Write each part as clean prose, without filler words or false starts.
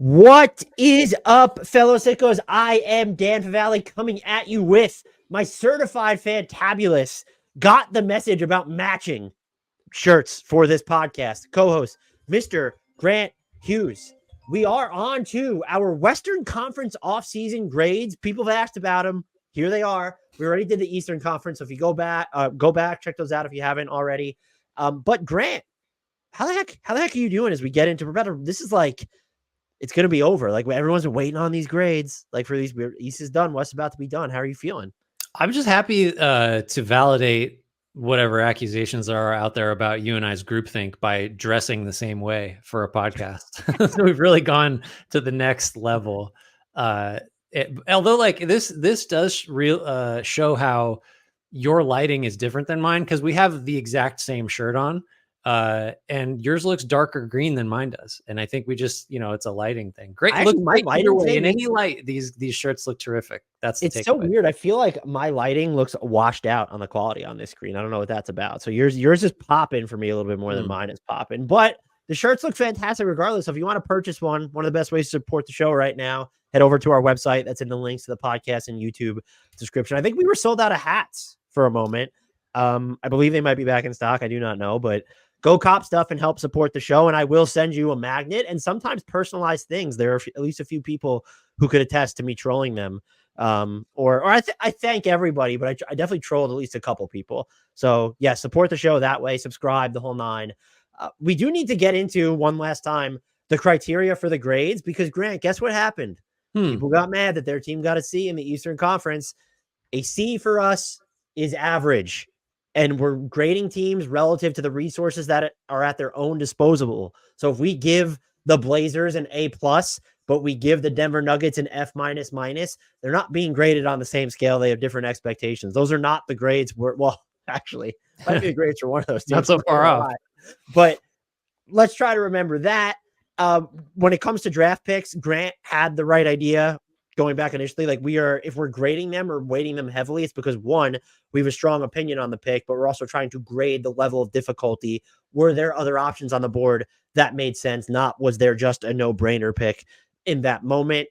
What is up, fellow sickos? I am Dan Favale coming at you with my certified fantabulous got the message about matching shirts for this podcast. Co-host, Mr. Grant Hughes. We are on to our Western Conference offseason grades. People have asked about them. Here they are. We already did the Eastern Conference. So if you go back, check those out if you haven't already. But Grant, how the heck are you doing as we get into this is like, it's going to be over. Like everyone's been waiting on these grades. Like for these, East is done. What's about to be done? How are you feeling? I'm just happy to validate whatever accusations are out there about you and I's groupthink by dressing the same way for a podcast. So we've really gone to the next level. Although like this does show how your lighting is different than mine, because we have the exact same shirt on. And yours looks darker green than mine does, and I think we just, it's a lighting thing. Great, look, my lighting way. In any light, these shirts look terrific. It's so weird. I feel like my lighting looks washed out on the quality on this screen. I don't know what that's about. So yours is popping for me a little bit more than mine is popping, but the shirts look fantastic regardless. So if you want to purchase one of the best ways to support the show right now, head over to our website. That's in the links to the podcast and YouTube description. I think we were sold out of hats for a moment. I believe they might be back in stock. I do not know, but go cop stuff and help support the show. And I will send you a magnet and sometimes personalized things. There are at least a few people who could attest to me trolling them. I thank everybody, but I definitely trolled at least a couple people. So yeah, support the show that way. Subscribe, the whole nine. We do need to get into one last time the criteria for the grades, because Grant, guess what happened? People got mad that their team got a C in the Eastern Conference. A C for us is average. And we're grading teams relative to the resources that are at their own disposal. So if we give the Blazers an A+, but we give the Denver Nuggets an F-, they're not being graded on the same scale. They have different expectations. Those are not the grades. Actually, might be the grades for one of those teams. Not so far off. But let's try to remember that. When it comes to draft picks, Grant had the right idea going back initially. Like if we're grading them or weighting them heavily, it's because one, we have a strong opinion on the pick, but we're also trying to grade the level of difficulty. Were there other options on the board that made sense? Not was there just a no-brainer pick in that moment?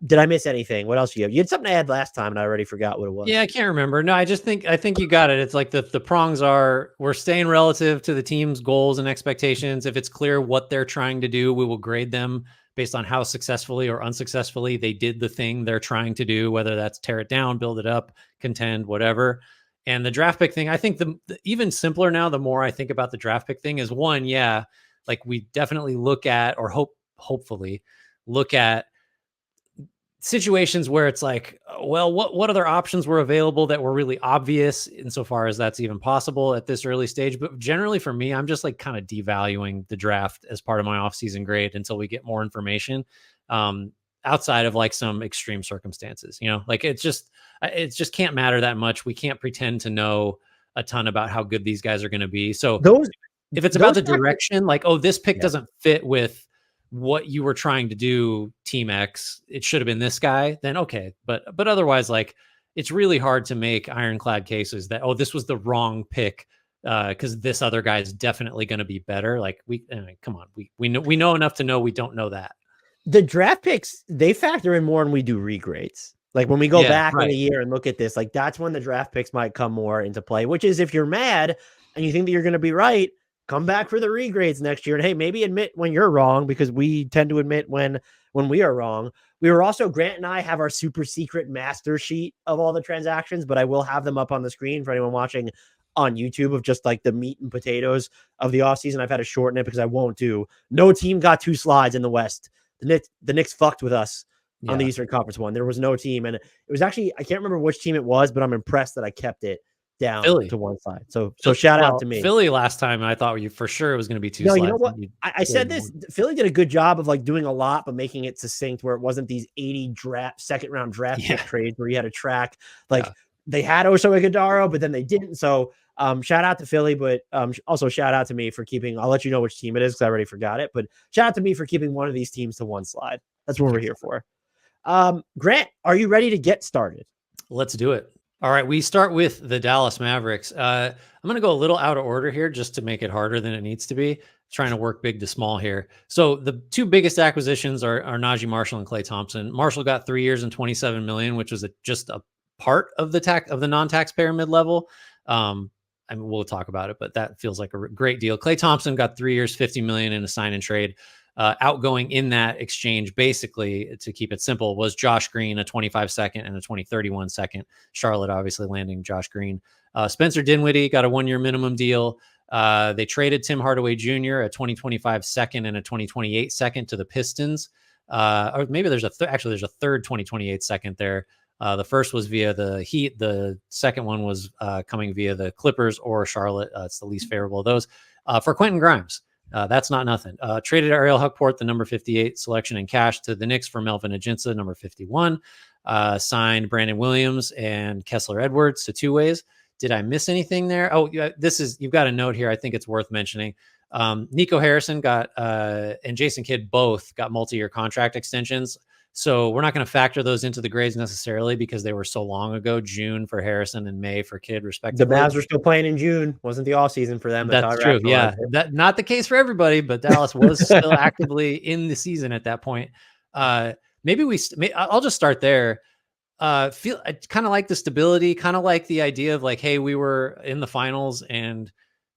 Did I miss anything? What else do you have? You had something to add last time and I already forgot what it was. Yeah, I can't remember. No, I think you got it. It's like the prongs are, we're staying relative to the team's goals and expectations. If it's clear what they're trying to do, we will grade them based on how successfully or unsuccessfully they did the thing they're trying to do, whether that's tear it down, build it up, contend, whatever. And the draft pick thing, I think the even simpler now, the more I think about the draft pick thing is one, yeah, like we definitely look at, or hopefully look at situations where it's like, well, what other options were available that were really obvious insofar as that's even possible at this early stage. But generally for me, I'm just like kind of devaluing the draft as part of my offseason grade until we get more information, outside of like some extreme circumstances, like it just can't matter that much. We can't pretend to know a ton about how good these guys are going to be. So if it's about the direction, like, oh, this pick doesn't fit with what you were trying to do, Team X, it should have been this guy, then okay. But otherwise, like, it's really hard to make ironclad cases that, oh, this was the wrong pick because this other guy is definitely going to be better. Like come on, we know enough to know we don't know that. The draft picks, they factor in more when we do regrades. Like when we go back in a year and look at this, like that's when the draft picks might come more into play, which is if you're mad and you think that you're going to be right, come back for the regrades next year. And hey, maybe admit when you're wrong, because we tend to admit when we are wrong. We were also, Grant and I have our super secret master sheet of all the transactions, but I will have them up on the screen for anyone watching on YouTube, of just like the meat and potatoes of the offseason. I've had to shorten it because I won't do. No team got 2 slides in the West. The Knicks fucked with us on the Eastern Conference one. There was no team. And it was actually, I can't remember which team it was, but I'm impressed that I kept it down to one side. So shout out to me. Philly last time, I thought for sure it was going to be 2 slides. You know what? I said this. Philly did a good job of like doing a lot, but making it succinct, where it wasn't these 80 second round draft pick trades where you had to track. Like they had Oso Ighodaro, but then they didn't. So shout out to Philly, but also shout out to me for keeping. I'll let you know which team it is because I already forgot it. But shout out to me for keeping one of these teams to one slide. That's what we're here for. Grant, are you ready to get started? Let's do it. All right, we start with the Dallas Mavericks. I'm going to go a little out of order here just to make it harder than it needs to be. trying to work big to small here. So the two biggest acquisitions are Najee Marshall and Klay Thompson. Marshall got 3 years and $27 million, which was just a part of the non-taxpayer mid-level. I mean, we'll talk about it, but that feels like a great deal. Klay Thompson got 3 years, $50 million in a sign and trade. Outgoing in that exchange, basically, to keep it simple, was Josh Green, a 25 second and a 2031 second. Charlotte obviously landing Josh Green. Spencer Dinwiddie got a 1 year minimum deal. They traded Tim Hardaway Jr., a 2025 second and a 2028 second to the Pistons. Or maybe there's there's a third 2028 second there. The first was via the Heat. The second one was coming via the Clippers or Charlotte. It's the least favorable of those. For Quentin Grimes. That's not nothing. Traded Ariel Huckport, the number 58 selection in cash, to the Knicks for Melvin Ajinça, number 51. Signed Brandon Williams and Kessler Edwards to two ways. Did I miss anything there? Oh, you've got a note here. I think it's worth mentioning. Nico Harrison and Jason Kidd both got multi-year contract extensions. So we're not going to factor those into the grades necessarily because they were so long ago. June for Harrison and May for Kidd, respectively. The Mavs were still playing in June. Wasn't the offseason for them. That's true. Yeah, that not the case for everybody, but Dallas was still actively in the season at that point. I'll just start there. I kind of like the stability, kind of like the idea of like, hey, we were in the finals, and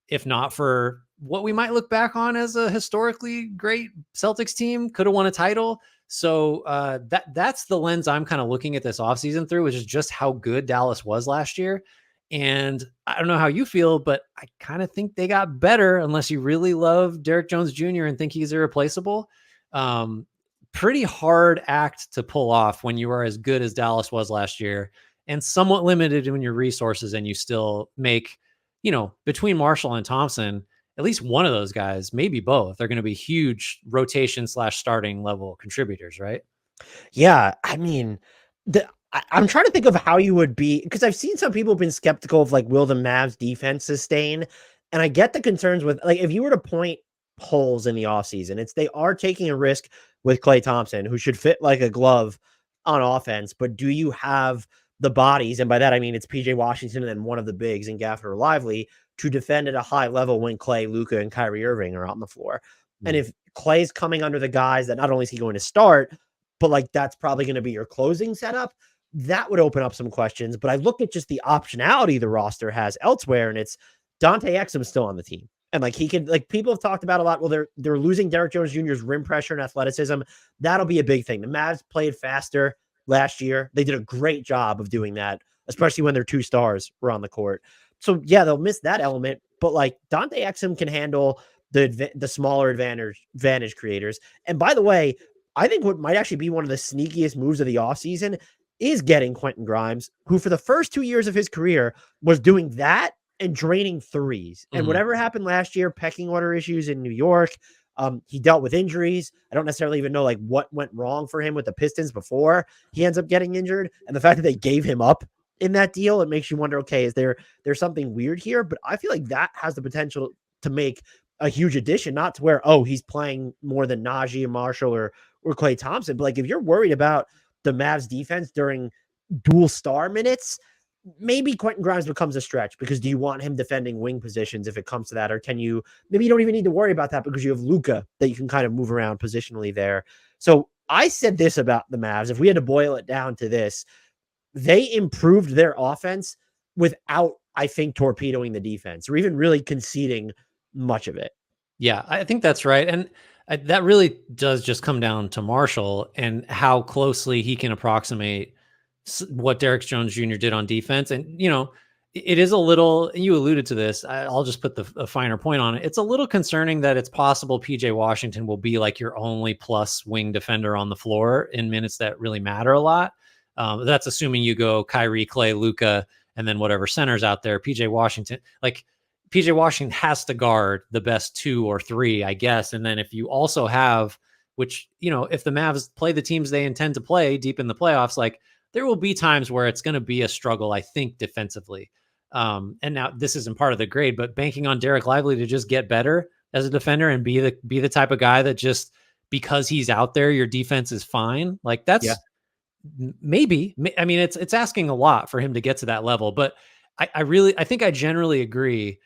if not for what we might look back on as a historically great Celtics team, could have won a title. So that's the lens I'm kind of looking at this offseason through, which is just how good Dallas was last year. And I don't know how you feel, but I kind of think they got better, unless you really love Derek Jones Jr. and think he's irreplaceable. Pretty hard act to pull off when you are as good as Dallas was last year and somewhat limited in your resources, and you still make, between Marshall and Thompson, at least one of those guys, maybe both, are going to be huge rotation / starting level contributors, right? Yeah. I mean, I'm trying to think of how you would be, because I've seen some people have been skeptical of like, will the Mavs defense sustain? And I get the concerns with, like, if you were to point holes in the offseason, they are taking a risk with Klay Thompson, who should fit like a glove on offense. But do you have the bodies? And by that, I mean, it's PJ Washington and then one of the bigs in Gafford or Lively to defend at a high level when Klay, Luka, and Kyrie Irving are out on the floor. Mm-hmm. And if Klay's coming under the guys that not only is he going to start, but like that's probably going to be your closing setup, that would open up some questions. But I look at just the optionality the roster has elsewhere, and it's Dante Exum's still on the team. And like he can, like people have talked about a lot. Well, they're losing Derek Jones Jr.'s rim pressure and athleticism. That'll be a big thing. The Mavs played faster last year. They did a great job of doing that, especially when their two stars were on the court. So yeah, they'll miss that element. But like Dante Exum can handle the smaller advantage creators. And by the way, I think what might actually be one of the sneakiest moves of the offseason is getting Quentin Grimes, who for the first 2 years of his career was doing that and draining threes. And whatever happened last year, pecking order issues in New York, he dealt with injuries. I don't necessarily even know like what went wrong for him with the Pistons before he ends up getting injured. And the fact that they gave him up in that deal, it makes you wonder, okay, is there's something weird here? But I feel like that has the potential to make a huge addition, not to where, oh, he's playing more than Najee and Marshall or Klay Thompson. But like, if you're worried about the Mavs defense during dual star minutes, maybe Quentin Grimes becomes a stretch, because do you want him defending wing positions if it comes to that? Or maybe you don't even need to worry about that because you have Luka that you can kind of move around positionally there. So I said this about the Mavs. If we had to boil it down to this, they improved their offense without, I think, torpedoing the defense or even really conceding much of it. Yeah, I think that's right. And that really does just come down to Marshall and how closely he can approximate what Derek Jones Jr. did on defense. And, it is a little, you alluded to this, I'll just put a finer point on it. It's a little concerning that it's possible PJ Washington will be like your only plus wing defender on the floor in minutes that really matter a lot. That's assuming you go Kyrie, Klay, Luka, and then whatever centers out there. PJ Washington has to guard the best 2 or 3, I guess. And then if you also have, which, if the Mavs play the teams they intend to play deep in the playoffs, like there will be times where it's going to be a struggle, I think, defensively. And now this isn't part of the grade, but banking on Derek Lively to just get better as a defender and be the type of guy that just because he's out there, your defense is fine. Like that's maybe, I mean, it's asking a lot for him to get to that level, but I think I generally agree.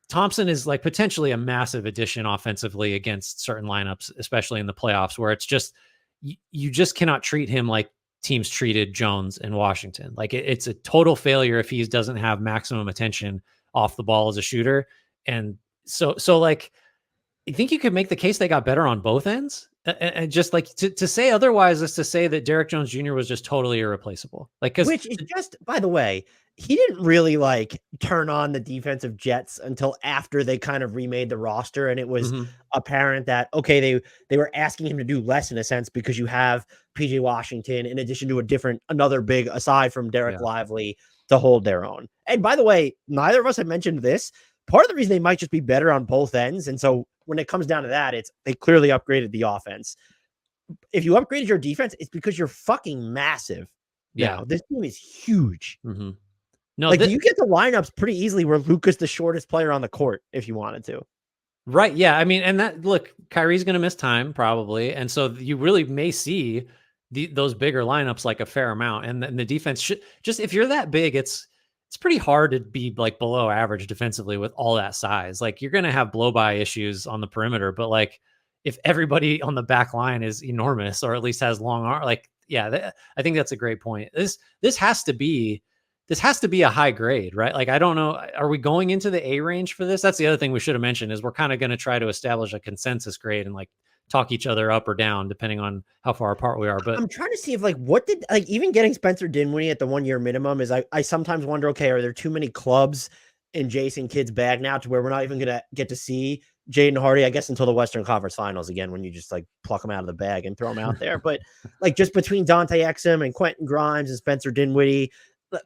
Thompson is like potentially a massive addition offensively against certain lineups, especially in the playoffs, where it's just you just cannot treat him like teams treated Jones in Washington. Like it's a total failure if he doesn't have maximum attention off the ball as a shooter. And so like, I think you could make the case they got better on both ends. And just like to say otherwise is to say that Derek Jones Jr. was just totally irreplaceable. Like, because which is just, by the way, he didn't really like turn on the defensive jets until after they kind of remade the roster, and it was apparent that okay, they were asking him to do less in a sense because you have PJ Washington in addition to another big aside from Derek Lively to hold their own. And by the way, neither of us have mentioned this. Part of the reason they might just be better on both ends, and so when it comes down to that, it's they clearly upgraded the offense. If you upgraded your defense, it's because you're fucking massive. Yeah, now. This team is huge. No, like you get the lineups pretty easily where Luka's the shortest player on the court if you wanted to. Right. Yeah. I mean, and that look, Kyrie's going to miss time probably, and so you really may see those bigger lineups like a fair amount, and the defense should just if you're that big, it's pretty hard to be like below average defensively with all that size. Like you're going to have blow by issues on the perimeter, but like if everybody on the back line is enormous or at least has long arm, like I think that's a great point. This has to be a high grade, right? Like, I don't know. Are we going into the A range for this? That's the other thing we should have mentioned is we're kind of going to try to establish a consensus grade and like talk each other up or down depending on how far apart we are. But I'm trying to see if like what did like even getting Spencer Dinwiddie at the 1 year minimum is I sometimes wonder, okay, are there too many clubs in Jason Kidd's bag now to where we're not even gonna get to see Jaden Hardy, I guess, until the Western Conference Finals again, when you just like pluck them out of the bag and throw them out there. But like just between Dante Exum and Quentin Grimes and Spencer Dinwiddie,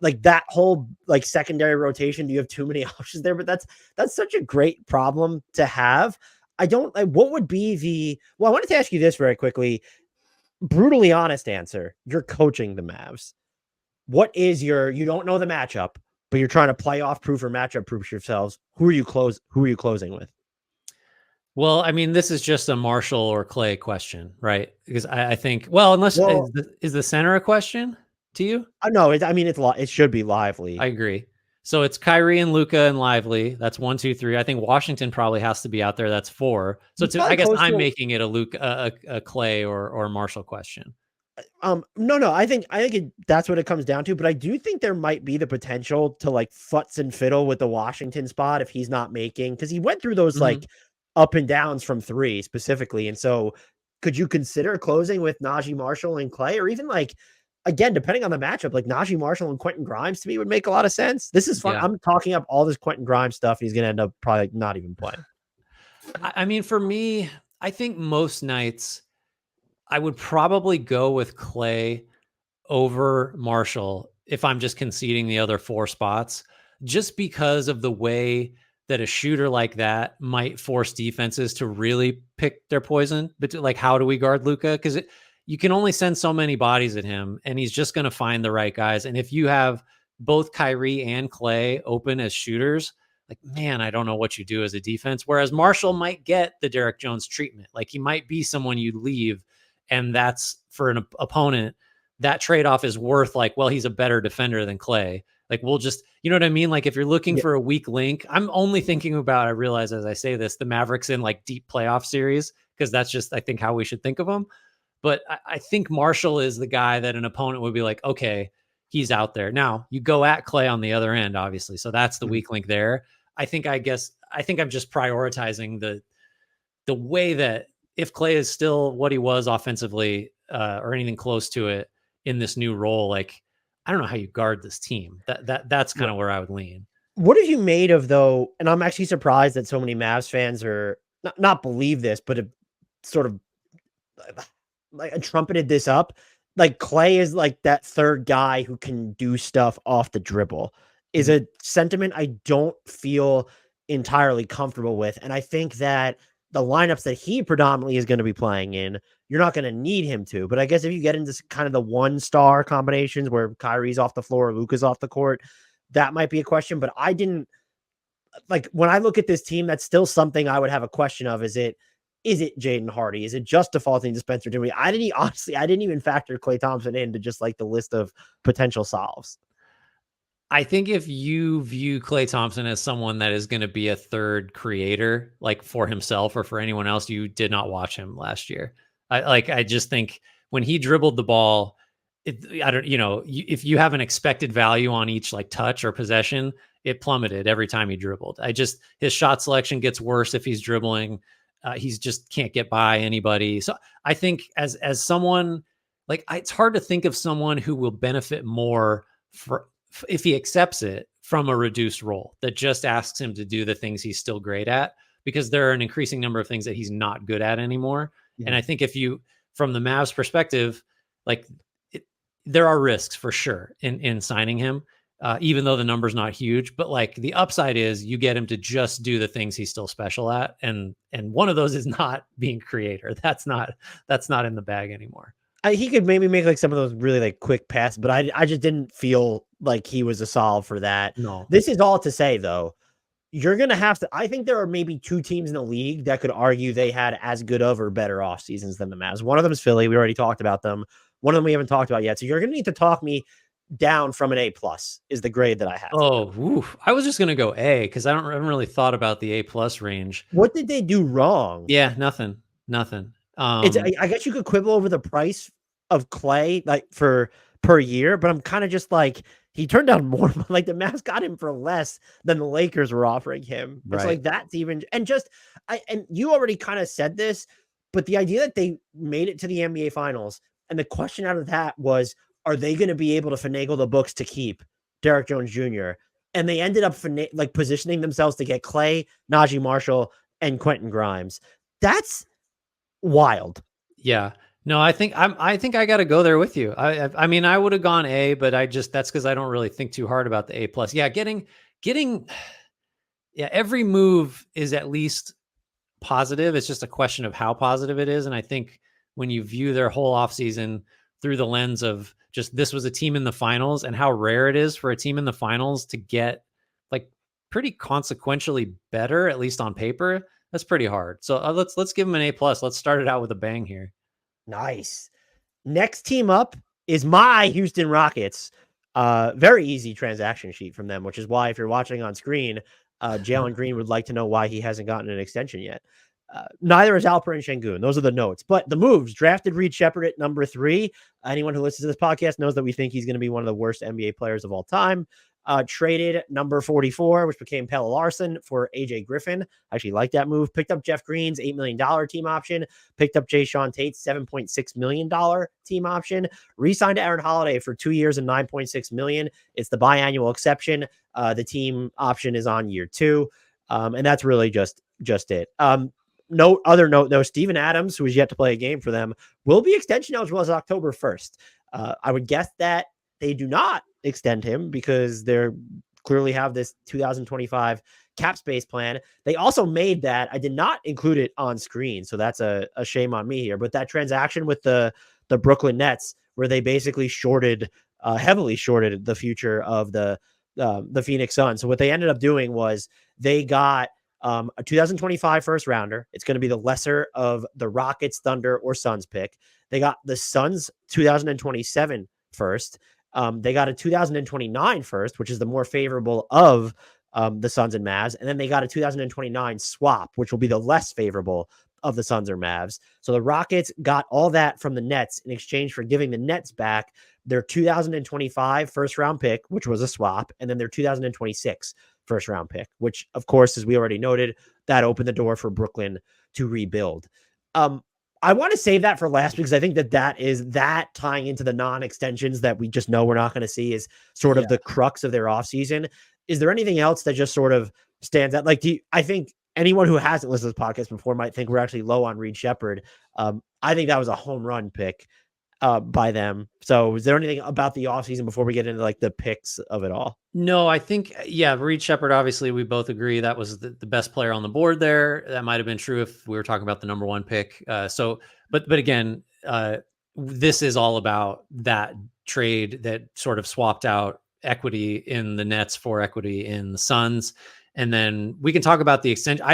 like that whole like secondary rotation, do you have too many options there? But that's such a great problem to have. I don't like what would be I wanted to ask you this very quickly. Brutally honest answer. You're coaching the Mavs. What is you don't know the matchup, but you're trying to playoff proof or matchup proof yourselves. Who are you closing with? Well, I mean, this is just a Marshall or Clay question, right? Because I think, is the center a question to you? No, it should be Lively. I agree. So it's Kyrie and Luka and Lively. That's 1, 2, 3. I think Washington probably has to be out there. That's 4. So I guess I'm making it a Clay or Marshall question. No. I think that's what it comes down to. But I do think there might be the potential to like futz and fiddle with the Washington spot if he's not making, because he went through those like up and downs from 3 specifically. And so could you consider closing with Najee Marshall and Clay, or even like, again, depending on the matchup, like Najee Marshall and Quentin Grimes to me would make a lot of sense. This is fun. Yeah. I'm talking up all this Quentin Grimes stuff. He's going to end up probably not even playing. I mean, for me, I think most nights I would probably go with Clay over Marshall if I'm just conceding the other 4 spots, just because of the way that a shooter like that might force defenses to really pick their poison. But like, how do we guard Luka? Because you can only send so many bodies at him, and he's just going to find the right guys. And if you have both Kyrie and Clay open as shooters, like, man, I don't know what you do as a defense. Whereas Marshall might get the Derek Jones treatment. Like, he might be someone you leave, and that's for an opponent. That trade-off is worth like, well, he's a better defender than Clay. Like, we'll just, you know what I mean? Like, if you're looking for a weak link, I'm only thinking about, I realize as I say this, the Mavericks in like deep playoff series, because that's just, I think, how we should think of them. But I think Marshall is the guy that an opponent would be like, okay, he's out there. Now, you go at Clay on the other end, obviously. So that's the weak link there. I think I'm just prioritizing the way that if Clay is still what he was offensively or anything close to it in this new role, like, I don't know how you guard this team. That's kind of where I would lean. What have you made of, though? And I'm actually surprised that so many Mavs fans are not believe this, but have sort of like trumpeted this up. Like, Clay is like that third guy who can do stuff off the dribble is a sentiment I don't feel entirely comfortable with. And I think that the lineups that he predominantly is going to be playing in, you're not going to need him to. But I guess if you get into kind of the 1-star combinations where Kyrie's off the floor, Luka's off the court, that might be a question. But I didn't like, when I look at this team, that's still something I would have a question of. Is it Jaden Hardy? Is it just defaulting to Spencer Dinwiddie? I didn't even factor Klay Thompson into just like the list of potential solves. I think if you view Klay Thompson as someone that is going to be a third creator, like for himself or for anyone else, you did not watch him last year. I just think when he dribbled the ball, I don't, if you have an expected value on each like touch or possession, it plummeted every time he dribbled. His shot selection gets worse if he's dribbling. He's just can't get by anybody. So I think as someone it's hard to think of someone who will benefit more for if he accepts it from a reduced role that just asks him to do the things he's still great at, because there are an increasing number of things that he's not good at anymore. Mm-hmm. And I think if you, from the Mavs perspective, there are risks for sure in signing him, even though the number's not huge, but the upside is you get him to just do the things he's still special at. And one of those is not being creator. That's not in the bag anymore. He could maybe make some of those really quick passes, but I just didn't feel like he was a solve for that. No, this is all to say though, you're going to have to, I think there are maybe two teams in the league that could argue they had as good of or better off seasons than the Mavs. One of them is Philly. We already talked about them. One of them we haven't talked about yet. So you're going to need to talk me down from an A+ is the grade that I have. Oh, I was just going to go A because I haven't really thought about the A+ range. What did they do wrong? Yeah, nothing. I guess you could quibble over the price of Klay for per year, but I'm kind of just he turned down more. The Mavs got him for less than the Lakers were offering him. Right. It's that's even, and you already kind of said this, but the idea that they made it to the NBA Finals, and the question out of that was, are they going to be able to finagle the books to keep Derrick Jones Jr.? And they ended up positioning themselves to get Klay, Najee Marshall, and Quentin Grimes. That's wild. Yeah. No, I think I got to go there with you. I mean, I would have gone A, but that's because I don't really think too hard about the A+. Yeah, getting, every move is at least positive. It's just a question of how positive it is. And I think when you view their whole offseason through the lens of just this was a team in the finals and how rare it is for a team in the finals to get pretty consequentially better, at least on paper, that's pretty hard. So let's give them an A+. Let's start it out with a bang here. Nice. Next team up is my Houston Rockets. Very easy transaction sheet from them, which is why if you're watching on screen, Jalen Green would like to know why he hasn't gotten an extension yet. Neither is Alperen Şengün. Those are the notes. But the moves, drafted Reed Sheppard at number 3. Anyone who listens to this podcast knows that we think he's going to be one of the worst NBA players of all time. Traded number 44, which became Pelle Larsson, for AJ Griffin. I actually like that move. Picked up Jeff Green's $8 million team option. Picked up Jay Sean Tate's $7.6 million team option. Re-signed Aaron Holiday for 2 years and $9.6 million. It's the biannual exception. The team option is on year 2. And that's really just it. No, Steven Adams, who is yet to play a game for them, will be extension eligible as October 1st. I would guess that they do not extend him because they're clearly have this 2025 cap space plan. They also made that. I did not include it on screen, so that's a shame on me here. But that transaction with the Brooklyn Nets, where they basically heavily shorted the future of the Phoenix Suns. So what they ended up doing was they got a 2025 first rounder. It's going to be the lesser of the Rockets, Thunder, or Suns pick. They got the Suns 2027 first. They got a 2029 first, which is the more favorable of the Suns and Mavs. And then they got a 2029 swap, which will be the less favorable of the Suns or Mavs. So the Rockets got all that from the Nets in exchange for giving the Nets back their 2025 first round pick, which was a swap, and then their 2026 first round pick, which of course, as we already noted, that opened the door for Brooklyn to rebuild. I want to save that for last because I think that is tying into the non-extensions that we just know we're not going to see is sort of the crux of their offseason. Is there anything else that just sort of stands out? I think anyone who hasn't listened to this podcast before might think we're actually low on Reed Sheppard. I think that was a home run pick by them. So is there anything about the offseason before we get into the picks of it all? No, I think, Reed Sheppard, obviously we both agree that was the best player on the board there. That might've been true if we were talking about the number 1 pick. But again, this is all about that trade that sort of swapped out equity in the Nets for equity in the Suns. And then we can talk about the extension.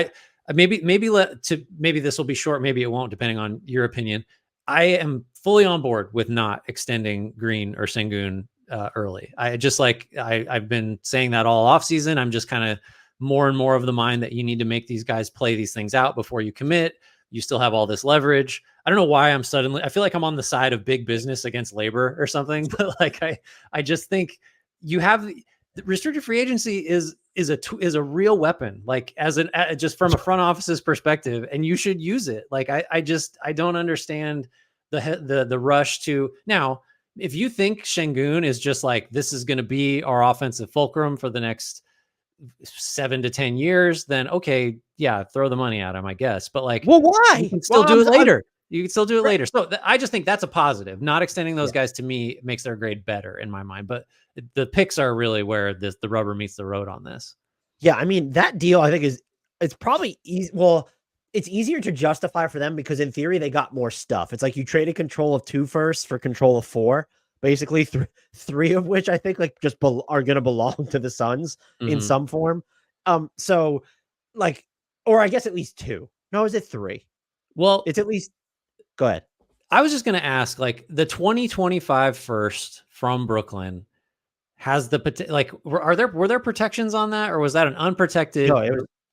Maybe this will be short. Maybe it won't, depending on your opinion. I am fully on board with not extending Green or Şengün early. I've been saying that all offseason. I'm just kind of more and more of the mind that you need to make these guys play these things out before you commit. You still have all this leverage. I don't know why I feel like I'm on the side of big business against labor or something, but like, I just think you have the restricted free agency is a real weapon, like just from a front office's perspective, and you should use it. Like, I don't understand the rush to now. If you think Şengün is just like, this is going to be our offensive fulcrum for the next 7 to 10 years, then okay, yeah, throw the money at him, I guess. But like, well, why? You can still do it later. You can still do it later. So I just think that's a positive. Not extending those guys to me makes their grade better in my mind. But the picks are really where the rubber meets the road on this. Yeah, I mean, that deal I think it's probably easy. Well, it's easier to justify for them because in theory they got more stuff. It's like you traded control of 2 firsts for control of 4. Basically, 3 of which I think like just are going to belong to the Suns in some form. So like, or I guess at least 2. No, is it 3? Well, it's at least. Go ahead. I was just going to ask, like, the 2025 first from Brooklyn has the like, were there protections on that, or was that an unprotected? No,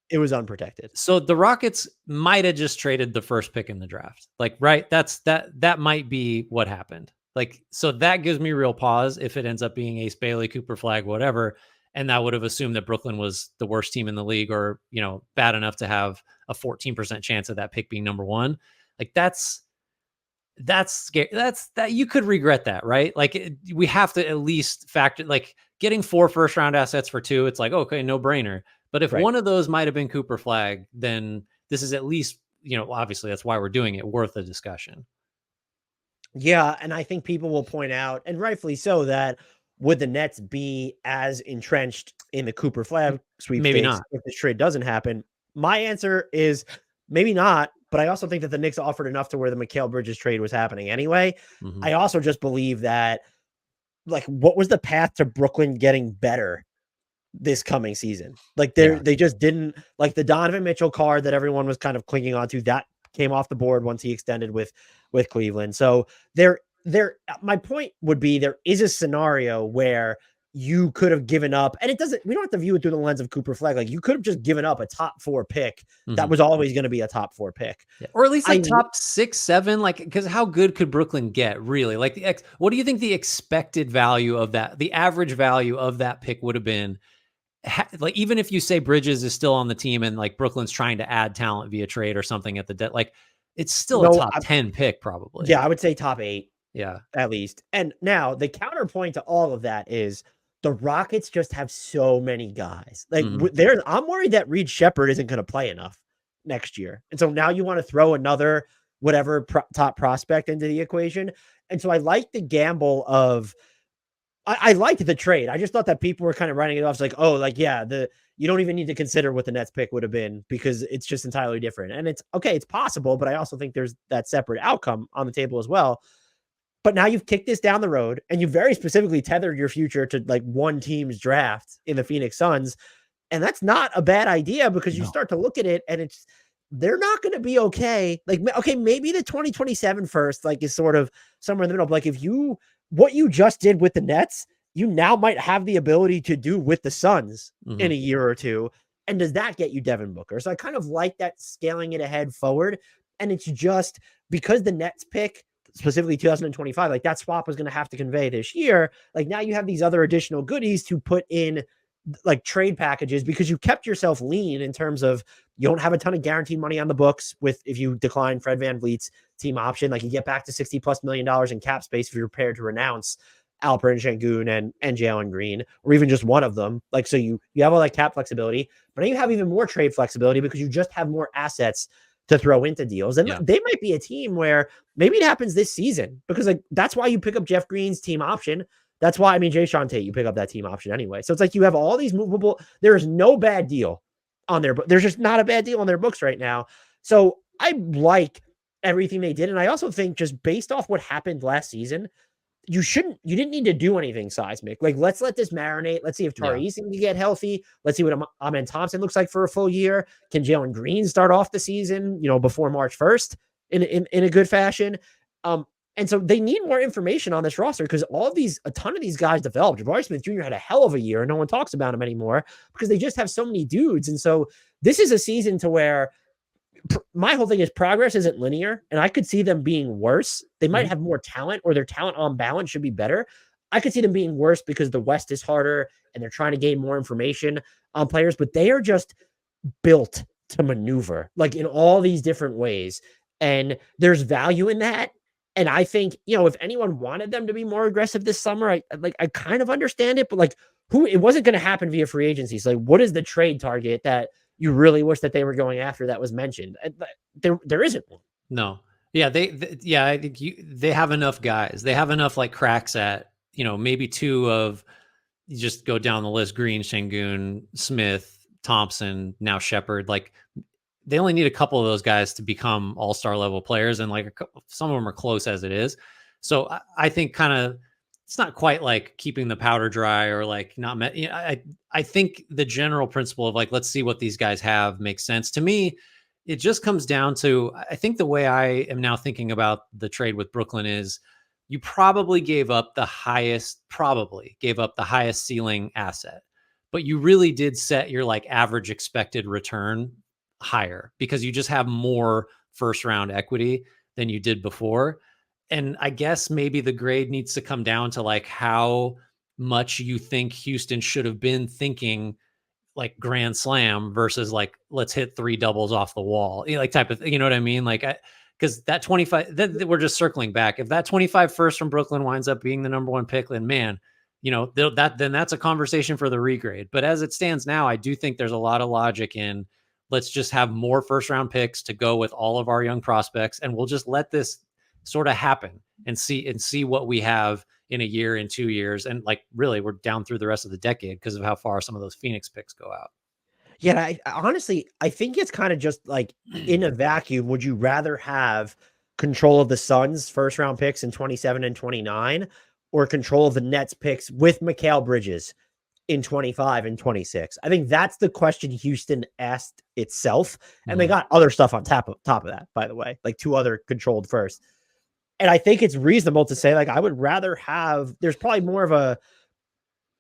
it was unprotected. So the Rockets might have just traded the first pick in the draft. Like, right? That might be what happened. Like, so that gives me real pause if it ends up being Ace Bailey, Cooper Flag, whatever. And that would have assumed that Brooklyn was the worst team in the league, or, bad enough to have a 14% chance of that pick being number 1. Like, that's scary. That you could regret that, right? Like, we have to at least factor, like, getting 4 first round assets for 2. It's like, okay, no brainer. But if one of those might've been Cooper Flag, then this is at least, obviously that's why we're doing it, worth a discussion. Yeah, and I think people will point out, and rightfully so, that would the Nets be as entrenched in the Cooper Flag sweepstakes Maybe not if this trade doesn't happen? My answer is maybe not, but I also think that the Knicks offered enough to where the Mikal Bridges trade was happening anyway. I also just believe that, like, what was the path to Brooklyn getting better this coming season? Like, they just didn't, like, the Donovan Mitchell card that everyone was kind of clinging onto, that came off the board once he extended with Cleveland. So my point would be, there is a scenario where you could have given up, and we don't have to view it through the lens of Cooper Flag. Like, you could have just given up a top 4 pick that was always going to be a top 4 pick, or at least like top 6, 7. Like, because how good could Brooklyn get, really? Like, what do you think the expected value of that, the average value of that pick would have been? Like, even if you say Bridges is still on the team and like Brooklyn's trying to add talent via trade or something at the like, it's still a top 10 pick probably. Yeah, I would say top 8. Yeah, at least. And now the counterpoint to all of that is the Rockets just have so many guys. Like, I'm worried that Reed Shepherd isn't going to play enough next year. And so now you want to throw another whatever top prospect into the equation. And so I like the gamble of, I liked the trade. I just thought that people were kind of writing it off. It's like, oh, like, yeah, you don't even need to consider what the Nets pick would have been because it's just entirely different. And it's okay, it's possible, but I also think there's that separate outcome on the table as well. But now you've kicked this down the road, and you very specifically tethered your future to like one team's draft in the Phoenix Suns. And that's not a bad idea, because you start to look at it and they're not going to be okay. Like, okay, maybe the 2027 first, like, is sort of somewhere in the middle. But like, what you just did with the Nets, you now might have the ability to do with the Suns in a year or 2. And does that get you Devin Booker? So I kind of like that, scaling it ahead forward. And it's just because the Nets pick, specifically 2025, like, that swap was going to have to convey this year. Like, now you have these other additional goodies to put in, like, trade packages, because you kept yourself lean in terms of, you don't have a ton of guaranteed money on the books if you decline Fred VanVleet's team option. Like, you get back to $60+ million in cap space if you're prepared to renounce Alperen Şengün and Jalen Green, or even just one of them. Like, so you have all that cap flexibility, but now you have even more trade flexibility because you just have more assets to throw into deals. And they might be a team where maybe it happens this season, because like, that's why you pick up Jeff Green's team option. That's why, I mean, Jae'Sean Tate, you pick up that team option anyway. So it's like, you have all these movable, there is no bad deal on their book. There's just not a bad deal on their books right now. So I like everything they did. And I also think, just based off what happened last season, you didn't need to do anything seismic. Like, let's let this marinate. Let's see if Tari Eason can get healthy. Let's see what Amen Thompson looks like for a full year. Can Jalen Green start off the season, before March 1st in a good fashion? And so they need more information on this roster because a ton of these guys developed. Jabari Smith Jr. had a hell of a year. And no one talks about him anymore because they just have so many dudes. And so this is a season to where my whole thing is progress isn't linear, and I could see them being worse. They might have more talent, or their talent on balance should be better. I could see them being worse because the West is harder and they're trying to gain more information on players, but they are just built to maneuver like in all these different ways. And there's value in that. And I think, if anyone wanted them to be more aggressive this summer, I kind of understand it, but like it wasn't going to happen via free agency. So like, what is the trade target that you really wish that they were going after that was mentioned? There isn't one. No. Yeah. I think they have enough guys. They have enough like cracks at, maybe two of, you just go down the list: Green, Şengün, Smith, Thompson, now Shepherd. Like they only need a couple of those guys to become all-star level players. And like some of them are close as it is. So I think kind of, it's not quite like keeping the powder dry or like not, I think the general principle of like, let's see what these guys have makes sense to me. It just comes down to, I think the way I am now thinking about the trade with Brooklyn is you probably gave up the highest ceiling asset, but you really did set your like average expected return higher because you just have more first round equity than you did before. And I guess maybe the grade needs to come down to like how much you think Houston should have been thinking like grand slam versus like, let's hit 3 doubles off the wall, like type of, you know what I mean? Like, because that 25, we're just circling back. If that 25 first from Brooklyn winds up being the number 1 pick, then man, then that's a conversation for the regrade. But as it stands now, I do think there's a lot of logic in let's just have more first round picks to go with all of our young prospects. And we'll just let this sort of happen and see what we have in a year, in 2 years. And like, really, we're down through the rest of the decade because of how far some of those Phoenix picks go out. Yeah, I honestly think it's kind of just like in a vacuum. Would you rather have control of the Suns' first round picks in 27 and 29 or control of the Nets picks with Mikal Bridges in 25 and 26? I think that's the question Houston asked itself. And they got other stuff on top of that, by the way, like 2 other controlled first. And I think it's reasonable to say, like, I would rather have, there's probably more of a,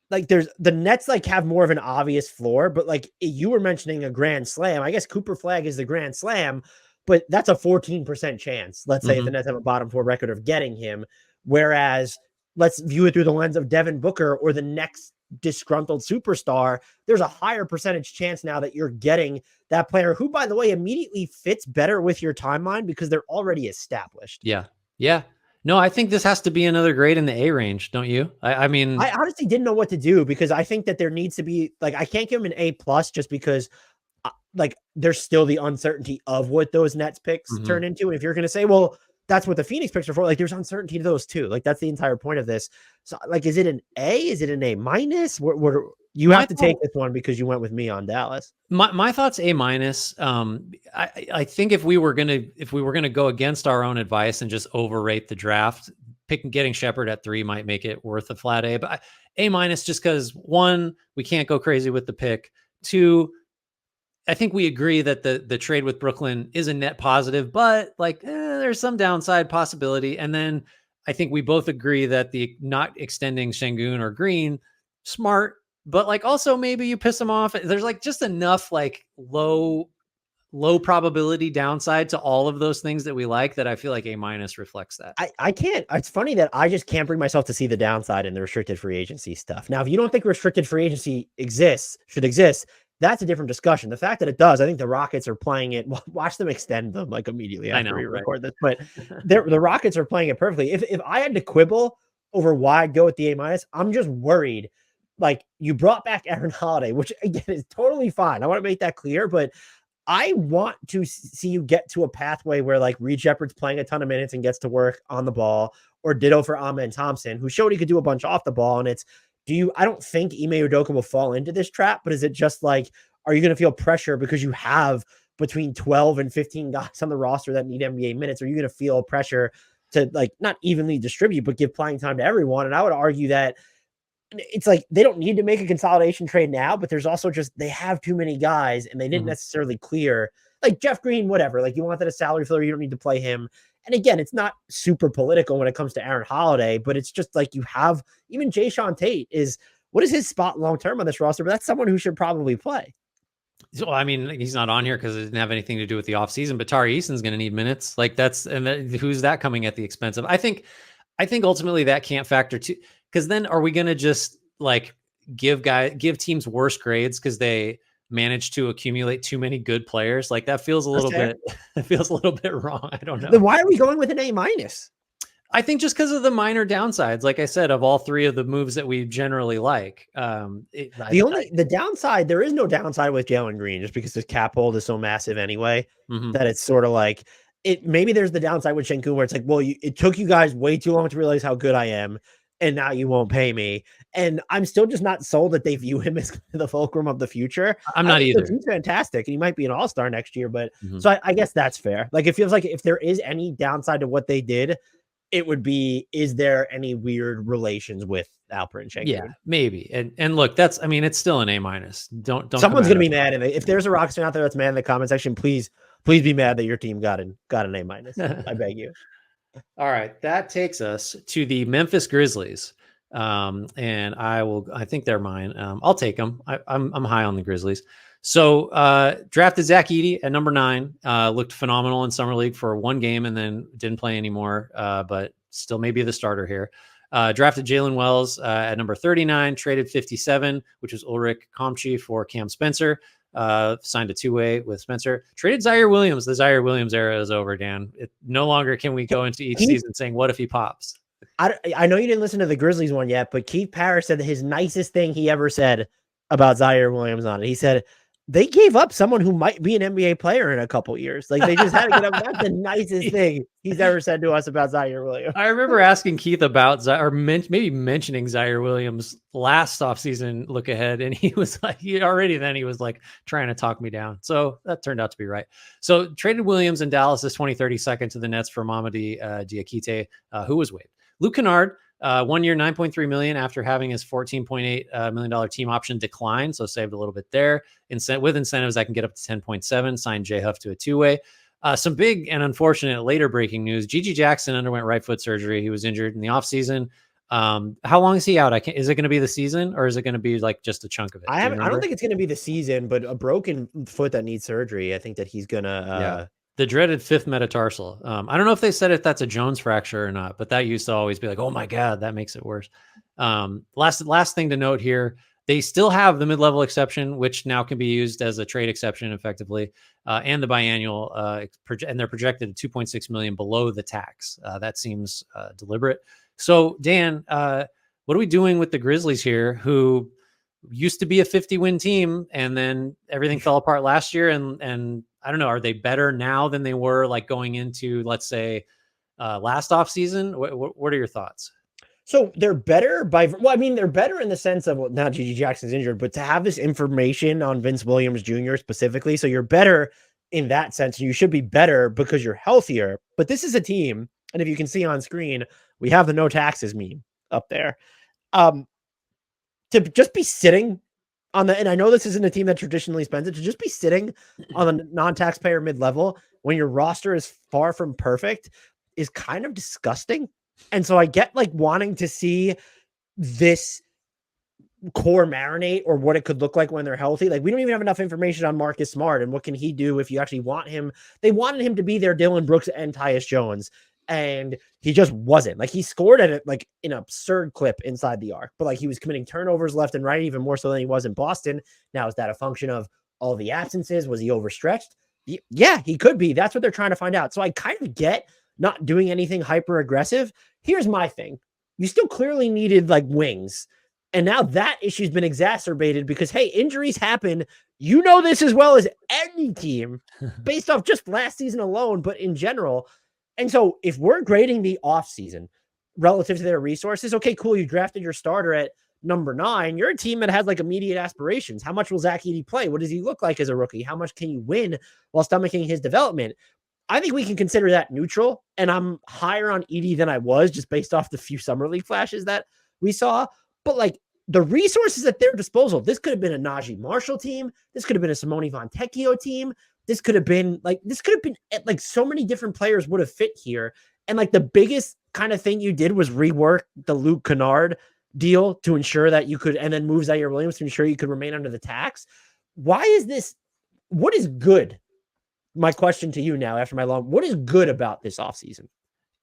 like, there's the Nets like have more of an obvious floor, but like you were mentioning a grand slam. I guess Cooper Flag is the grand slam, but that's a 14% chance. Let's say if the Nets have a bottom 4 record of getting him. Whereas let's view it through the lens of Devin Booker or the next disgruntled superstar. There's a higher percentage chance now that you're getting that player who, by the way, immediately fits better with your timeline because they're already established. Yeah. Yeah. No, I think this has to be another grade in the A range, don't you? I mean, I honestly didn't know what to do because I think that there needs to be like, I can't give them an A+ just because like there's still the uncertainty of what those Nets picks turn into. And if you're going to say, well, that's what the Phoenix picks are for, like there's uncertainty to those too. Like that's the entire point of this. So like, is it an A? Is it an A-? What you have to take this one because you went with me on Dallas. My thoughts A-. I think if we were gonna go against our own advice and just overrate the draft, getting Shepherd at 3 might make it worth a flat A. But A- just because 1, we can't go crazy with the pick. 2, I think we agree that the trade with Brooklyn is a net positive, but like there's some downside possibility. And then I think we both agree that the not extending Şengün or Green, smart. But like also maybe you piss them off. There's like just enough like low probability downside to all of those things that we like that I feel like A- reflects that. I can't. It's funny that I just can't bring myself to see the downside in the restricted free agency stuff. Now, if you don't think restricted free agency should exist, that's a different discussion. The fact that it does, I think the Rockets are playing it. Watch them extend them like immediately after we record this. But the Rockets are playing it perfectly. If I had to quibble over why I'd go with the A-, I'm just worried. Like you brought back Aaron Holiday, which again is totally fine. I want to make that clear, but I want to see you get to a pathway where like Reed Shepherd's playing a ton of minutes and gets to work on the ball, or ditto for Amen Thompson, who showed he could do a bunch off the ball. And it's, I don't think Ime Udoka will fall into this trap, but is it just like, are you going to feel pressure because you have between 12 and 15 guys on the roster that need NBA minutes? Are you going to feel pressure to like not evenly distribute, but give playing time to everyone? And I would argue that it's like they don't need to make a consolidation trade now, but there's also just they have too many guys and they didn't necessarily clear like Jeff Green, whatever. Like you want that a salary filler, you don't need to play him. And again, it's not super political when it comes to Aaron Holiday, but it's just like you have even Jayshawn Tate is what is his spot long term on this roster? But that's someone who should probably play. So, I mean, he's not on here because it didn't have anything to do with the offseason, but Tari Eason's going to need minutes. Like who's that coming at the expense of? I think ultimately that can't factor too, because then are we going to just like give teams worse grades because they managed to accumulate too many good players? Like that feels a little bit, it feels a little bit wrong. I don't know. Then why are we going with an A-? I think just because of the minor downsides, like I said, of all three of the moves that we generally like. The downside, there is no downside with Jalen Green, just because his cap hold is so massive anyway, that it's sort of like maybe there's the downside with Sengun where it's like, well, it took you guys way too long to realize how good I am, and now you won't pay me. And I'm still just not sold that they view him as the fulcrum of the future. I'm not either. He's fantastic, and he might be an all-star next year, but so I guess that's fair. Like it feels like if there is any downside to what they did, it would be, is there any weird relations with Alperen and Sengun? Yeah, maybe. And look, it's still an A-. Don't Someone's gonna be mad if there's a Rockets fan out there that's mad in the comment section. Please be mad that your team got an A-. I beg you. All right, that takes us to the Memphis Grizzlies. And I think they're mine. I'll take them. I'm high on the Grizzlies. So drafted Zach Edey at number 9, looked phenomenal in summer league for one game and then didn't play anymore, but still maybe the starter here. Drafted Jalen Wells at number 39, traded 57, which was Ulrich Komchi for Cam Spencer, signed a 2-way with Spencer, traded Zaire Williams. The Zaire Williams era is over, Dan. No longer can we go into each season saying, what if he pops? I know you didn't listen to the Grizzlies one yet, but Keith Parrish said that his nicest thing he ever said about Zaire Williams on it. He said, they gave up someone who might be an NBA player in a couple years. Like they just had to get up. That's the nicest thing he's ever said to us about Zaire Williams. I remember asking Keith about maybe mentioning Zaire Williams last offseason look ahead. And he was like, he was like trying to talk me down. So that turned out to be right. So traded Williams in Dallas as 2032nd to the Nets for Mamadi Diakite, who was waived. Luke Kennard, 1 year, $9.3 million after having his $14.8 million team option decline. So saved a little bit there. With incentives, I can get up to 10.7, signed Jay Huff to a 2-way. Some big and unfortunate later breaking news. Gigi Jackson underwent right foot surgery. He was injured in the offseason. How long is he out? Is it going to be the season or is it going to be like just a chunk of it? I don't think it's going to be the season, but a broken foot that needs surgery. I think that he's going to, the dreaded 5th metatarsal. I don't know if they said if that's a Jones fracture or not, but that used to always be like, oh my God, that makes it worse. Last thing to note here, they still have the mid-level exception, which now can be used as a trade exception effectively, and the biannual, and they're projected at $2.6 million below the tax. That seems deliberate. So Dan, what are we doing with the Grizzlies here, who used to be a 50-win team and then everything fell apart last year? And I don't know, are they better now than they were like going into, let's say, last offseason? What are your thoughts? So they're better they're better in the sense of, well, now Gigi Jackson's injured, but to have this information on Vince Williams Jr. specifically. So you're better in that sense. You should be better because you're healthier, but this is a team. And if you can see on screen, we have the no taxes meme up there. To just be sitting on and I know this isn't a team that traditionally spends it, to just be sitting on the non-taxpayer mid-level when your roster is far from perfect is kind of disgusting. And so I get like wanting to see this core marinate or what it could look like when they're healthy. Like we don't even have enough information on Marcus Smart and what can he do if you actually want him. They wanted him to be their Dylan Brooks and Tyus Jones, and he just wasn't. Like he scored at it like an absurd clip inside the arc, but like he was committing turnovers left and right, even more so than he was in Boston. Now, is that a function of all the absences? Was he overstretched? Yeah, he could be. That's what they're trying to find out. So I kind of get not doing anything hyper aggressive. Here's my thing. You still clearly needed like wings. And now that issue's been exacerbated because, hey, injuries happen. You know this as well as any team based off just last season alone, but in general. And so if we're grading the offseason relative to their resources, okay, cool. You drafted your starter at number 9. You're a team that has like immediate aspirations. How much will Zach Edey play? What does he look like as a rookie? How much can you win while stomaching his development? I think we can consider that neutral. And I'm higher on Edey than I was just based off the few summer league flashes that we saw. But like the resources at their disposal, this could have been a Najee Marshall team. This could have been a Simone Fontecchio team. this could have been like so many different players would have fit here. And like the biggest kind of thing you did was rework the Luke Kennard deal to ensure that you could, and then move Zaire Williams to ensure you could remain under the tax. Why is this? What is good? My question to you now, after my long, what is good about this offseason?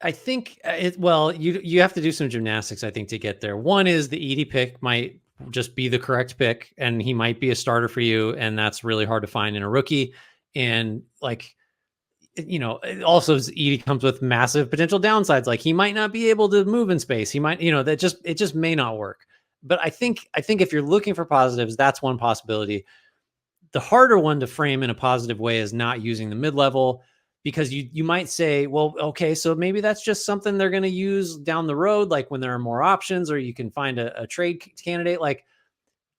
I think you have to do some gymnastics, I think, to get there. One is the Edey pick might just be the correct pick, and he might be a starter for you, and that's really hard to find in a rookie. And like, also Edey comes with massive potential downsides. Like he might not be able to move in space. He might, it just may not work. But I think if you're looking for positives, that's one possibility. The harder one to frame in a positive way is not using the mid-level, because you might say, well, okay, so maybe that's just something they're going to use down the road, like when there are more options, or you can find a trade candidate. Like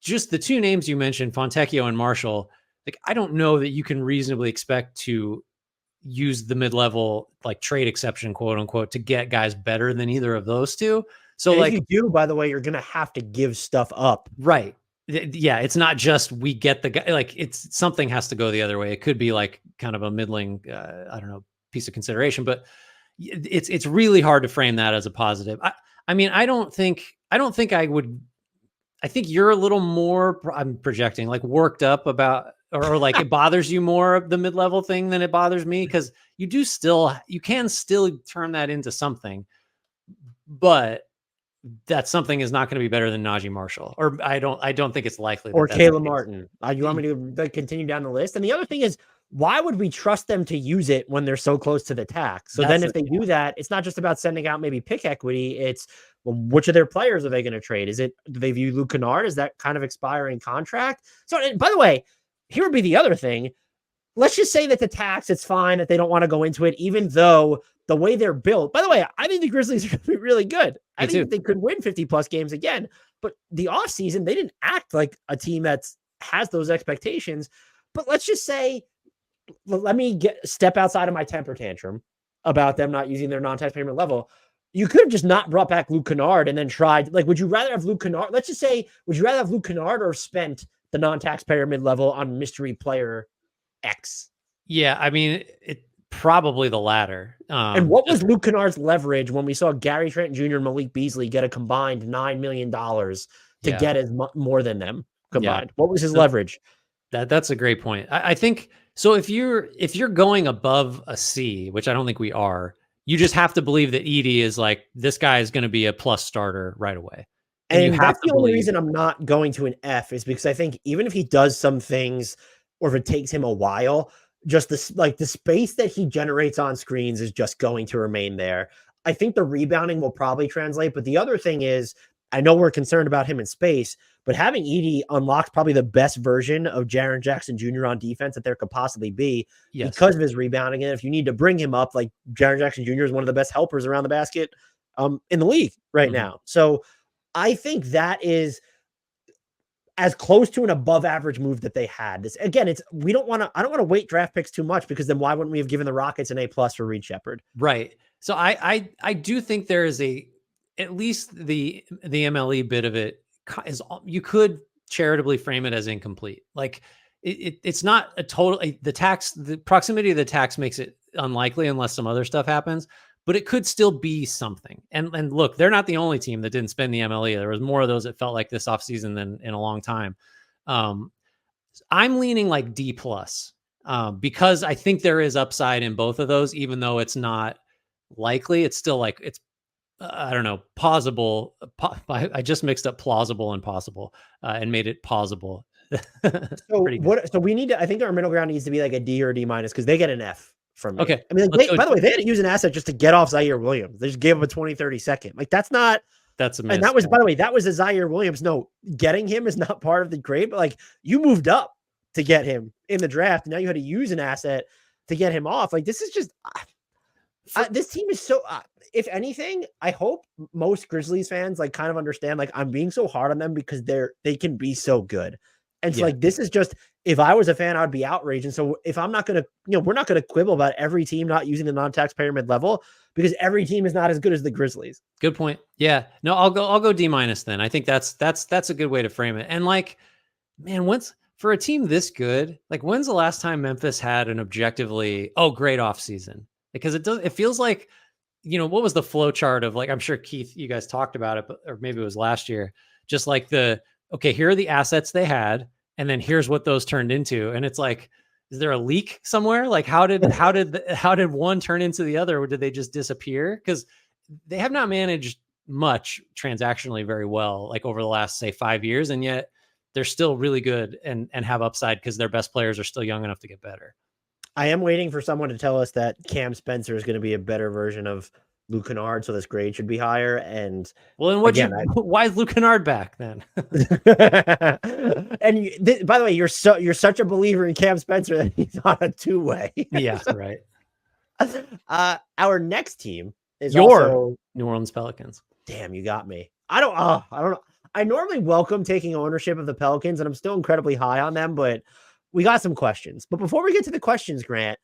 just the two names you mentioned, Fontecchio and Marshall, like I don't know that you can reasonably expect to use the mid-level like trade exception, quote unquote, to get guys better than either of those two. So and like, if you do, by the way, you're going to have to give stuff up. Right. Yeah, it's not just we get the guy, like it's something has to go the other way. It could be like kind of a middling, I don't know, piece of consideration, but it's really hard to frame that as a positive. I mean, I think you're a little more, I'm projecting, like worked up about, or like it bothers you more of the mid-level thing than it bothers me, because you can still turn that into something, but that something is not going to be better than Najee Marshall, or I don't think it's likely. Or Caleb Martin. You want me to continue down the list? And the other thing is, why would we trust them to use it when they're so close to the tax? So then if they do that, it's not just about sending out maybe pick equity. It's, well, which of their players are they going to trade? Do they view Luke Kennard as that kind of expiring contract? So, and by the way, here would be the other thing. Let's just say that the tax, it's fine that they don't want to go into it, even though the way they're built. By the way, I think the Grizzlies are going to be really good. I think they could win 50 plus games again, but the offseason, they didn't act like a team that has those expectations. But let's just say, let me step outside of my temper tantrum about them not using their non-tax payment level. You could have just not brought back Luke Kennard and then tried, like, would you rather have Luke Kennard? Let's just say, would you rather have Luke Kennard or spent the non-taxpayer mid-level on mystery player X? Yeah, I mean, probably the latter. And what was Luke Kennard's leverage when we saw Gary Trent Jr. and Malik Beasley get a combined $9 million to get as more than them combined? Yeah. What was his leverage? That's a great point. I think so. If you're going above a C, which I don't think we are, you just have to believe that Edey is like, this guy is going to be a plus starter right away. And that's the only reason I'm not going to an F, is because I think even if he does some things, or if it takes him a while, just the space that he generates on screens is just going to remain there. I think the rebounding will probably translate. But the other thing is, I know we're concerned about him in space, but having Edey unlocks probably the best version of Jaren Jackson Jr. on defense that there could possibly be, because of his rebounding. And if you need to bring him up, like Jaren Jackson Jr. is one of the best helpers around the basket in the league right now. So I think that is as close to an above average move that they had. This again, I don't want to weight draft picks too much, because then why wouldn't we have given the Rockets an A+ for Reed Shepherd? Right. So I do think there is at least the MLE bit of it is, you could charitably frame it as incomplete. Like it's not a total, the proximity of the tax makes it unlikely unless some other stuff happens, but it could still be something. And look, they're not the only team that didn't spend the MLE. There was more of those that felt like this offseason than in a long time. I'm leaning like D+, because I think there is upside in both of those, even though it's not likely. It's still like, it's, I don't know, plausible. I just mixed up plausible and possible and made it plausible. So we need to, I think our middle ground needs to be like a D or a D-, because they get an F from me. Okay. I mean, by the way, they had to use an asset just to get off Zaire Williams. They just gave him a 20-30 second. Like, that's a miss. And that was, by the way, that was a Zaire Williams. No, getting him is not part of the grade, but like, you moved up to get him in the draft, and now you had to use an asset to get him off. Like, this is just, this team is so, if anything, I hope most Grizzlies fans like kind of understand, like, I'm being so hard on them because they can be so good. And so like, this is just, if I was a fan, I'd be outraged. And so if I'm not going to, we're not going to quibble about every team not using the non-taxpayer mid-level, because every team is not as good as the Grizzlies. Good point. Yeah, no, I'll go D- then. I think that's a good way to frame it. And like, man, for a team this good, like when's the last time Memphis had an objectively, great offseason? Because it feels like, what was the flow chart of, like, I'm sure Keith, you guys talked about it, or maybe it was last year, just like okay, here are the assets they had, and then here's what those turned into. And it's like, is there a leak somewhere? Like how did one turn into the other? Or did they just disappear? Because they have not managed much transactionally very well, like over the last, say, 5 years. And yet they're still really good and have upside because their best players are still young enough to get better. I am waiting for someone to tell us that Cam Spencer is going to be a better version of Luke Kennard, so this grade should be higher. And well, then why is Luke Kennard back then? And by the way, you're such a believer in Cam Spencer that he's on a two-way. Yeah, right. Our next team is also New Orleans Pelicans. Damn, you got me. I don't know. I normally welcome taking ownership of the Pelicans, and I'm still incredibly high on them, but we got some questions. But before we get to the questions, Grant,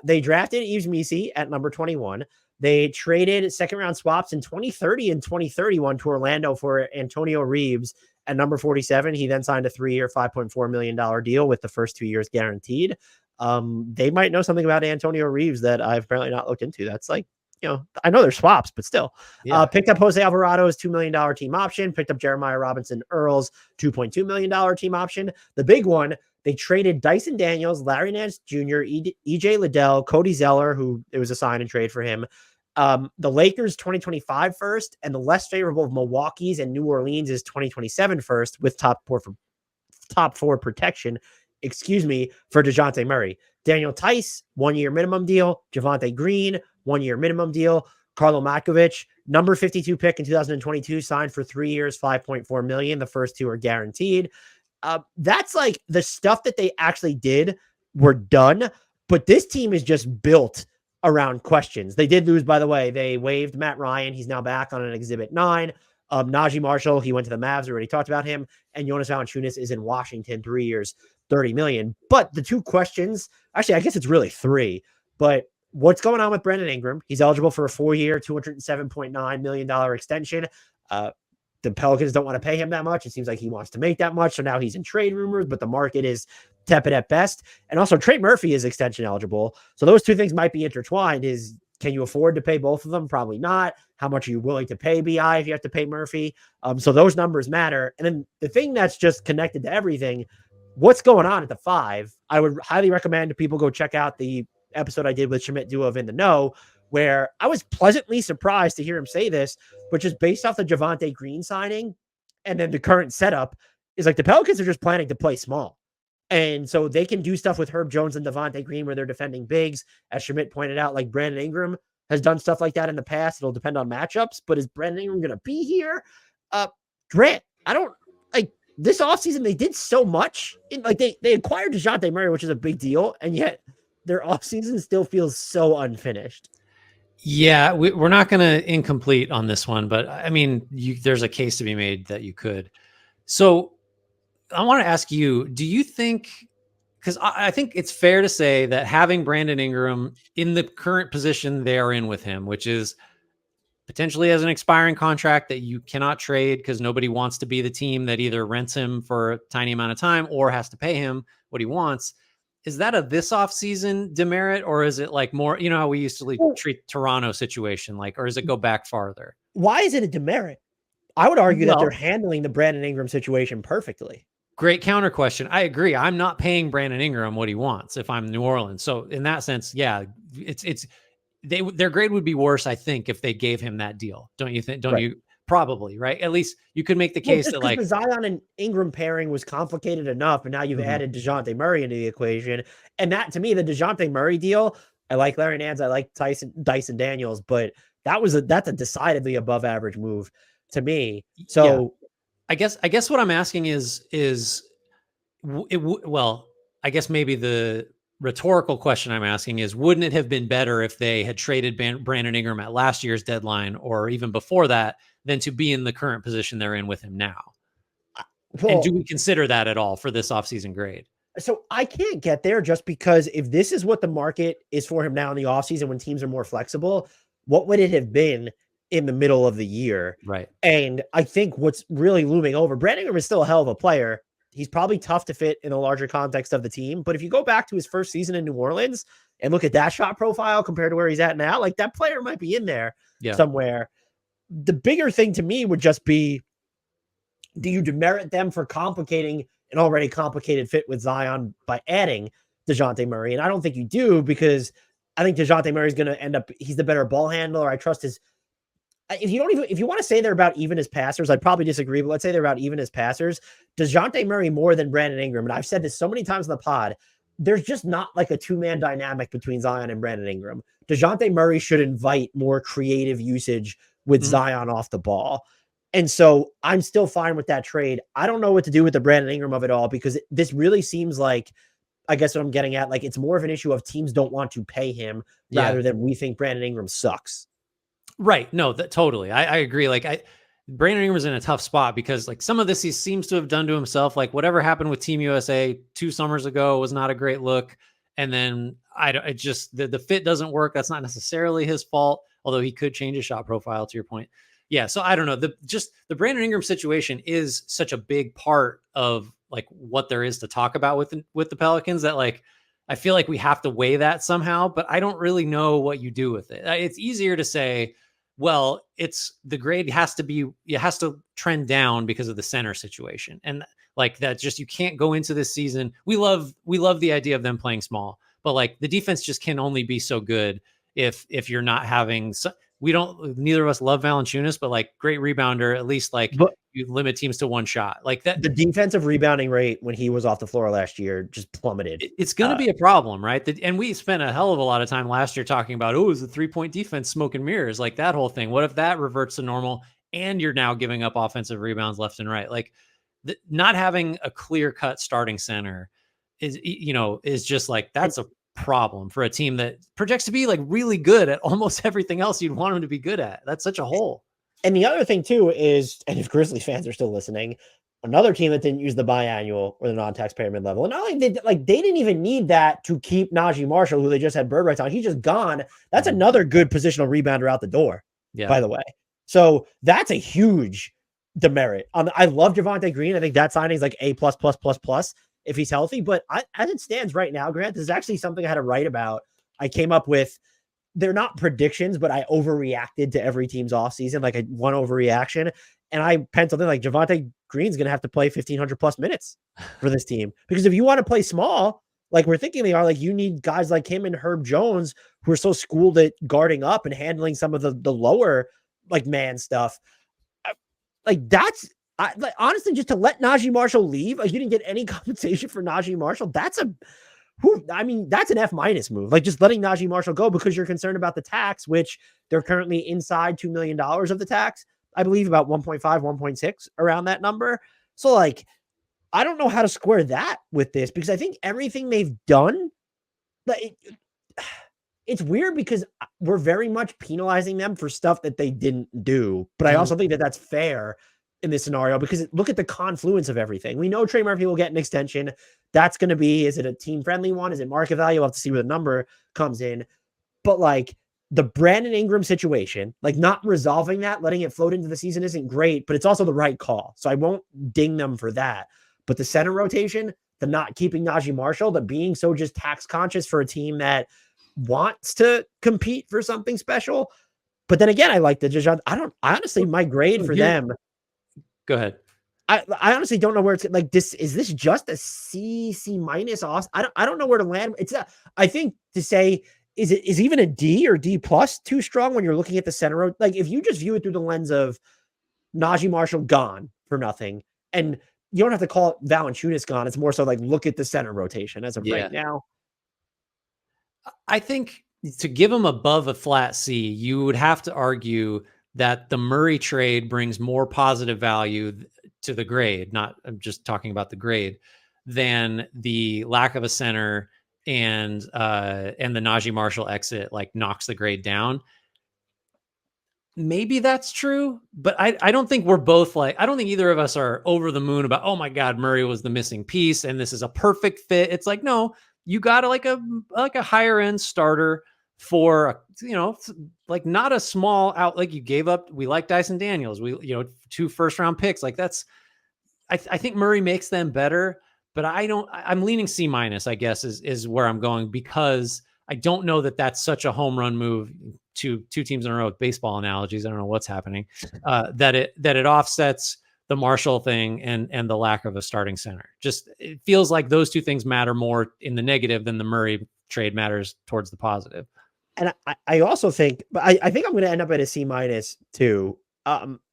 they drafted Yves Missi at number 21. They traded second-round swaps in 2030 and 2031 to Orlando for Antonio Reeves at number 47. He then signed a 3-year, $5.4 million deal with the first 2 years guaranteed. They might know something about Antonio Reeves that I've apparently not looked into. That's like, I know they're swaps, but still. Yeah. Picked up Jose Alvarado's $2 million team option. Picked up Jeremiah Robinson Earl's $2.2 million team option. The big one, they traded Dyson Daniels, Larry Nance Jr., EJ Liddell, Cody Zeller, who it was a sign and trade for him. The Lakers 2025 first, and the less favorable of Milwaukee's and New Orleans is 2027 first with top four protection, for DeJounte Murray. Daniel Tice, 1-year minimum deal. Javonte Green, 1-year minimum deal. Carlo Matkovic, number 52 pick in 2022, signed for 3 years, $5.4 million. The first 2 are guaranteed. That's like the stuff that they actually did were done, but this team is just built around questions. They did lose, by the way. They waived Matt Ryan. He's now back on an Exhibit 9. Najee Marshall, he went to the Mavs. We already talked about him. And Jonas Valanciunas is in Washington, 3 years, $30 million. But the 2 questions, actually, I guess it's really 3, but what's going on with Brandon Ingram? He's eligible for a 4-year, $207.9 million extension. The Pelicans don't want to pay him that much. It seems like he wants to make that much. So now he's in trade rumors, but the market is tepid at best. And also Trey Murphy is extension eligible. So those 2 things might be intertwined. Can you afford to pay both of them? Probably not. How much are you willing to pay BI if you have to pay Murphy? So those numbers matter. And then the thing that's just connected to everything, what's going on at the 5, I would highly recommend people go check out the episode I did with Shamit Dua of In the Know, where I was pleasantly surprised to hear him say this, but just based off the Javonte Green signing and then the current setup is like the Pelicans are just planning to play small. And so they can do stuff with Herb Jones and Devontae Green where they're defending bigs. As Shamit pointed out, like Brandon Ingram has done stuff like that in the past. It'll depend on matchups, but is Brandon Ingram going to be here? Grant, I don't like this offseason. They did so much. They acquired DeJounte Murray, which is a big deal. And yet their offseason still feels so unfinished. Yeah, we're not going to incomplete on this one, but I mean, there's a case to be made that you could. So I want to ask you, do you think, because I think it's fair to say that having Brandon Ingram in the current position they are in with him, which is potentially has an expiring contract that you cannot trade because nobody wants to be the team that either rents him for a tiny amount of time or has to pay him what he wants. Is that a this offseason demerit, or is it like more, how we used to treat Toronto situation, or does it go back farther? Why is it a demerit? I would argue that they're handling the Brandon Ingram situation perfectly. Great counter question. I agree. I'm not paying Brandon Ingram what he wants if I'm New Orleans. So in that sense, yeah, their grade would be worse, I think, if they gave him that deal. Don't you think? You? Probably, right? At least you could make the case that the Zion and Ingram pairing was complicated enough, and now you've added DeJounte Murray into the equation. And that, to me, the DeJounte Murray deal, I like Larry Nance, I like Dyson Daniels, but that's a decidedly above average move to me. So yeah. I guess what I'm asking is I guess maybe the rhetorical question I'm asking is, wouldn't it have been better if they had traded Brandon Ingram at last year's deadline or even before that than to be in the current position they're in with him now? And do we consider that at all for this offseason grade? So I can't get there just because if this is what the market is for him now in the offseason when teams are more flexible, what would it have been in the middle of the year? Right. And I think what's really looming over, Brandon Ingram is still a hell of a player. He's probably tough to fit in the larger context of the team. But if you go back to his first season in New Orleans and look at that shot profile compared to where he's at now, like that player might be in there somewhere. The bigger thing to me would just be, do you demerit them for complicating an already complicated fit with Zion by adding DeJounte Murray? And I don't think you do, because I think DeJounte Murray is going to end up, he's the better ball handler. I trust his, if you want to say they're about even as passers, I'd probably disagree, but let's say they're about even as passers. DeJounte Murray more than Brandon Ingram. And I've said this so many times in the pod, there's just not like a two-man dynamic between Zion and Brandon Ingram. DeJounte Murray should invite more creative usage with Zion off the ball. And so I'm still fine with that trade. I don't know what to do with the Brandon Ingram of it all, because this really seems like, I guess what I'm getting at, like it's more of an issue of teams don't want to pay him rather than we think Brandon Ingram sucks. Right. No, totally. I agree. Like Brandon Ingram's in a tough spot because like some of this he seems to have done to himself. Like whatever happened with Team USA 2 summers ago was not a great look. And then I just, the fit doesn't work. That's not necessarily his fault, although he could change his shot profile, to your point. Yeah. So I don't know. The Brandon Ingram situation is such a big part of like what there is to talk about with the Pelicans that like, I feel like we have to weigh that somehow, but I don't really know what you do with it. It's easier to say, well, it's the grade it has to trend down because of the center situation. And like that, just, you can't go into this season. We love the idea of them playing small, but like the defense just can only be so good if you're not having, neither of us love Valanciunas, but like great rebounder, at least like you limit teams to one shot like that. The defensive rebounding rate when he was off the floor last year just plummeted. It's going to be a problem, right? And we spent a hell of a lot of time last year talking about, is the 3-point defense smoke and mirrors, like that whole thing. What if that reverts to normal and you're now giving up offensive rebounds left and right? Like not having a clear cut starting center is just like, that's a problem for a team that projects to be like really good at almost everything else you'd want them to be good at. That's such a hole. And the other thing too is, and if Grizzlies fans are still listening, another team that didn't use the biannual or the non-taxpayer mid-level, and not only they didn't even need that to keep Najee Marshall, who they just had bird rights on. He's just gone. That's another good positional rebounder out the door. Yeah. By the way, so that's a huge demerit. I love Javonte Green. I think that signing is like A++++ if he's healthy. But as it stands right now, Grant, this is actually something I had to write about. I came up with. They're not predictions, but I overreacted to every team's offseason, like one overreaction. And I penciled in like Javonte Green's going to have to play 1,500 plus minutes for this team. Because if you want to play small, like we're thinking they are, like you need guys like him and Herb Jones who are so schooled at guarding up and handling some of the lower like man stuff. Like that's, honestly, just to let Najee Marshall leave, like you didn't get any compensation for Najee Marshall. That's an F- move. Like just letting Najee Marshall go because you're concerned about the tax, which they're currently inside $2 million of the tax. I believe about 1.5, 1.6 around that number. So like, I don't know how to square that with this because I think everything they've done, like it's weird because we're very much penalizing them for stuff that they didn't do. But I also think that that's fair in this scenario because look at the confluence of everything. We know Trey Murphy will get an extension. That's going to be, is it a team friendly one? Is it market value? We'll have to see where the number comes in. But like the Brandon Ingram situation, like not resolving that, letting it float into the season isn't great, but it's also the right call. So I won't ding them for that. But the center rotation, the not keeping Najee Marshall, the being so just tax conscious for a team that wants to compete for something special. But then again, I like the DeJounte. I honestly, my grade for them. Go ahead. I honestly don't know where it's like this. Is this just a C minus? I don't know where to land. I think to say, is even a D or D plus too strong when you're looking at the center? Like if you just view it through the lens of Najee Marshall gone for nothing, and you don't have to call it Valanciunas gone. It's more so like look at the center rotation as of right now. I think to give him above a flat C, you would have to argue that the Murray trade brings more positive value to the grade. I'm just talking about the grade than the lack of a center and the Najee Marshall exit like knocks the grade down. Maybe that's true, but I don't think we're both like, I don't think either of us are over the moon about, oh my God, Murray was the missing piece and this is a perfect fit. It's like, no, you got like a higher end starter for, like not a small out, like you gave up. We like Dyson Daniels. 2 first round picks. Like I think Murray makes them better, but I'm leaning C-, I guess, is where I'm going, because I don't know that that's such a home run move to two teams in a row with baseball analogies. I don't know what's happening, that it offsets the Marshall thing and the lack of a starting center. Just, it feels like those two things matter more in the negative than the Murray trade matters towards the positive. And I also think, but I think I'm going to end up at a C- too.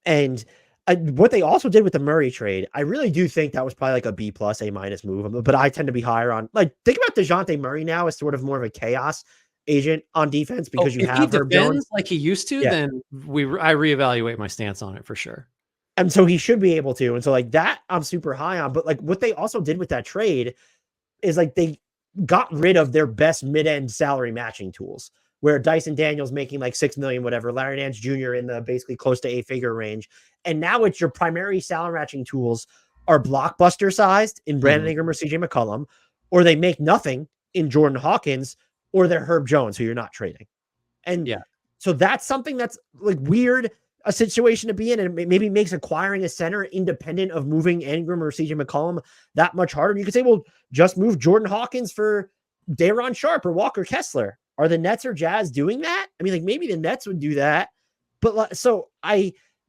And what they also did with the Murray trade, I really do think that was probably like a B+, A- move. But I tend to be higher on, like, think about DeJounte Murray now as sort of more of a chaos agent on defense, because you have Herb Jones like he used to, then I reevaluate my stance on it for sure. And so he should be able to. And so like that, I'm super high on. But like what they also did with that trade is like they got rid of their best mid-end salary matching tools, where Dyson Daniels making like $6 million, whatever, Larry Nance Jr. in the basically close to 8-figure range. And now it's your primary salary matching tools are blockbuster sized in Brandon Ingram or CJ McCollum, or they make nothing in Jordan Hawkins, or they're Herb Jones, who you're not trading. And so that's something that's like weird, a situation to be in, and it maybe makes acquiring a center independent of moving Ingram or CJ McCollum that much harder. You could say, well, just move Jordan Hawkins for Day'Ron Sharpe or Walker Kessler. Are the Nets or Jazz doing that? I mean, like maybe the Nets would do that, but so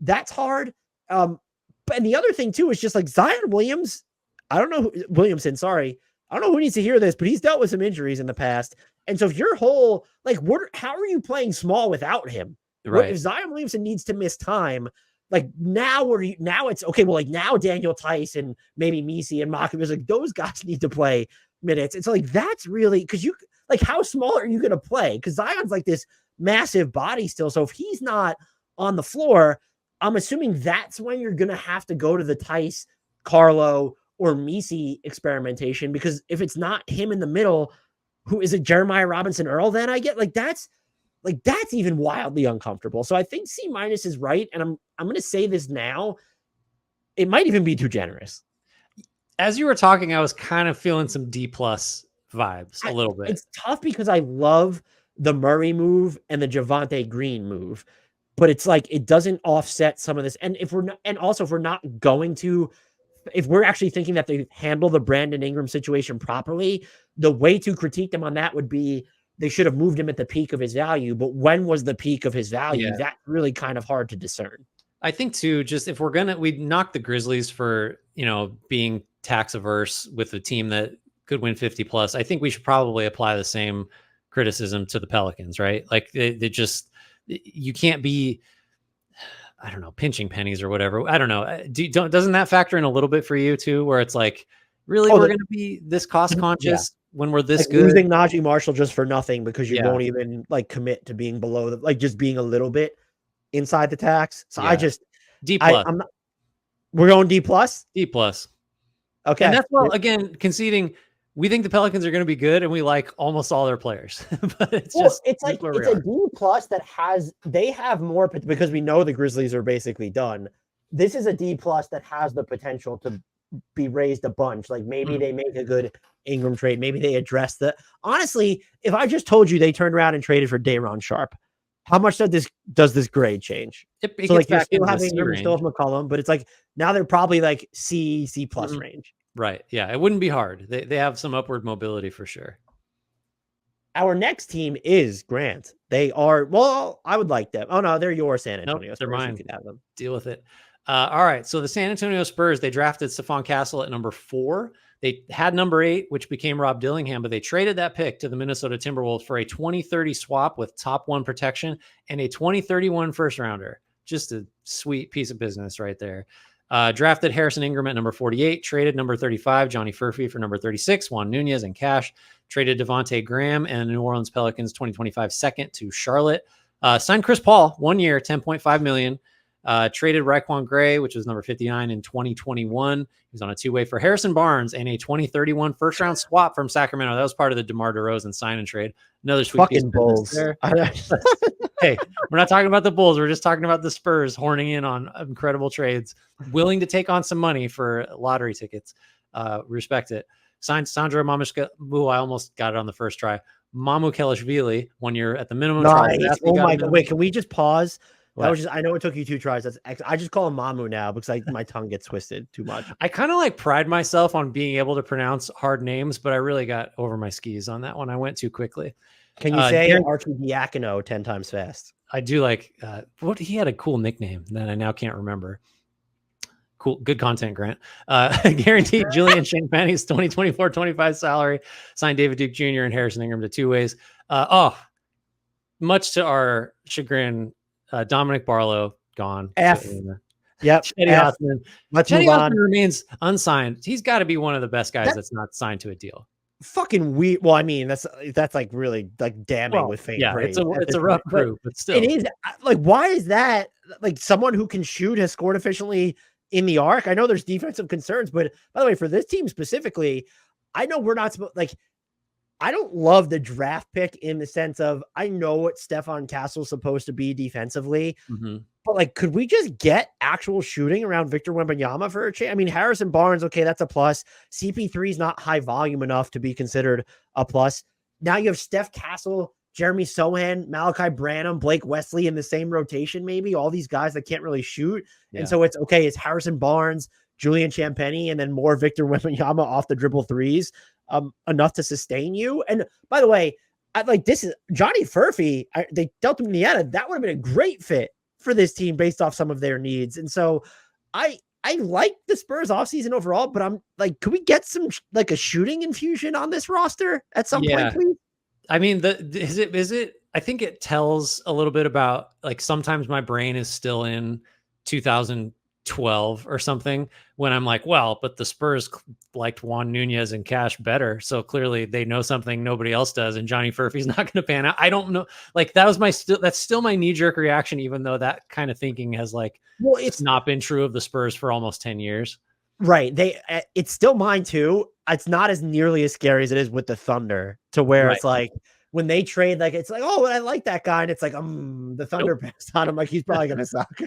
that's hard. But and the other thing too is just like Zion Williamson. I don't know who needs to hear this, but he's dealt with some injuries in the past. And so if your whole, like, how are you playing small without him? Right. If Zion Williamson needs to miss time, like now it's okay. Well, like now Daniel Tice and maybe Misi and Mock, like those guys need to play minutes. It's like, that's really, because you, like, how small are you going to play? Because Zion's like this massive body still. So if he's not on the floor, I'm assuming that's when you're going to have to go to the Tice, Carlo, or Misi experimentation. Because if it's not him in the middle, who is it? Jeremiah Robinson Earl? Then I get that's even wildly uncomfortable. So I think C- is right. And I'm going to say this now. It might even be too generous. As you were talking, I was kind of feeling some D+ vibes a little bit. It's tough because I love the Murray move and the Javonte Green move, but it's like, it doesn't offset some of this. And if we're actually thinking that they handle the Brandon Ingram situation properly, the way to critique them on that would be they should have moved him at the peak of his value. But when was the peak of his value? Yeah. That's really kind of hard to discern. I think too, just if we'd knock the Grizzlies for, being tax averse with a team that could win 50+. I think we should probably apply the same criticism to the Pelicans, right? Like you can't be, I don't know, pinching pennies or whatever. I don't know. Doesn't that factor in a little bit for you too, where it's like, really, we're going to be this cost conscious when we're this good? Losing Najee Marshall just for nothing because you won't even like commit to being below just being a little bit inside the tax. So I just D+. We're going D+. D+. Okay. And that's, well, again, conceding we think the Pelicans are going to be good and we like almost all their players. But it's a D+ they have more, because we know the Grizzlies are basically done. This is a D+ that has the potential to be raised a bunch. Like maybe they make a good Ingram trade. Maybe they address honestly, if I just told you they turned around and traded for Day'Ron Sharpe, how much does this grade change? So like you're still having Ingram, still have McCollum, but it's like now they're probably like C+ range. Right. Yeah. It wouldn't be hard. They have some upward mobility for sure. Our next team is Grant. They are, well, I would like them. Oh no, they're your San Antonio Spurs. They're mine. You could have them. Deal with it. All right. So the San Antonio Spurs, they drafted Stephon Castle at number 4. They had number 8, which became Rob Dillingham, but they traded that pick to the Minnesota Timberwolves for a 2030 swap with top 1 protection and a 2031 first rounder. Just a sweet piece of business right there. Drafted Harrison Ingram at number 48, traded number 35, Johnny Furphy for number 36, Juan Nunez and cash, traded Devontae Graham and New Orleans Pelicans 2025 second to Charlotte. Signed Chris Paul 1 year, $10.5 million. Traded Raekwon Gray, which was number 59 in 2021. He was on a 2-way for Harrison Barnes and a 2031 first round swap from Sacramento. That was part of the DeMar DeRozan sign and trade. Another sweet piece of Bulls there. Hey, we're not talking about the Bulls. We're just talking about the Spurs horning in on incredible trades, willing to take on some money for lottery tickets. Respect it. Signed Sandra Mamushka. Ooh, I almost got it on the first try. Mamu Kelishvili 1 year at the minimum. Nice. Oh my God. Wait, can we just pause? That was just, I know it took you 2 tries. I just call him Mamu now because my tongue gets twisted too much. I kind of like pride myself on being able to pronounce hard names, but I really got over my skis on that one. I went too quickly. Can you say Archidiakono 10 times fast? I do like what he had a cool nickname that I now can't remember. Cool, good content, Grant. Guaranteed Julian Champagne's 2024-25 salary. Signed David Duke Jr. and Harrison Ingram to 2 ways. Much to our chagrin, Dominic Barlow gone. F. Yep. Chetty Osman. Chetty Osman remains unsigned. He's got to be one of the best guys that's not signed to a deal. Fucking weird. Well, I mean, that's like really like damning with faint praise. It's a rough group, but still, it is like, why is that? Like, someone who can shoot has scored efficiently in the arc. I know there's defensive concerns, but by the way, for this team specifically, I know we're not like, I don't love the draft pick in the sense of, I know what Stephon Castle's supposed to be defensively, but like, could we just get actual shooting around Victor Wembanyama for a chance? I mean, Harrison Barnes, okay, that's a plus. CP3 is not high volume enough to be considered a plus. Now you have Steph Castle, Jeremy Sohan, Malachi Branham, Blake Wesley in the same rotation, maybe all these guys that can't really shoot. Yeah. And so it's okay. It's Harrison Barnes, Julian Champagnie, and then more Victor Wembanyama off the dribble threes, enough to sustain you. And by the way, this is Johnny Furphy. They dealt him Indiana. That would have been a great fit for this team based off some of their needs. And so I like the Spurs offseason overall, but I'm like, could we get some like a shooting infusion on this roster at some point, please? I mean, is it? I think it tells a little bit about, like, sometimes my brain is still in 2012 or something when I'm like, well, but the Spurs liked Juan Nunez and Cash better, so clearly they know something nobody else does, and Johnny Furphy's not going to pan out. I don't know. Like, that was that's still my knee jerk reaction, even though that kind of thinking has it's not been true of the Spurs for almost 10 years. Right. It's still mine too. It's not as nearly as scary as it is with the Thunder, to where it's like when they trade, like, it's like, oh, I like that guy. And it's like, the Thunder passed on him. Like, he's probably going to suck.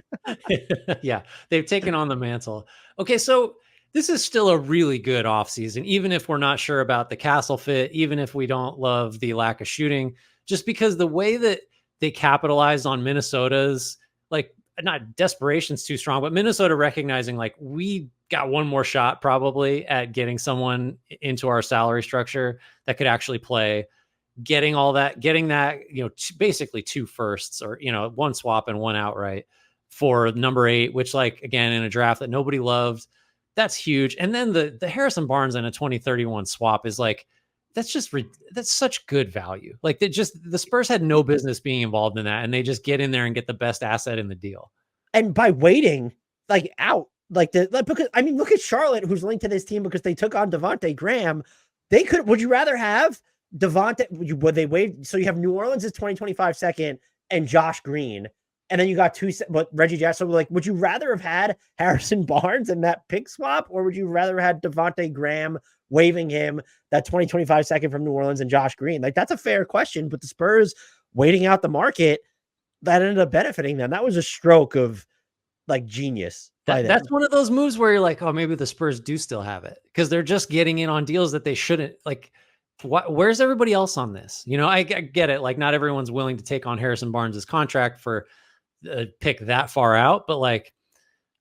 Yeah. They've taken on the mantle. Okay. So this is still a really good offseason, even if we're not sure about the Castle fit, even if we don't love the lack of shooting, just because the way that they capitalized on Minnesota's, like, not desperation's too strong, but Minnesota recognizing, like, we got one more shot probably at getting someone into our salary structure that could actually play, getting that, basically 2 firsts, or, 1 swap and 1 outright for number 8, which, like, again, in a draft that nobody loved, that's huge. And then the Harrison Barnes and a 2031 swap is like, that's such good value. Like, the Spurs had no business being involved in that, and they just get in there and get the best asset in the deal. And by waiting, out, because I mean, look at Charlotte, who's linked to this team because they took on Devontae Graham. Would you rather have Devontae? Would they wait? So you have New Orleans' 2025 second and Josh Green, and then you got but Reggie Jackson. Like, would you rather have had Harrison Barnes in that pick swap, or would you rather have Devontae Graham, waiving him, that 2025 second from New Orleans, and Josh Green? Like, that's a fair question, but the Spurs waiting out the market, that ended up benefiting them. That was a stroke of, like, genius. That's one of those moves where you're like, oh, maybe the Spurs do still have it, because they're just getting in on deals that they shouldn't. Like, where's everybody else on this? I get it. Like, not everyone's willing to take on Harrison Barnes's contract for a pick that far out, but, like,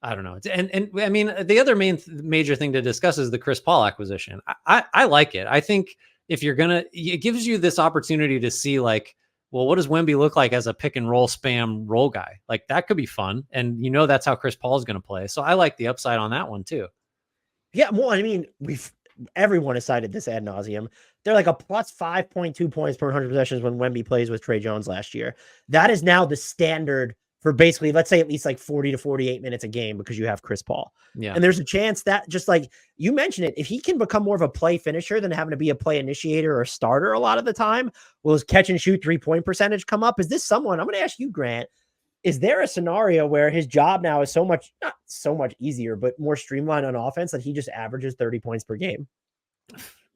I don't know. And I mean, the other major thing to discuss is the Chris Paul acquisition. I like it. I think if you're it gives you this opportunity to see, like, well, what does Wemby look like as a pick and roll spam role guy? Like, that could be fun. And that's how Chris Paul is going to play. So I like the upside on that one too. Yeah. Well, I mean, everyone has cited this ad nauseum. They're like a plus 5.2 points per 100 possessions when Wemby plays with Trey Jones last year. That is now the standard for basically, let's say, at least like 40 to 48 minutes a game, because you have Chris Paul. Yeah. And there's a chance that, just like you mentioned it, if he can become more of a play finisher than having to be a play initiator or starter a lot of the time, will his catch and shoot 3-point percentage come up? Is this someone, I'm going to ask you, Grant, is there a scenario where his job now is not so much easier, but more streamlined on offense, that he just averages 30 points per game?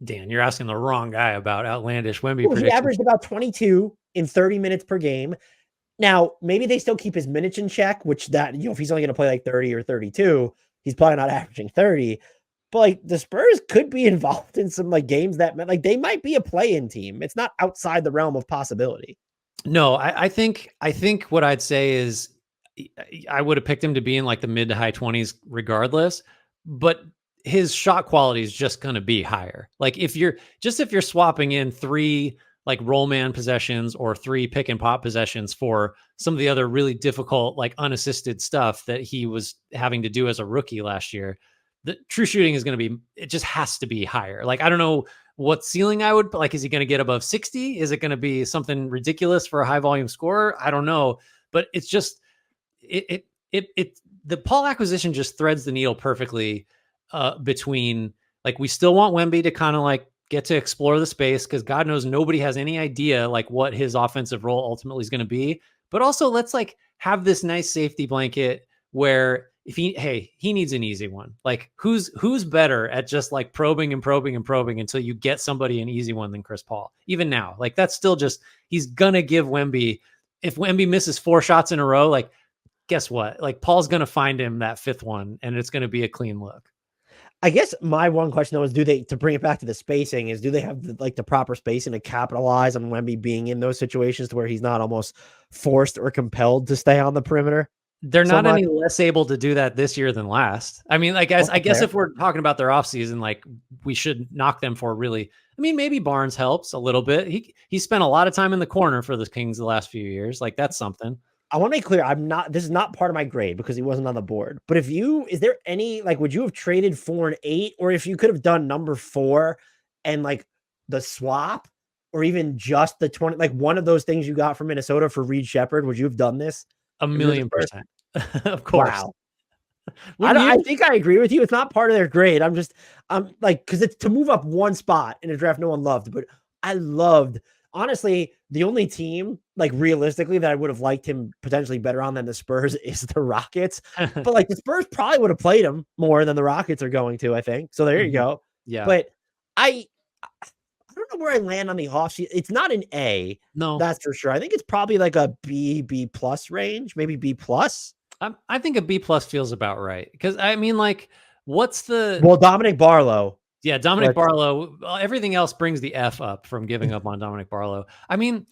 Dan, you're asking the wrong guy about outlandish Wemby predictions. He averaged about 22 in 30 minutes per game. Now, maybe they still keep his minutes in check, which if he's only going to play like 30 or 32, he's probably not averaging 30. But, like, the Spurs could be involved in some, like, games that, like, they might be a play-in team. It's not outside the realm of possibility. No, I think what I'd say is, I would have picked him to be in like the mid to high 20s regardless, but his shot quality is just going to be higher. Like if you're swapping in 3 like roll man possessions or 3 pick and pop possessions for some of the other really difficult, like unassisted stuff that he was having to do as a rookie last year, the true shooting is going to be, it just has to be higher. Like, I don't know what ceiling I would like. Is he going to get above 60? Is it going to be something ridiculous for a high volume scorer? I don't know, but it's just, the Paul acquisition just threads the needle perfectly between, like, we still want Wemby to kind of like get to explore the space, because God knows nobody has any idea like what his offensive role ultimately is going to be. But also let's like have this nice safety blanket where if he needs an easy one. Like who's better at just like probing until you get somebody an easy one than Chris Paul? Even now, like that's still just, he's gonna give Wemby, if Wemby misses 4 shots in a row, like guess what? Like Paul's going to find him that 5th one and it's going to be a clean look. I guess my one question though is, to bring it back to the spacing, is do they have the proper spacing to capitalize on Wemby being in those situations to where he's not almost forced or compelled to stay on the perimeter? They're not any less able to do that this year than last. I mean, like, I guess if we're talking about their offseason, like we should knock them for really, I mean, maybe Barnes helps a little bit. He spent a lot of time in the corner for the Kings the last few years. Like that's something. I want to make clear, this is not part of my grade because he wasn't on the board. But is there any, like, would you have traded 4 and 8, or if you could have done number 4 and like the swap, or even just the 20, like one of those things you got from Minnesota for Reed Shepherd, would you have done this? 1,000,000%. Of course. Wow. I think I agree with you. It's not part of their grade. I'm like, because it's to move up one spot in a draft no one loved, but I loved, honestly, the only team, like realistically, that I would have liked him potentially better on than the Spurs is the Rockets. But like the Spurs probably would have played him more than the Rockets are going to, I think. So there you go. Yeah. But I don't know where I land on the offseason. It's not an A. No, that's for sure. I think it's probably like a B plus range, maybe B plus. I think a B plus feels about right. Because I mean, like, Dominic Barlow. Yeah, Dominic Barlow. Everything else brings the F up from giving up on Dominic Barlow. I mean,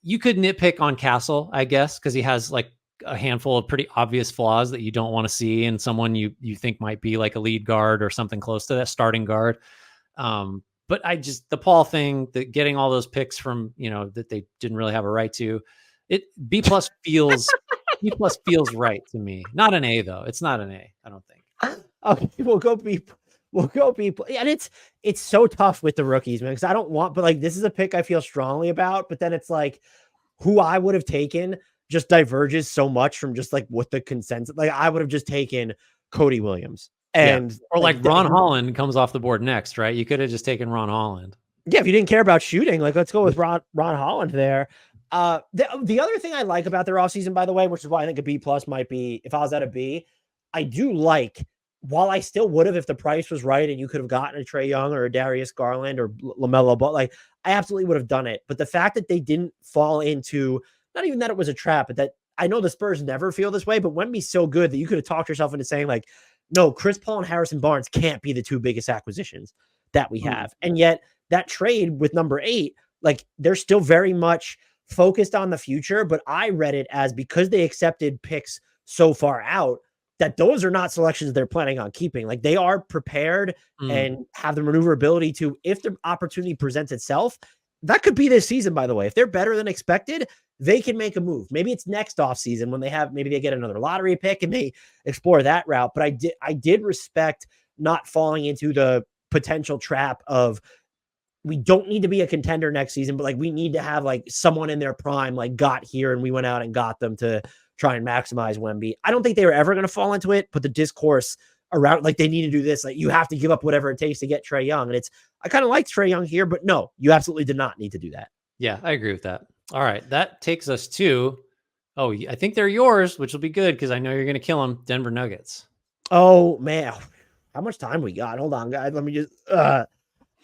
you could nitpick on Castle, I guess, because he has like a handful of pretty obvious flaws that you don't want to see in someone you think might be like a lead guard or something close to that, starting guard. But the Paul thing, that getting all those picks from, that they didn't really have a right to, B plus feels right to me. Not an A though. It's not an A, I don't think. Okay, we'll go B. And it's so tough with the rookies, man, because I don't want, but like this is a pick I feel strongly about, but then it's like who I would have taken just diverges so much from just like what the consensus. Like I would have just taken Cody Williams. Or like Ron Holland comes off the board next, right? You could have just taken Ron Holland. Yeah, if you didn't care about shooting, like let's go with Ron Holland there. The other thing I like about their offseason, by the way, which is why I think a B plus might be, if I was at a B, I do like, while I still would have if the price was right and you could have gotten a Trae Young or a Darius Garland or LaMelo, but like I absolutely would have done it. But the fact that they didn't fall into, not even that it was a trap, but that I know the Spurs never feel this way, but Wemby's so good that you could have talked yourself into saying like, no, Chris Paul and Harrison Barnes can't be the 2 biggest acquisitions that we have. And yet that trade with number 8, like they're still very much focused on the future, but I read it as because they accepted picks so far out that those are not selections they're planning on keeping. Like they are prepared and have the maneuverability to, if the opportunity presents itself, that could be this season, by the way. If they're better than expected, they can make a move. Maybe it's next offseason when maybe they get another lottery pick and they explore that route. But I did respect not falling into the potential trap of, we don't need to be a contender next season, but like we need to have like someone in their prime, like got here and we went out and got them to try and maximize Wemby. I don't think they were ever going to fall into it, but the discourse around like they need to do this, like you have to give up whatever it takes to get Trae Young. And I kind of like Trae Young here, but no, you absolutely did not need to do that. Yeah, I agree with that. All right. That takes us to, I think they're yours, which will be good because I know you're going to kill them. Denver Nuggets. Oh man. How much time we got? Hold on, guys. Let me just,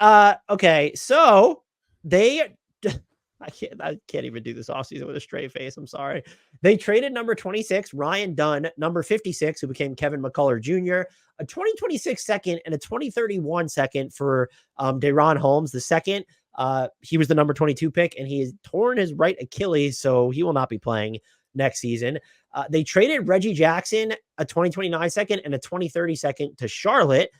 okay. So I can't even do this offseason with a straight face. I'm sorry. They traded number 26, Ryan Dunn, number 56, who became Kevin McCullough Jr., a 2026 second and a 2031 second for De'Ron Holmes, the second. He was the number 22 pick, and he has torn his right Achilles, so he will not be playing next season. They traded Reggie Jackson, a 2029 second and a 2030 second to Charlotte.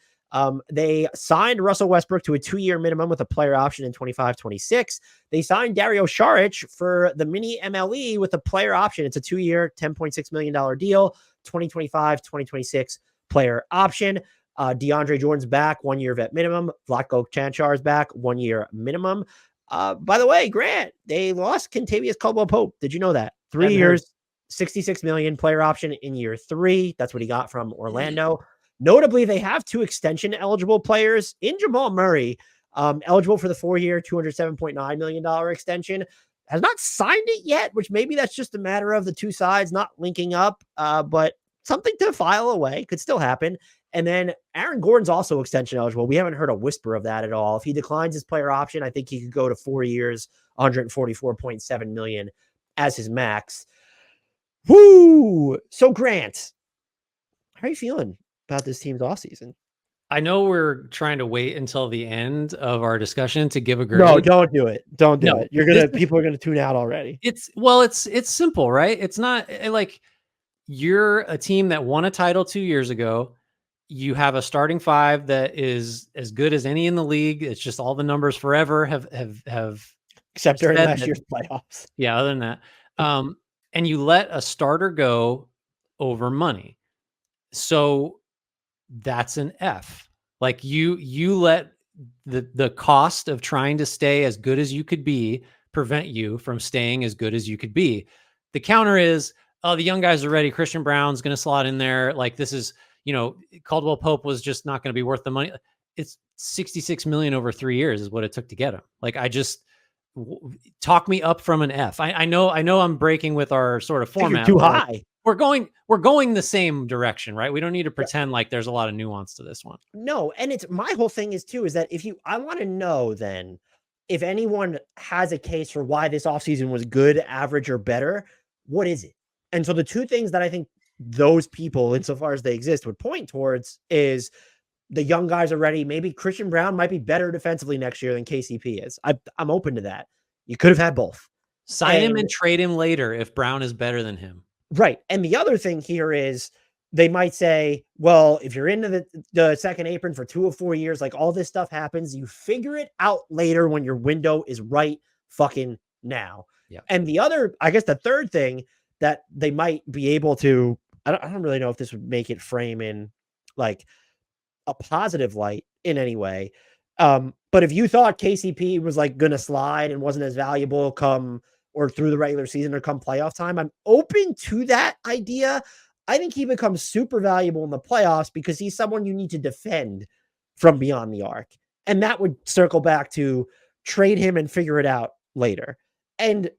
They signed Russell Westbrook to a 2-year minimum with a player option in 25-26. They signed Dario Saric for the mini MLE with a player option. It's a 2-year, $10.6 million deal, 2025-2026 player option. DeAndre Jordan's back, 1-year vet minimum. Vlatko Chanchar's back, 1-year minimum. By the way, Grant, they lost Kentavious Caldwell-Pope. Did you know that? 3 years, $66 million player option in year 3. That's what he got from Orlando. Notably, they have 2 extension eligible players in Jamal Murray, eligible for the 4-year, $207.9 million extension. Has not signed it yet, which maybe that's just a matter of the two sides not linking up, but something to file away. Could still happen. And then Aaron Gordon's also extension eligible. We haven't heard a whisper of that at all. If he declines his player option, I think he could go to 4 years, $144.7 million as his max. Woo! So Grant, how are you feeling about this team's offseason? I know we're trying to wait until the end of our discussion to give a grade. No, don't do it. Don't do it. People are gonna tune out already. It's simple, right? It's not like you're a team that won a title 2 years ago. You have a starting 5 that is as good as any in the league. It's just all the numbers forever have except during last year's playoffs. Yeah, other than that. And you let a starter go over money. So that's an F. Like you let the cost of trying to stay as good as you could be prevent you from staying as good as you could be. The counter is, oh, the young guys are ready. Christian Brown's going to slot in there. Like this is, Caldwell-Pope was just not going to be worth the money. It's $66 million over 3 years is what it took to get him. Like talk me up from an F. I know I'm breaking with our sort of format. You're too high. We're going the same direction, right? We don't need to pretend like there's a lot of nuance to this one. No, and it's my whole thing is too, is that I want to know then if anyone has a case for why this offseason was good, average, or better, what is it? And so the two things that I think those people, insofar as they exist, would point towards is the young guys are ready. Maybe Christian Brown might be better defensively next year than KCP is. I'm open to that. You could have had both. Sign him and trade him later if Brown is better than him. Right. And the other thing here is they might say, well, if you're into the second apron for 2 or 4 years, like all this stuff happens, you figure it out later when your window is right fucking now. Yeah. And the other, I guess the third thing that they might be able to, I don't really know if this would make it frame in like a positive light in any way. But if you thought KCP was like going to slide and wasn't as valuable come or through the regular season or come playoff time, I'm open to that idea. I think he becomes super valuable in the playoffs because he's someone you need to defend from beyond the arc. And that would circle back to trade him and figure it out later. And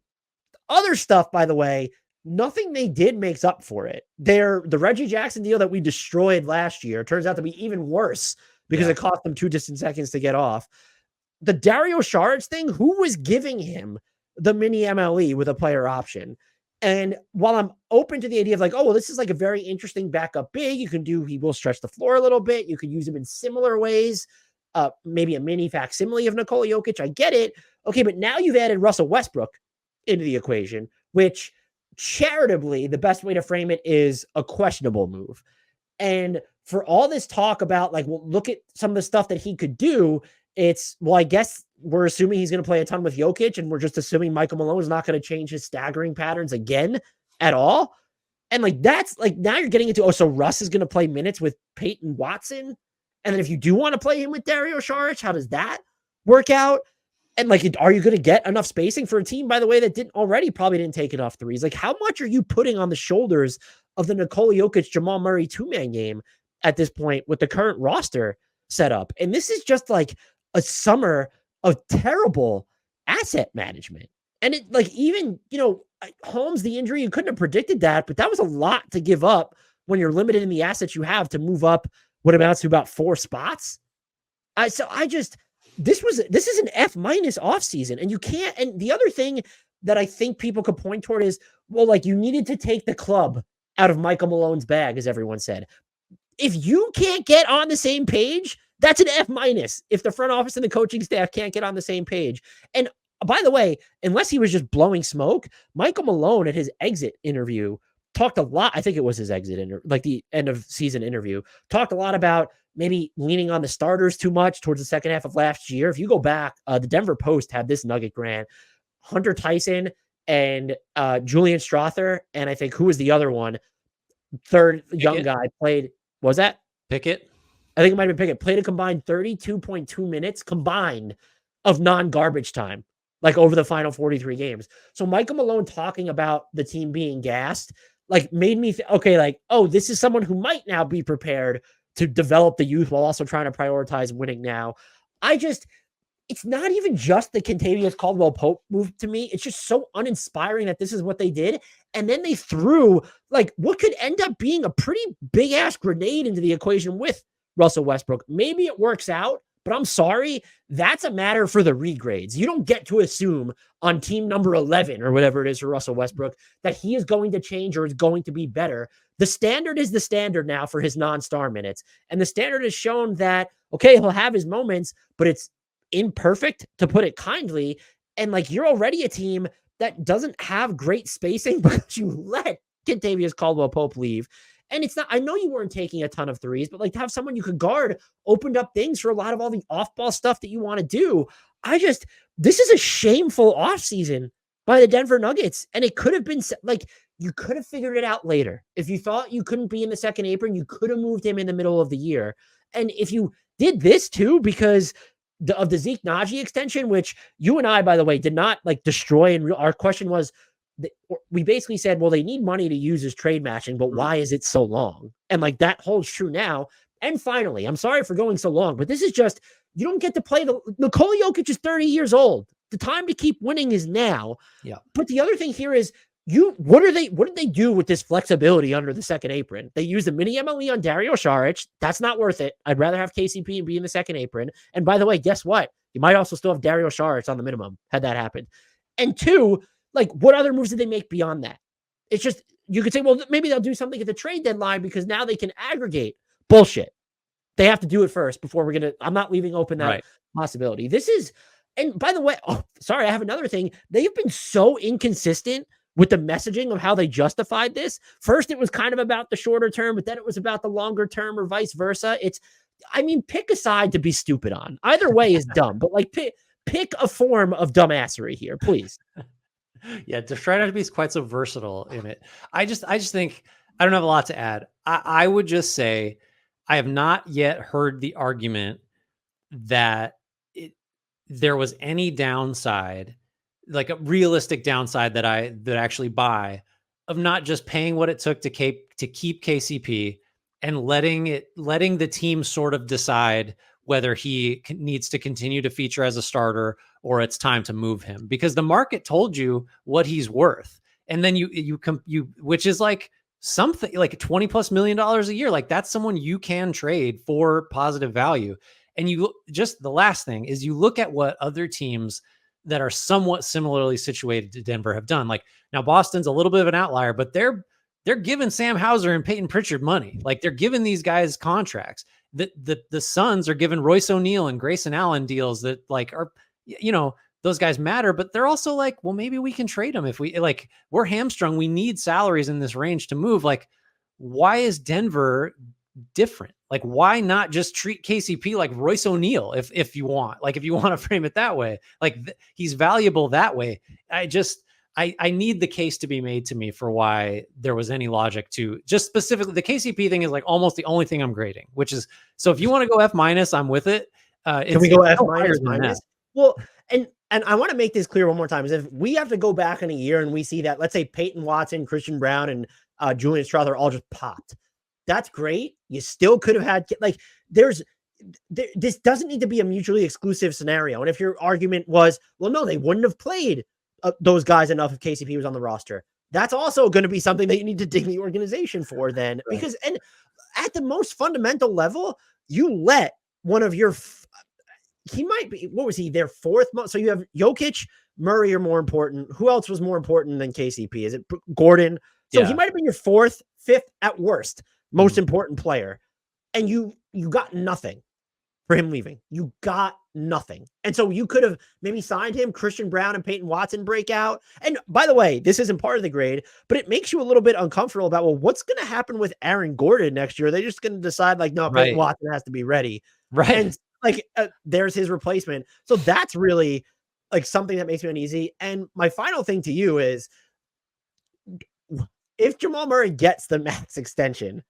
other stuff, by the way, nothing they did makes up for it. The Reggie Jackson deal that we destroyed last year turns out to be even worse because it cost them 2 distant seconds to get off. The Dario Saric thing, who was giving him the mini MLE with a player option? And while I'm open to the idea of like, oh, well, this is like a very interesting backup big, he will stretch the floor a little bit. You could use him in similar ways. Maybe a mini facsimile of Nikola Jokic. I get it. Okay, but now you've added Russell Westbrook into the equation, which charitably, the best way to frame it is a questionable move. And for all this talk about like, well, look at some of the stuff that he could do. It's, well, I guess we're assuming he's going to play a ton with Jokic, and we're just assuming Michael Malone is not going to change his staggering patterns again at all. And like, that's like, now you're getting into, so Russ is going to play minutes with Peyton Watson. And then if you do want to play him with Dario Saric, how does that work out? And like, are you going to get enough spacing for a team, by the way, that probably didn't take enough threes? Like, how much are you putting on the shoulders of the Nikola Jokic, Jamal Murray 2-man game at this point with the current roster setup? And this is just like a summer of terrible asset management. And it like, even, Holmes, the injury, you couldn't have predicted that, but that was a lot to give up when you're limited in the assets you have to move up what amounts to about 4 spots. This is an F- offseason, and you can't. And the other thing that I think people could point toward is, well, like, you needed to take the club out of Michael Malone's bag, as everyone said. If you can't get on the same page, that's an F-. If the front office and the coaching staff can't get on the same page. And by the way, unless he was just blowing smoke, Michael Malone at his exit interview talked a lot. I think it was his exit like the end of season interview, talked a lot about maybe leaning on the starters too much towards the second half of last year. If you go back, the Denver Post had this nugget, Grant. Hunter Tyson and Julian Strother, and I think who was the other one? Third young guy played. Was that Pickett? I think it might have been Pickett. Played a combined 32.2 minutes combined of non-garbage time, like over the final 43 games. So Michael Malone talking about the team being gassed, like made me okay, like, oh, this is someone who might now be prepared to develop the youth while also trying to prioritize winning now. It's not even just the Kentavious Caldwell-Pope move to me. It's just so uninspiring that this is what they did. And then they threw like what could end up being a pretty big ass grenade into the equation with Russell Westbrook. Maybe it works out, but I'm sorry. That's a matter for the regrades. You don't get to assume on team number 11 or whatever it is for Russell Westbrook that he is going to change or is going to be better. The standard is the standard now for his non-star minutes. And the standard has shown that, okay, he'll have his moments, but it's imperfect, to put it kindly. And like, you're already a team that doesn't have great spacing because you let Kentavious Caldwell-Pope leave. And it's not, I know you weren't taking a ton of threes, but like to have someone you could guard opened up things for a lot of all the off-ball stuff that you want to do. This is a shameful offseason by the Denver Nuggets. And it could have been like, you could have figured it out later. If you thought you couldn't be in the second apron, you could have moved him in the middle of the year. And if you did this too, because of the Zeke Naji extension, which you and I, by the way, did not like destroy. And our question was, we basically said, well, they need money to use as trade matching, but why is it so long? And like that holds true now. And finally, I'm sorry for going so long, but this is just, you don't get to play Nikola Jokic is 30 years old. The time to keep winning is now. Yeah. But the other thing here is, what did they do with this flexibility under the second apron? They used a mini MLE on Dario Saric. That's not worth it. I'd rather have KCP and be in the second apron. And by the way, guess what? You might also still have Dario Saric on the minimum had that happened. And two, like, what other moves did they make beyond that? It's just, you could say, well, maybe they'll do something at the trade deadline because now they can aggregate. Bullshit. They have to do it first before I'm not leaving open that possibility. And by the way, I have another thing. They've been so inconsistent with the messaging of how they justified this. First, it was kind of about the shorter term, but then it was about the longer term or vice versa. Pick a side to be stupid on. Either way is dumb, but like pick a form of dumbassery here, please. Yeah, to try not to be quite so versatile in it. I just think I don't have a lot to add. I would just say I have not yet heard the argument that there was any downside, like a realistic downside that actually buy, of not just paying what it took to keep KCP and letting the team sort of decide whether he needs to continue to feature as a starter or it's time to move him, because the market told you what he's worth. And then you which is like something like $20+ million a year. Like that's someone you can trade for positive value. And the last thing is you look at what other teams that are somewhat similarly situated to Denver have done. Like now Boston's a little bit of an outlier, but they're giving Sam Hauser and Peyton Pritchard money. Like they're giving these guys contracts. The Suns are giving Royce O'Neal and Grayson Allen deals that like are, those guys matter, but they're also like, well, maybe we can trade them if we're hamstrung. We need salaries in this range to move. Like, why is Denver different? Like, why not just treat KCP like Royce O'Neal if you want to frame it that way? Like he's valuable that way. I need the case to be made to me for why there was any logic to just specifically the KCP thing is like almost the only thing I'm grading, which is, so if you want to go F-, I'm with it. Can we go F-? Well, and I want to make this clear one more time, is if we have to go back in a year and we see that, let's say Peyton Watson, Christian Brown, and Julian Strother all just popped. That's great. You still could have had, like, this doesn't need to be a mutually exclusive scenario. And if your argument was, well, no, they wouldn't have played those guys enough if KCP was on the roster, that's also going to be something that you need to dig the organization for then. Right. Because, and at the most fundamental level, you let one of your, he might be, what was he, their fourth month? So you have Jokic, Murray are more important. Who else was more important than KCP? Is it Gordon? So he might have been your fourth, fifth at worst, most important player. And you got nothing. for him leaving. You got nothing. And so you could have maybe signed him, Christian Brown and Peyton Watson break out. And by the way, this isn't part of the grade, but it makes you a little bit uncomfortable about, well, what's going to happen with Aaron Gordon next year? They're just going to decide like, no, Peyton Watson has to be ready. Right. And like, there's his replacement. So that's really like something that makes me uneasy. And my final thing to you is, if Jamal Murray gets the max extension,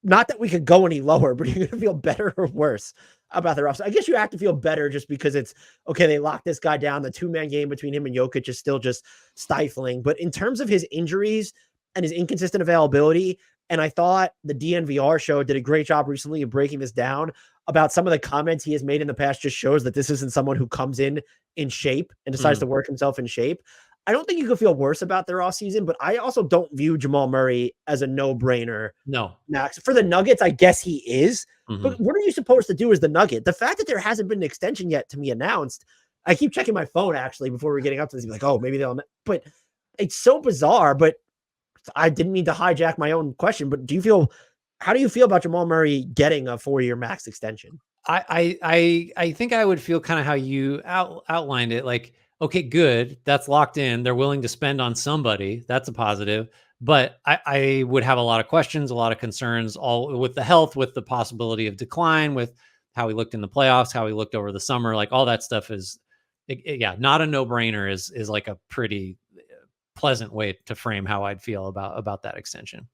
not that we could go any lower, but you're going to feel better or worse about their offseason. I guess you have to feel better just because it's okay. They locked this guy down. The 2-man game between him and Jokic is still just stifling. But in terms of his injuries and his inconsistent availability, and I thought the DNVR show did a great job recently of breaking this down about some of the comments he has made in the past, just shows that this isn't someone who comes in shape and decides to work himself in shape. I don't think you could feel worse about their offseason, but I also don't view Jamal Murray as a no-brainer. No. Max. For the Nuggets, I guess he is. But what are you supposed to do as the Nugget? The fact that there hasn't been an extension yet to me announced, I keep checking my phone actually before we're getting up to this. Like, oh, maybe they'll, but it's so bizarre. But I didn't mean to hijack my own question, but how do you feel about Jamal Murray getting a 4-year max extension? I think I would feel kind of how you outlined it. Like, okay, good. That's locked in. They're willing to spend on somebody. That's a positive. But I would have a lot of questions, a lot of concerns, all with the health, with the possibility of decline, with how he looked in the playoffs, how he looked over the summer. Like all that stuff is, not a no-brainer is like a pretty pleasant way to frame how I'd feel about that extension.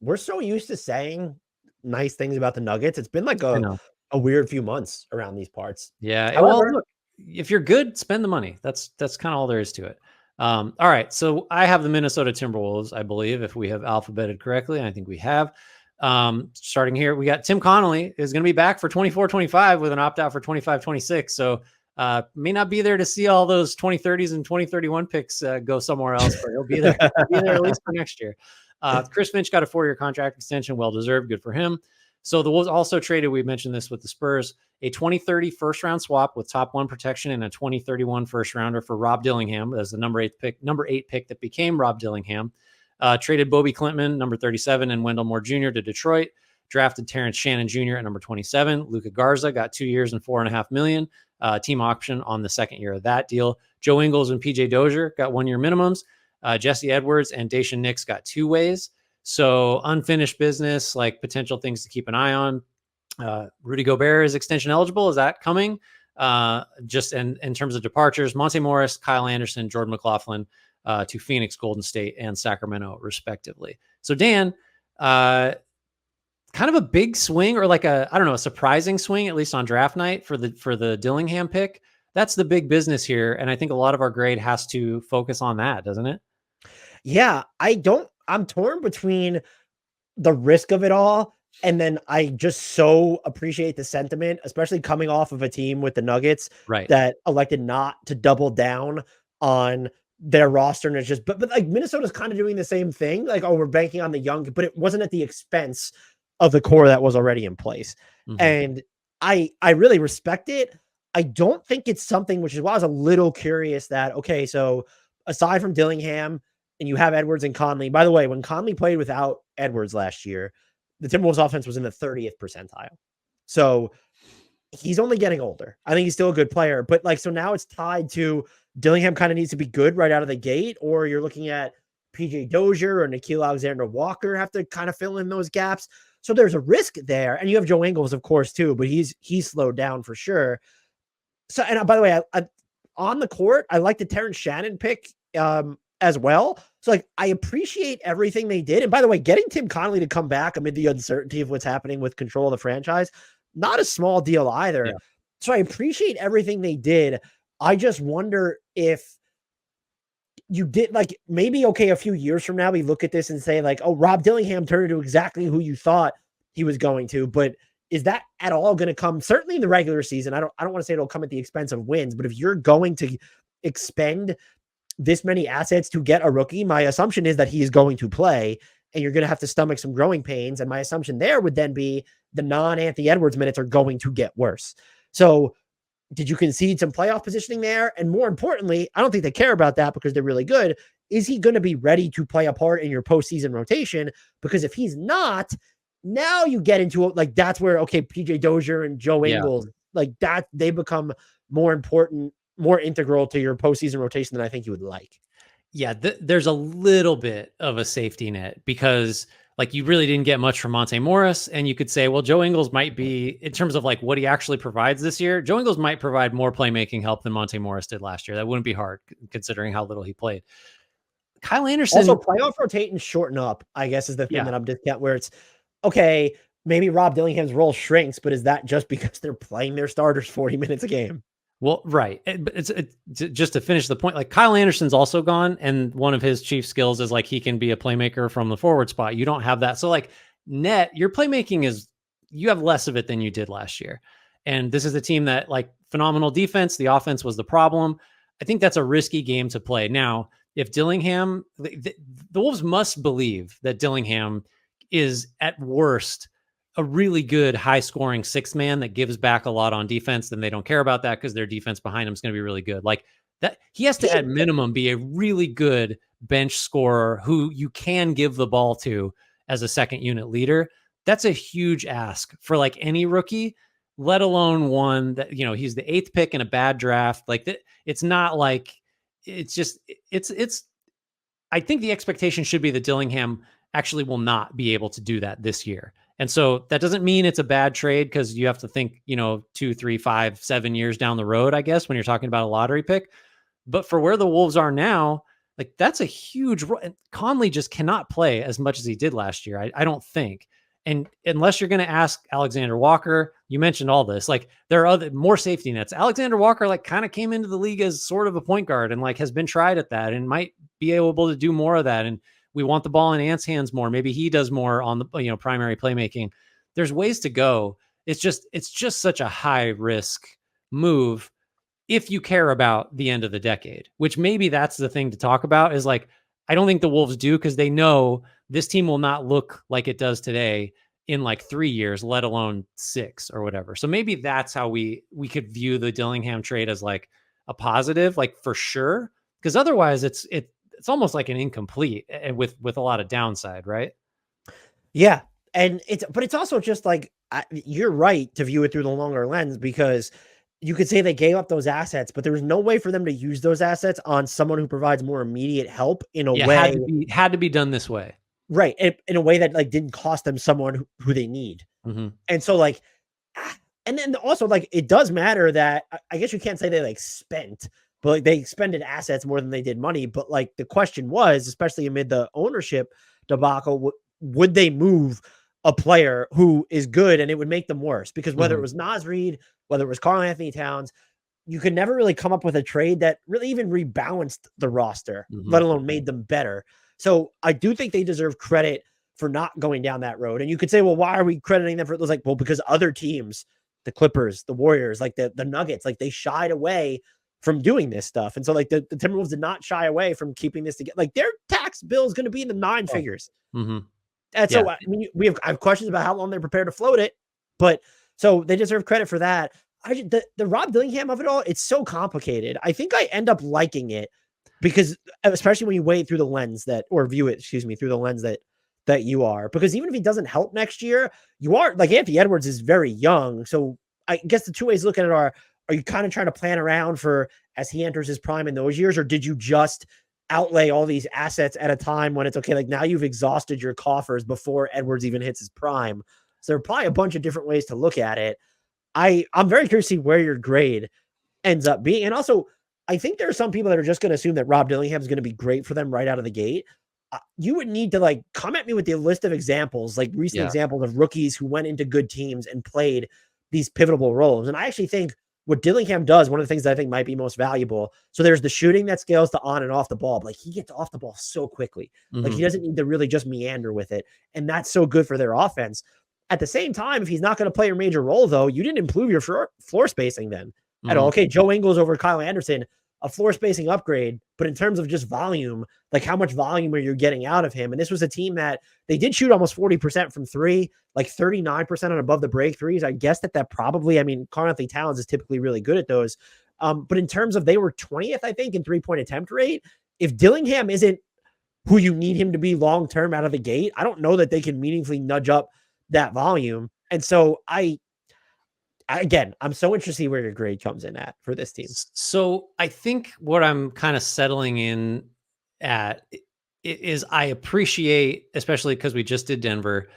We're so used to saying nice things about the Nuggets. It's been like a weird few months around these parts. Yeah. However, well, look, if you're good, spend the money. That's kind of all there is to it. All right. So I have the Minnesota Timberwolves, I believe, if we have alphabeted correctly. I think we have. Starting here, we got Tim Connolly is going to be back for 24-25 with an opt-out for 25-26. So may not be there to see all those 2030s and 2031 picks go somewhere else, but he'll be there. At least for next year. Chris Finch got a 4-year contract extension. Well-deserved. Good for him. So the Wolves also traded, we mentioned this with the Spurs, a 2030 first-round swap with top 1 protection and a 2031 first-rounder for Rob Dillingham as the number 8 pick that became Rob Dillingham. Traded Bobby Klintman, number 37, and Wendell Moore Jr. to Detroit. Drafted Terrence Shannon Jr. at number 27. Luka Garza got 2 years and $4.5 million. Team option on the second year of that deal. Joe Ingles and PJ Dozier got 1-year minimums. Jesse Edwards and Dacian Nix got 2 ways. So unfinished business, like potential things to keep an eye on. Rudy Gobert is extension eligible. Is that coming? Just in terms of departures, Monte Morris, Kyle Anderson, Jordan McLaughlin to Phoenix, Golden State, and Sacramento, respectively. So Dan, kind of a big swing, or like a surprising swing, at least on draft night for the Dillingham pick. That's the big business here. And I think a lot of our grade has to focus on that, doesn't it? Yeah, I'm torn between the risk of it all, and then I just so appreciate the sentiment, especially coming off of a team with the Nuggets that elected not to double down on their roster. And it's just, but like Minnesota's kind of doing the same thing. Like, oh, we're banking on the young, but it wasn't at the expense of the core that was already in place. And I really respect it. I don't think it's something, which is why I was a little curious that, okay, so aside from Dillingham, and you have Edwards and Conley. By the way, when Conley played without Edwards last year, the Timberwolves offense was in the 30th percentile. So he's only getting older. I think he's still a good player, but like, so now it's tied to Dillingham kind of needs to be good right out of the gate, or you're looking at PJ Dozier or Nickeil Alexander-Walker have to kind of fill in those gaps. So there's a risk there. And you have Joe Ingles, of course, too, but he's slowed down for sure. So, and by the way, I on the court, I like the Terrence Shannon pick as well. So like, I appreciate everything they did. And by the way, getting Tim Connolly to come back amid the uncertainty of what's happening with control of the franchise, not a small deal either. Yeah. So I appreciate everything they did. I just wonder if you did, like, maybe, okay, a few years from now, we look at this and say like, oh, Rob Dillingham turned into exactly who you thought he was going to, but is that at all going to come? Certainly in the regular season. I don't want to say it'll come at the expense of wins, but if you're going to expend this many assets to get a rookie, my assumption is that he is going to play, and you're going to have to stomach some growing pains. And my assumption there would then be the non-Anthony Edwards minutes are going to get worse. So did you concede some playoff positioning there? And more importantly, I don't think they care about that because they're really good. Is he going to be ready to play a part in your postseason rotation? Because if he's not, Now you get into it, like that's where PJ Dozier and Joe Yeah. Ingles, like that, they become more important, more integral to your postseason rotation than I think you would like. Yeah, there's a little bit of a safety net because like you really didn't get much from Monte Morris, and you could say, well, Joe Ingles might be, in terms of like what he actually provides this year, Joe Ingles might provide more playmaking help than Monte Morris did last year. That wouldn't be hard considering how little he played. Kyle Also, Anderson, playoff rotating shorten up, I guess, is the thing yeah. that I'm discounting, where it's okay, maybe Rob Dillingham's role shrinks, but is that just because they're playing their starters 40 minutes a game? Well, right. But it's just to finish the point, like Kyle Anderson's also gone, and one of his chief skills is like he can be a playmaker from the forward spot. You don't have that. So like net, your playmaking is, you have less of it than you did last year. And this is a team that like phenomenal defense. The offense was the problem. I think that's a risky game to play. Now, if Dillingham, the Wolves must believe that Dillingham is at worst a really good high scoring sixth man that gives back a lot on defense, then they don't care about that because their defense behind him is going to be really good. Like that, he has to at minimum be a really good bench scorer who you can give the ball to as a second unit leader. That's a huge ask for like any rookie, let alone one that, you know, he's the 8th pick in a bad draft. Like that, it's not like, it's just, it's, I think the expectation should be that Dillingham actually will not be able to do that this year. And so that doesn't mean it's a bad trade, because you have to think, 2, 3, 5, 7 years down the road, I guess, when you're talking about a lottery pick. But for where the Wolves are now, like that's a huge, Conley just cannot play as much as he did last year. I don't think. And unless you're going to ask Alexander Walker, you mentioned all this, like there are other more safety nets. Alexander Walker like kind of came into the league as sort of a point guard and like has been tried at that and might be able to do more of that. And we want the ball in Ant's hands more. Maybe he does more on the primary playmaking. There's ways to go. It's just such a high risk move if you care about the end of the decade, which maybe that's the thing to talk about, is like, I don't think the Wolves do, because they know this team will not look like it does today in like 3 years, let alone 6 or whatever. So maybe that's how we could view the Dillingham trade as like a positive, like for sure. Because otherwise it's almost like an incomplete with a lot of downside, right? Yeah. And it's also just like, you're right to view it through the longer lens, because you could say they gave up those assets, but there was no way for them to use those assets on someone who provides more immediate help in a way. Had to be done this way. Right. In a way that like didn't cost them someone who they need. Mm-hmm. And so like, and then also like, it does matter that I guess you can't say they like spent, but like they expended assets more than they did money. But like the question was, especially amid the ownership debacle, would they move a player who is good and it would make them worse? Because whether it was Naz Reid, whether it was Karl Anthony Towns, you could never really come up with a trade that really even rebalanced the roster, let alone made them better. So I do think they deserve credit for not going down that road. And you could say, well, why are we crediting them for it? Like, well, because other teams, the Clippers, the Warriors, like the Nuggets, like they shied away from doing this stuff. And so like the Timberwolves did not shy away from keeping this together. Like their tax bill is going to be in the 9 figures. And so, I mean, I have questions about how long they're prepared to float it, but so they deserve credit for that. The Rob Dillingham of it all, it's so complicated. I think I end up liking it, because especially when you wait through the lens that, or view it, through the lens that you are, because even if he doesn't help next year, you are like, Anthony Edwards is very young. So I guess the two ways to look at it are you kind of trying to plan around for as he enters his prime in those years, or did you just outlay all these assets at a time when it's okay? Like now you've exhausted your coffers before Edwards even hits his prime. So there are probably a bunch of different ways to look at it. I'm very curious to see where your grade ends up being. And also, I think there are some people that are just going to assume that Rob Dillingham is going to be great for them right out of the gate. You would need to like come at me with the list of examples, like recent examples of rookies who went into good teams and played these pivotal roles. And I actually think what Dillingham does, one of the things that I think might be most valuable. So there's the shooting that scales to on and off the ball, but like he gets off the ball so quickly. Like he doesn't need to really just meander with it. And that's so good for their offense. At the same time, if he's not going to play a major role, though, you didn't improve your floor spacing then at all. Okay, Joe Ingles over Kyle Anderson, a floor spacing upgrade, but in terms of just volume, like how much volume are you getting out of him? And this was a team that they did shoot almost 40% from 3, like 39% on above the break threes. I guess that probably, I mean, Karl Anthony Towns is typically really good at those. But in terms of, they were 20th, I think, in 3-point attempt rate. If Dillingham isn't who you need him to be long-term out of the gate, I don't know that they can meaningfully nudge up that volume. And so again, I'm so interested to see where your grade comes in at for this team. So I think what I'm kind of settling in at is I appreciate, especially because we just did Denver,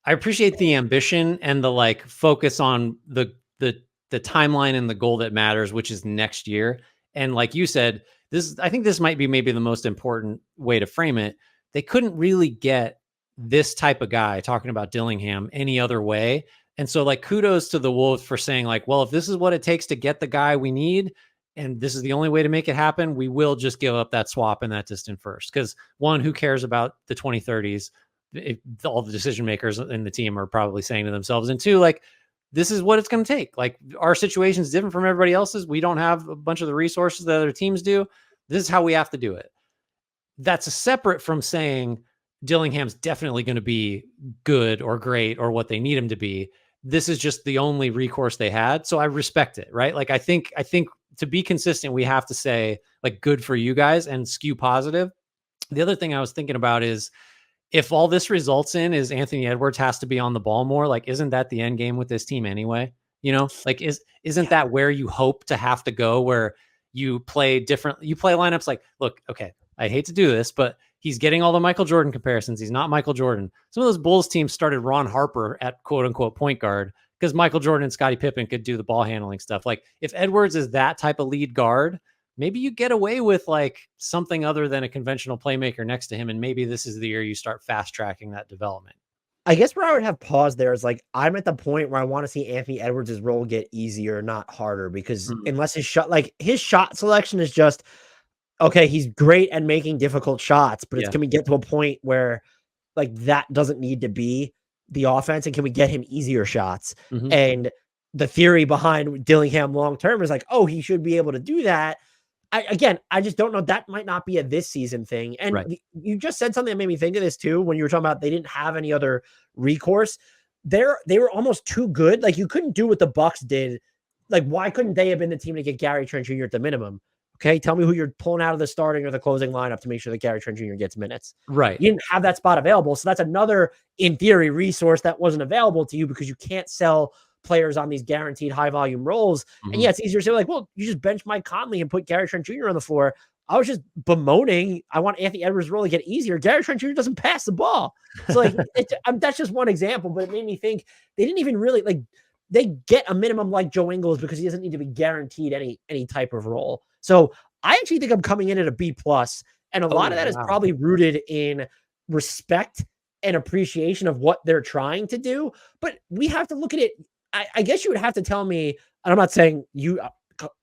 I appreciate the ambition and the like focus on the timeline and the goal that matters, which is next year. And like you said, I think this might be maybe the most important way to frame it. They couldn't really get this type of guy, talking about Dillingham, any other way. And so like kudos to the Wolves for saying like, well, if this is what it takes to get the guy we need, and this is the only way to make it happen, we will just give up that swap and that distant first. Because one, who cares about the 2030s? All the decision makers in the team are probably saying to themselves. And two, like, this is what it's going to take. Like, our situation is different from everybody else's. We don't have a bunch of the resources that other teams do. This is how we have to do it. That's separate from saying Dillingham's definitely going to be good or great or what they need him to be. This is just the only recourse they had. So I respect it, right? Like, I think to be consistent, we have to say like, good for you guys and skew positive. The other thing I was thinking about is, if all this results in is Anthony Edwards has to be on the ball more, like, isn't that the end game with this team anyway? You know, like, isn't that where you hope to have to go, where you play different, you play lineups like, look, okay, I hate to do this, but he's getting all the Michael Jordan comparisons. He's not Michael Jordan. Some of those Bulls teams started Ron Harper at quote unquote point guard because Michael Jordan and Scottie Pippen could do the ball handling stuff. Like, if Edwards is that type of lead guard, maybe you get away with like something other than a conventional playmaker next to him. And maybe this is the year you start fast tracking that development. I guess where I would have pause there is like, I'm at the point where I want to see Anthony Edwards' role get easier, not harder, because unless his shot selection is just, okay, he's great at making difficult shots, but can we get to a point where like that doesn't need to be the offense, and can we get him easier shots? And the theory behind Dillingham long-term is like, oh, he should be able to do that. I just don't know. That might not be a this season thing. And you just said something that made me think of this too. When you were talking about they didn't have any other recourse, they were almost too good. Like, you couldn't do what the Bucks did. Like, why couldn't they have been the team to get Gary Trent Jr. at the minimum? Okay, tell me who you're pulling out of the starting or the closing lineup to make sure that Gary Trent Jr. gets minutes. Right. You didn't have that spot available. So that's another, in theory, resource that wasn't available to you because you can't sell players on these guaranteed high volume roles. And yeah, it's easier to say like, well, you just bench Mike Conley and put Gary Trent Jr. on the floor. I was just bemoaning, I want Anthony Edwards' role to get easier. Gary Trent Jr. doesn't pass the ball. So like, that's just one example, but it made me think they didn't even really like, they get a minimum like Joe Ingles because he doesn't need to be guaranteed any type of role. So I actually think I'm coming in at a B+, and a lot of that is probably rooted in respect and appreciation of what they're trying to do. But we have to look at it. I guess you would have to tell me, and I'm not saying you,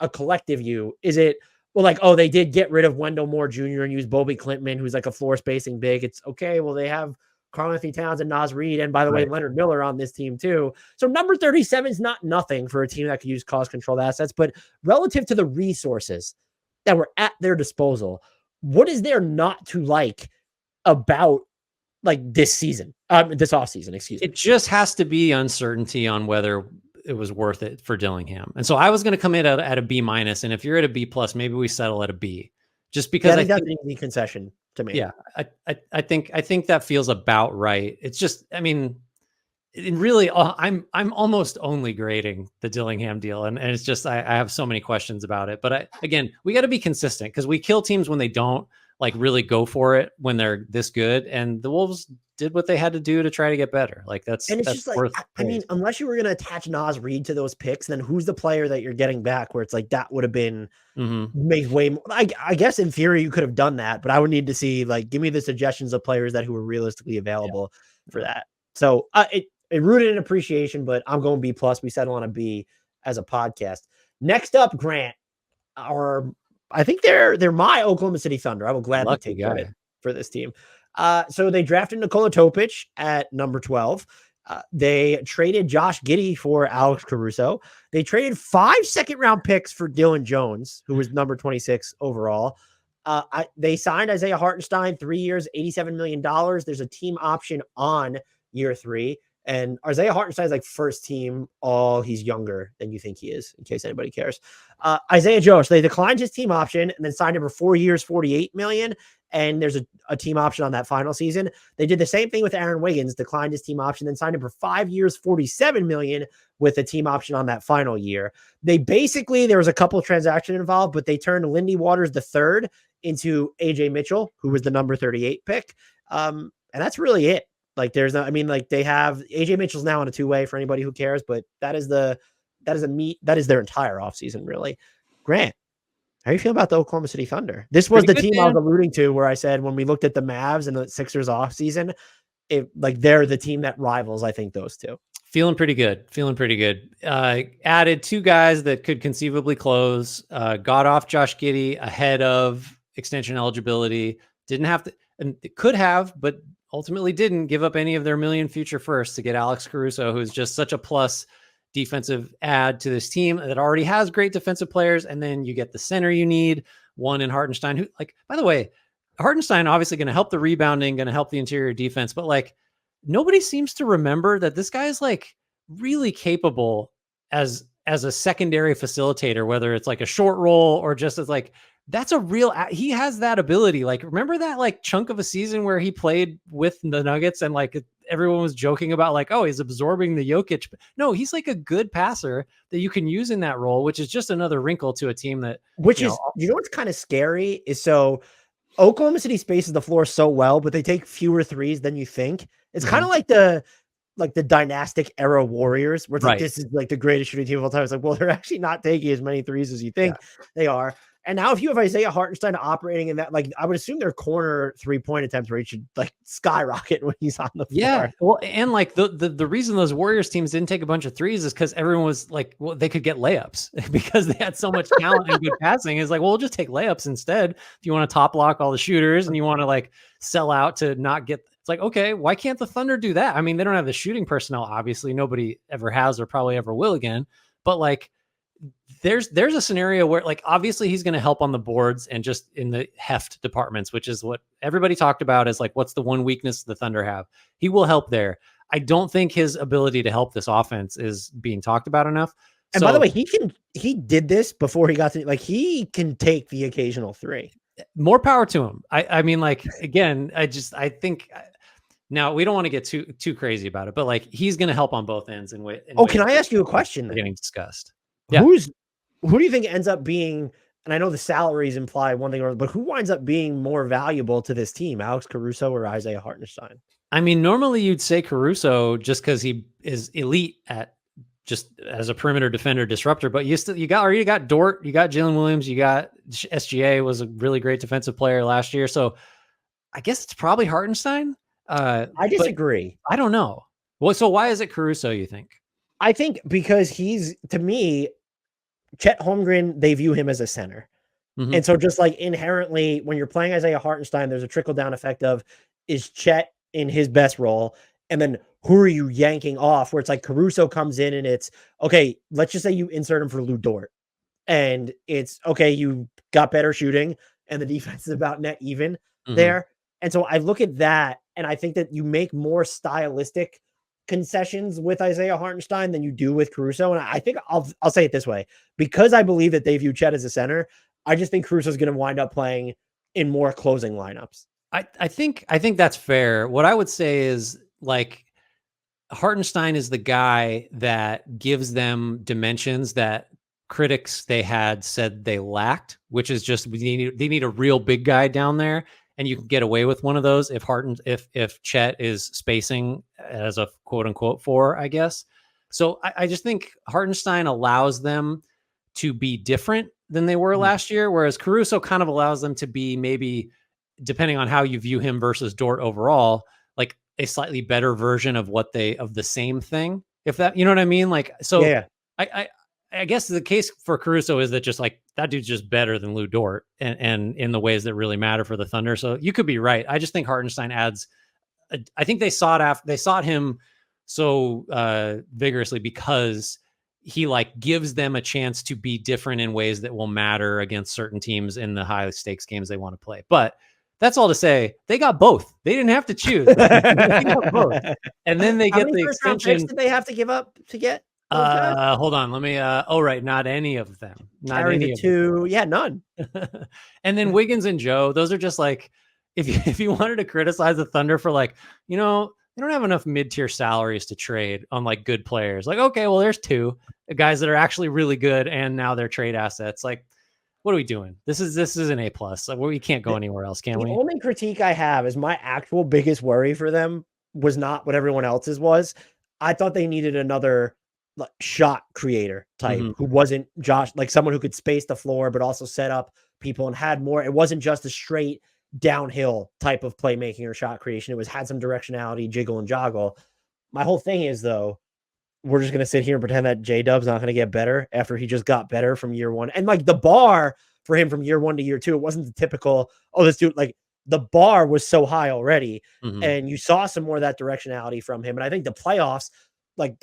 a collective you, is it, well, like, oh, they did get rid of Wendell Moore Jr. and use Bobby Klintman, who's like a floor spacing big. It's okay. Well, they have Karl-Anthony Towns and Naz Reid, and by the way, Leonard Miller on this team too. So number 37 is not nothing for a team that could use cost-controlled assets, but relative to the resources that were at their disposal, what is there not to like about like this season, this offseason, excuse me? It just has to be uncertainty on whether it was worth it for Dillingham. And so I was going to come in at a B-, and if you're at a B+, maybe we settle at a B, just because I think that's an easy concession to me. Yeah. I think that feels about right. It's just, I mean, it really, I'm almost only grading the Dillingham deal. And it's just, I have so many questions about it, but again, we got to be consistent because we kill teams when they don't like really go for it when they're this good. And the Wolves did what they had to do to try to get better. Like that's just like, I mean, unless you were going to attach Naz Reid to those picks, then who's the player that you're getting back where it's like, that would have been made way more. I guess in theory you could have done that, but I would need to see, like, give me the suggestions of players who were realistically available for that. So it rooted in appreciation, but I'm going B+. We settle on a B as a podcast. Next up, Grant, I think they're my Oklahoma City Thunder. I will gladly take credit for this team. So they drafted Nikola Topic at number 12. They traded Josh Giddey for Alex Caruso. They traded 5 second-round picks for Dylan Jones, who was number 26 overall. They signed Isaiah Hartenstein, 3 years, $87 million. There's a team option on year 3. And Isaiah Hartenstein is like first team. He's younger than you think he is, in case anybody cares. Isaiah Joe, so they declined his team option and then signed him for 4 years, $48 million. and there's a team option on that final season. They did the same thing with Aaron Wiggins, declined his team option, then signed him for 5 years, $47 million with a team option on that final year. They basically, there was a couple of transactions involved, but they turned Lindy Waters III into AJ Mitchell, who was the number 38 pick. And that's really it. Like there's no, I mean, like they have AJ Mitchell's now on a 2-way for anybody who cares, but that is their entire offseason, really. Grant, how do you feel about the Oklahoma City Thunder? This was the team I was alluding to where I said when we looked at the Mavs and the Sixers offseason, they're the team that rivals, I think, those two. Feeling pretty good. Added 2 guys that could conceivably close. Got off Josh Giddey ahead of extension eligibility. Didn't have to, and it could have, but ultimately didn't give up any of their million future firsts to get Alex Caruso, who's just such a plus defensive add to this team that already has great defensive players. And then you get the center you need, one in Hartenstein, who, like, by the way, Hartenstein obviously going to help the rebounding, going to help the interior defense, but like nobody seems to remember that this guy is like really capable as a secondary facilitator, whether it's like a short roll or just as like, that's a real, he has that ability. Like, remember that like chunk of a season where he played with the Nuggets and like everyone was joking about like, oh, he's absorbing the Jokic. No, he's like a good passer that you can use in that role, which is just another wrinkle to a team that, you know, what's kind of scary is so Oklahoma City spaces the floor so well, but they take fewer threes than you think. It's kind of like the dynastic era Warriors, where it's like, this is like the greatest shooting team of all time. It's like, well, they're actually not taking as many threes as you think they are. And now if you have Isaiah Hartenstein operating in that, like, I would assume their corner 3-point attempts rate should like skyrocket when he's on the floor. Yeah. Well, and like the reason those Warriors teams didn't take a bunch of threes is because everyone was like, well, they could get layups because they had so much talent and good passing. It's like, well, we'll just take layups instead. If you want to top lock all the shooters and you want to like sell out to not get, it's like, okay, why can't the Thunder do that? I mean, they don't have the shooting personnel. Obviously nobody ever has or probably ever will again, but like, there's a scenario where like, obviously he's going to help on the boards and just in the heft departments, which is what everybody talked about is like, what's the one weakness the Thunder have? He will help there. I don't think his ability to help this offense is being talked about enough. And by the way, he did this before he got to, like, he can take the occasional 3. More power to him. I mean, like, again, I think now we don't want to get too crazy about it, but like, he's going to help on both ends. Can I ask you a question? Getting discussed. Yeah. Who do you think ends up being, and I know the salaries imply one thing or other, but who winds up being more valuable to this team, Alex Caruso or Isaiah Hartenstein? I mean, normally you'd say Caruso just because he is elite at just as a perimeter defender disruptor, but you got Dort, you got Jalen Williams, you got SGA was a really great defensive player last year. So I guess it's probably Hartenstein. I disagree. I don't know. Well, so why is it Caruso, you think? I think because he's, to me, Chet Holmgren, they view him as a center. Mm-hmm. And so just like inherently, when you're playing Isaiah Hartenstein, there's a trickle-down effect of, is Chet in his best role? And then who are you yanking off? Where it's like Caruso comes in and it's, okay, let's just say you insert him for Lou Dort. And it's, okay, you got better shooting and the defense is about net even there. And so I look at that and I think that you make more stylistic concessions with Isaiah Hartenstein than you do with Caruso. And I think I'll say it this way, because I believe that they view Chet as a center. I just think Caruso is going to wind up playing in more closing lineups. I think that's fair. What I would say is like Hartenstein is the guy that gives them dimensions that critics they had said they lacked, which is just, they need a real big guy down there. And you can get away with one of those if Chet is spacing as a quote unquote 4, I guess. So I just think Hartenstein allows them to be different than they were last year, whereas Caruso kind of allows them to be, maybe depending on how you view him versus Dort overall, like a slightly better version of of the same thing. If that, you know what I mean? Like, so yeah. I guess the case for Caruso is that just like that dude's just better than Lou Dort and in the ways that really matter for the Thunder. So you could be right. I just think Hartenstein adds, I think they sought him so vigorously because he like gives them a chance to be different in ways that will matter against certain teams in the high stakes games they want to play. But that's all to say, they got both. They didn't have to choose. They got both. And then they get the extension. Did they have to give up to get? Hold on. Let me, not any of them. Not Carry any the of 2. them. Yeah, none. And then Wiggins and Joe, those are just like, if you wanted to criticize the Thunder for like, they don't have enough mid-tier salaries to trade on like good players. Like, okay, well, there's two guys that are actually really good, and now they're trade assets. Like, what are we doing? This is an A+. Like, we can't go anywhere else, can we? The only critique I have is my actual biggest worry for them was not what everyone else's was. I thought they needed another like shot creator type who wasn't Josh, like someone who could space the floor, but also set up people and had more. It wasn't just a straight downhill type of playmaking or shot creation. It was had some directionality, jiggle and joggle. My whole thing is though, we're just going to sit here and pretend that J-Dub's not going to get better after he just got better from year one. And like the bar for him from year one to year two, it wasn't the typical, oh, this dude, like the bar was so high already. And you saw some more of that directionality from him. And I think the playoffs, like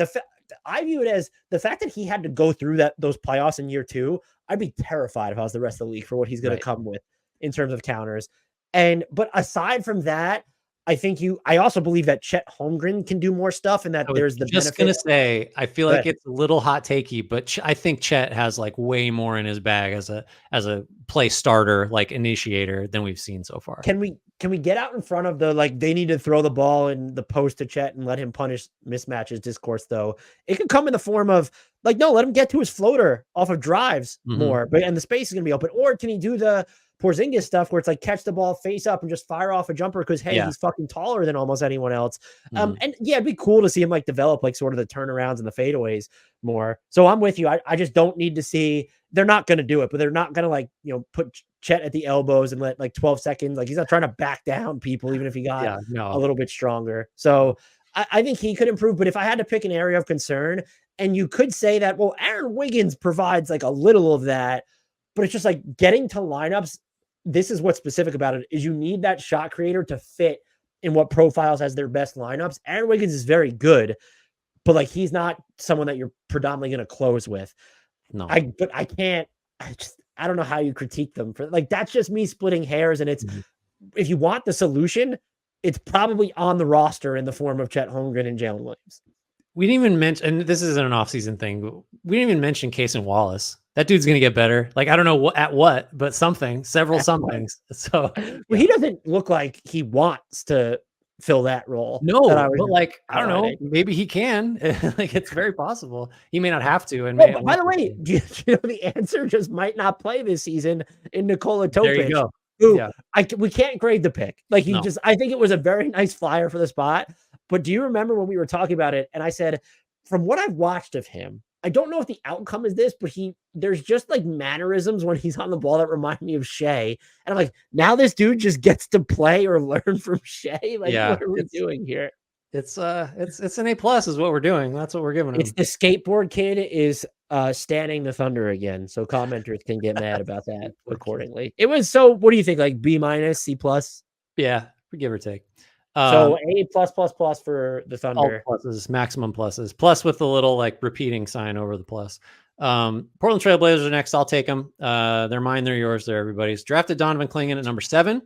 I view it as the fact that he had to go through those playoffs in year two. I'd be terrified if I was the rest of the league for what he's going to come with in terms of counters. But aside from that, I also believe that Chet Holmgren can do more stuff and that there's the just going to say, I feel like it's a little hot takey, but I think Chet has like way more in his bag as a play starter, like initiator than we've seen so far. Can we get out in front of the, like, they need to throw the ball in the post to Chet and let him punish mismatches discourse though? It could come in the form of like, no, let him get to his floater off of drives more, and the space is going to be open. Or can he do the Porzingis stuff where it's like catch the ball face up and just fire off a jumper because hey, he's fucking taller than almost anyone else. And yeah, it'd be cool to see him like develop like sort of the turnarounds and the fadeaways more. So I'm with you. I just don't need to see, they're not going to do it, but they're not going to like, put Chet at the elbows and let like 12 seconds. Like he's not trying to back down people, even if he got a little bit stronger. So I think he could improve, but if I had to pick an area of concern, and you could say that, well, Aaron Wiggins provides like a little of that, but it's just like getting to lineups. This is what's specific about it is you need that shot creator to fit in what profiles as their best lineups. Aaron Wiggins is very good, but like, he's not someone that you're predominantly going to close with. No, I don't know how you critique them for like, that's just me splitting hairs. And it's, if you want the solution, it's probably on the roster in the form of Chet Holmgren and Jalen Williams. We didn't even mention, and this isn't an offseason thing, but we didn't even mention Cason Wallace. That dude's going to get better. Like, I don't know what, but several somethings. So he doesn't look like he wants to fill that role. No, but like, I don't know, maybe he can. Like, it's very possible. He may not have to. And by the way, do you know the answer just might not play this season in Nikola Topic? There you go. Who, we can't grade the pick. Like I think it was a very nice flyer for the spot. But do you remember when we were talking about it? And I said, from what I've watched of him, I don't know if the outcome is this, but there's just like mannerisms when he's on the ball that remind me of Shea. And I'm like, now this dude just gets to play or learn from Shea. Like, what are we doing here? It's an A+ is what we're doing. That's what we're giving him. It's the skateboard kid is standing the Thunder again. So commenters can get mad about that accordingly. It was, so what do you think? Like B-, C+? Yeah, give or take. So A++ for the Thunder. All pluses, maximum pluses. Plus with the little like repeating sign over the plus. Portland Trail Blazers are next. I'll take them. They're mine. They're yours. They're everybody's. Drafted Donovan Clingan at number 7.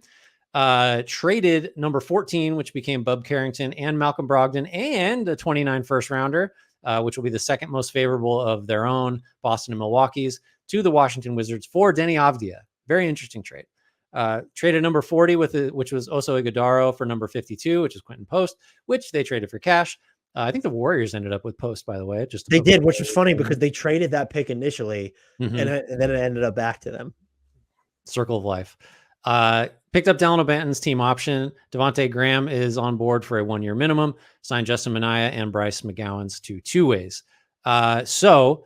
Traded number 14, which became Bub Carrington and Malcolm Brogdon, and a 29 first rounder, which will be the second most favorable of their own, Boston and Milwaukee's, to the Washington Wizards for Denny Avdia. Very interesting trade. Traded number 40 which was Oso Ighodaro for number 52, which is Quentin Post, which they traded for cash. I think the Warriors ended up with Post, by the way. They did, which was funny because they traded that pick initially, and then it ended up back to them. Circle of life. Picked up Delano Banton's team option. Devontae Graham is on board for a 1-year minimum. Signed Justin Minaya and Bryce McGowan's to 2-ways. So,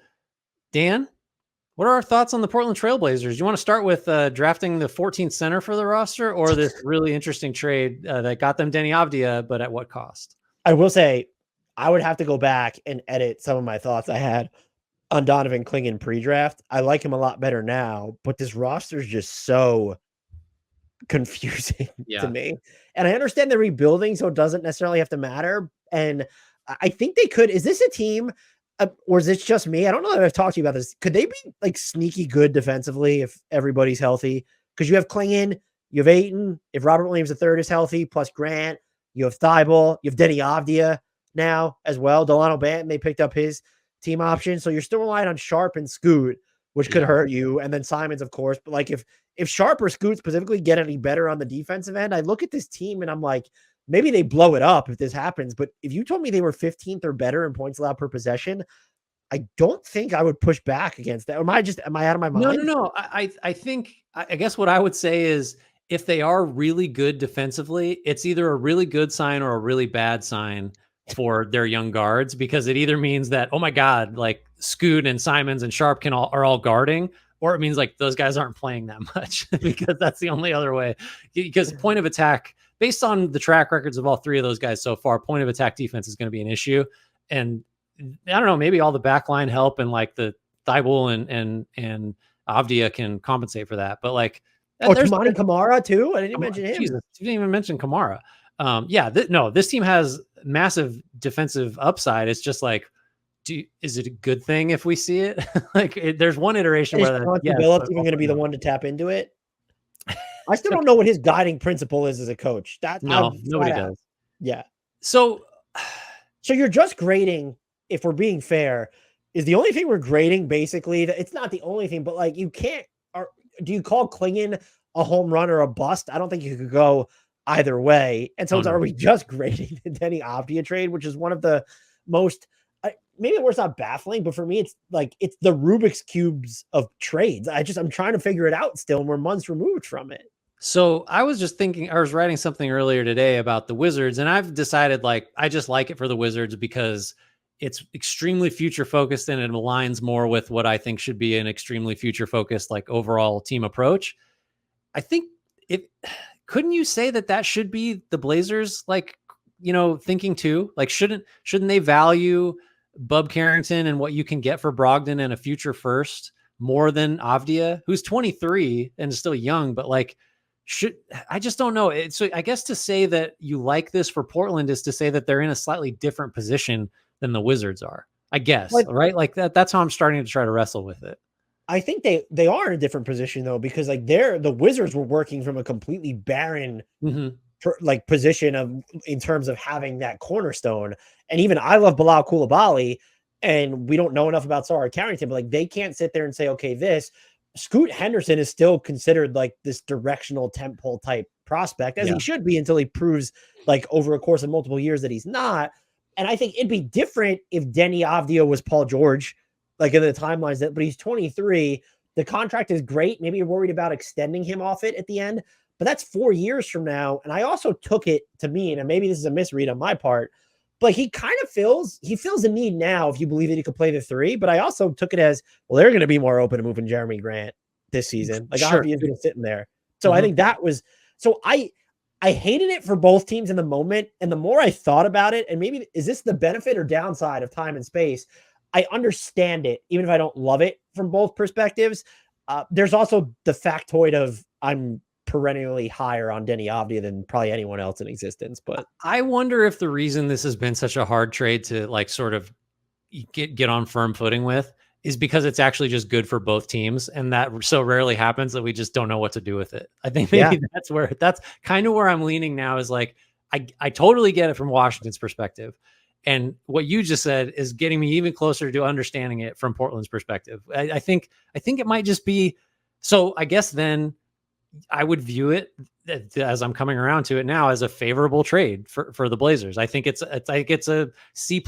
Dan, what are our thoughts on the Portland Trailblazers? You want to start with drafting the 14th center for the roster, or this really interesting trade that got them Denny Avdia, but at what cost? I will say I would have to go back and edit some of my thoughts I had on Donovan Clingan pre-draft. I like him a lot better now, but this roster is just so confusing to me. And I understand they're rebuilding, so it doesn't necessarily have to matter. And I think they could. Is this a team, or is it just me? I don't know if I've talked to you about this. Could they be like sneaky good defensively if everybody's healthy? Because you have Clingan, you have Ayton, if Robert Williams III is healthy, plus Grant, you have Thibault, you have Denny Avdia now as well. Delano Banton, they picked up his team option. So you're still relying on Sharp and Scoot, which could hurt you. And then Simons, of course. But like if Sharp or Scoot specifically get any better on the defensive end, I look at this team and I'm like, maybe they blow it up if this happens. But if you told me they were 15th or better in points allowed per possession, I don't think I would push back against that. Am I out of my mind? No. I think, I guess what I would say is if they are really good defensively, it's either a really good sign or a really bad sign for their young guards, because it either means that, oh my God, like Scoot and Simons and Sharp are all guarding, or it means like those guys aren't playing that much because that's the only other way. Because point of attack, based on the track records of all three of those guys so far, point of attack defense is going to be an issue. And I don't know, maybe all the backline help and like the Thibault and Avdia can compensate for that. But like, there's Monty Kamara too. I didn't mention him. Jesus, you didn't even mention Kamara. This team has massive defensive upside. It's just like, is it a good thing if we see it? There's one iteration where Billups even going to be the one to tap into it. I still don't know what his guiding principle is as a coach. Nobody does. Yeah. So you're just grading, if we're being fair, is the only thing we're grading basically. That it's not the only thing, but like you can't. Do you call Klingon a home run or a bust? I don't think you could go either way. And so are we just grading the Denny Avdia trade, which is one of the most, maybe the word's not baffling, but for me, it's the Rubik's cubes of trades. I'm trying to figure it out still, and we're months removed from it. So I was just thinking, I was writing something earlier today about the Wizards, and I've decided I just like it for the Wizards because it's extremely future focused and it aligns more with what I think should be an extremely future focused, like overall team approach. I think couldn't you say that should be the Blazers, thinking too, like, shouldn't they value Bub Carrington and what you can get for Brogdon and a future first more than Avdia, who's 23 and still young, but I just don't know. So I guess to say that you like this for Portland is to say that they're in a slightly different position than the Wizards are, I guess. Right. Like that's how I'm starting to try to wrestle with it. I think they are in a different position though, because the Wizards were working from a completely barren position in terms of having that cornerstone. And even I love Bilal Coulibaly, and we don't know enough about Sarah Carrington, but they can't sit there and say, okay, Scoot Henderson is still considered like this directional tentpole type prospect, as he should be, until he proves over a course of multiple years that he's not. And I think it'd be different if Denny Avdia was Paul George, in the timelines but he's 23. The contract is great. Maybe you're worried about extending him off it at the end, but that's 4 years from now. And I also took it to mean, and maybe this is a misread on my part, but he kind of feels a need now, if you believe that he could play the three. But I also took it as, well, they're going to be more open to moving Jeremy Grant this season. Avdia's been sitting there. So I think that was, so I hated it for both teams in the moment. And the more I thought about it, and maybe, is this the benefit or downside of time and space? I understand it, even if I don't love it from both perspectives. There's also the factoid of I'm perennially higher on Denny Avdia than probably anyone else in existence. But I wonder if the reason this has been such a hard trade to sort of get on firm footing with is because it's actually just good for both teams. And that so rarely happens that we just don't know what to do with it. I think maybe that's kind of where I'm leaning now, is I totally get it from Washington's perspective. And what you just said is getting me even closer to understanding it from Portland's perspective. I think it might just be, so I guess then I would view it, as I'm coming around to it now, as a favorable trade for the Blazers. I think it's a C+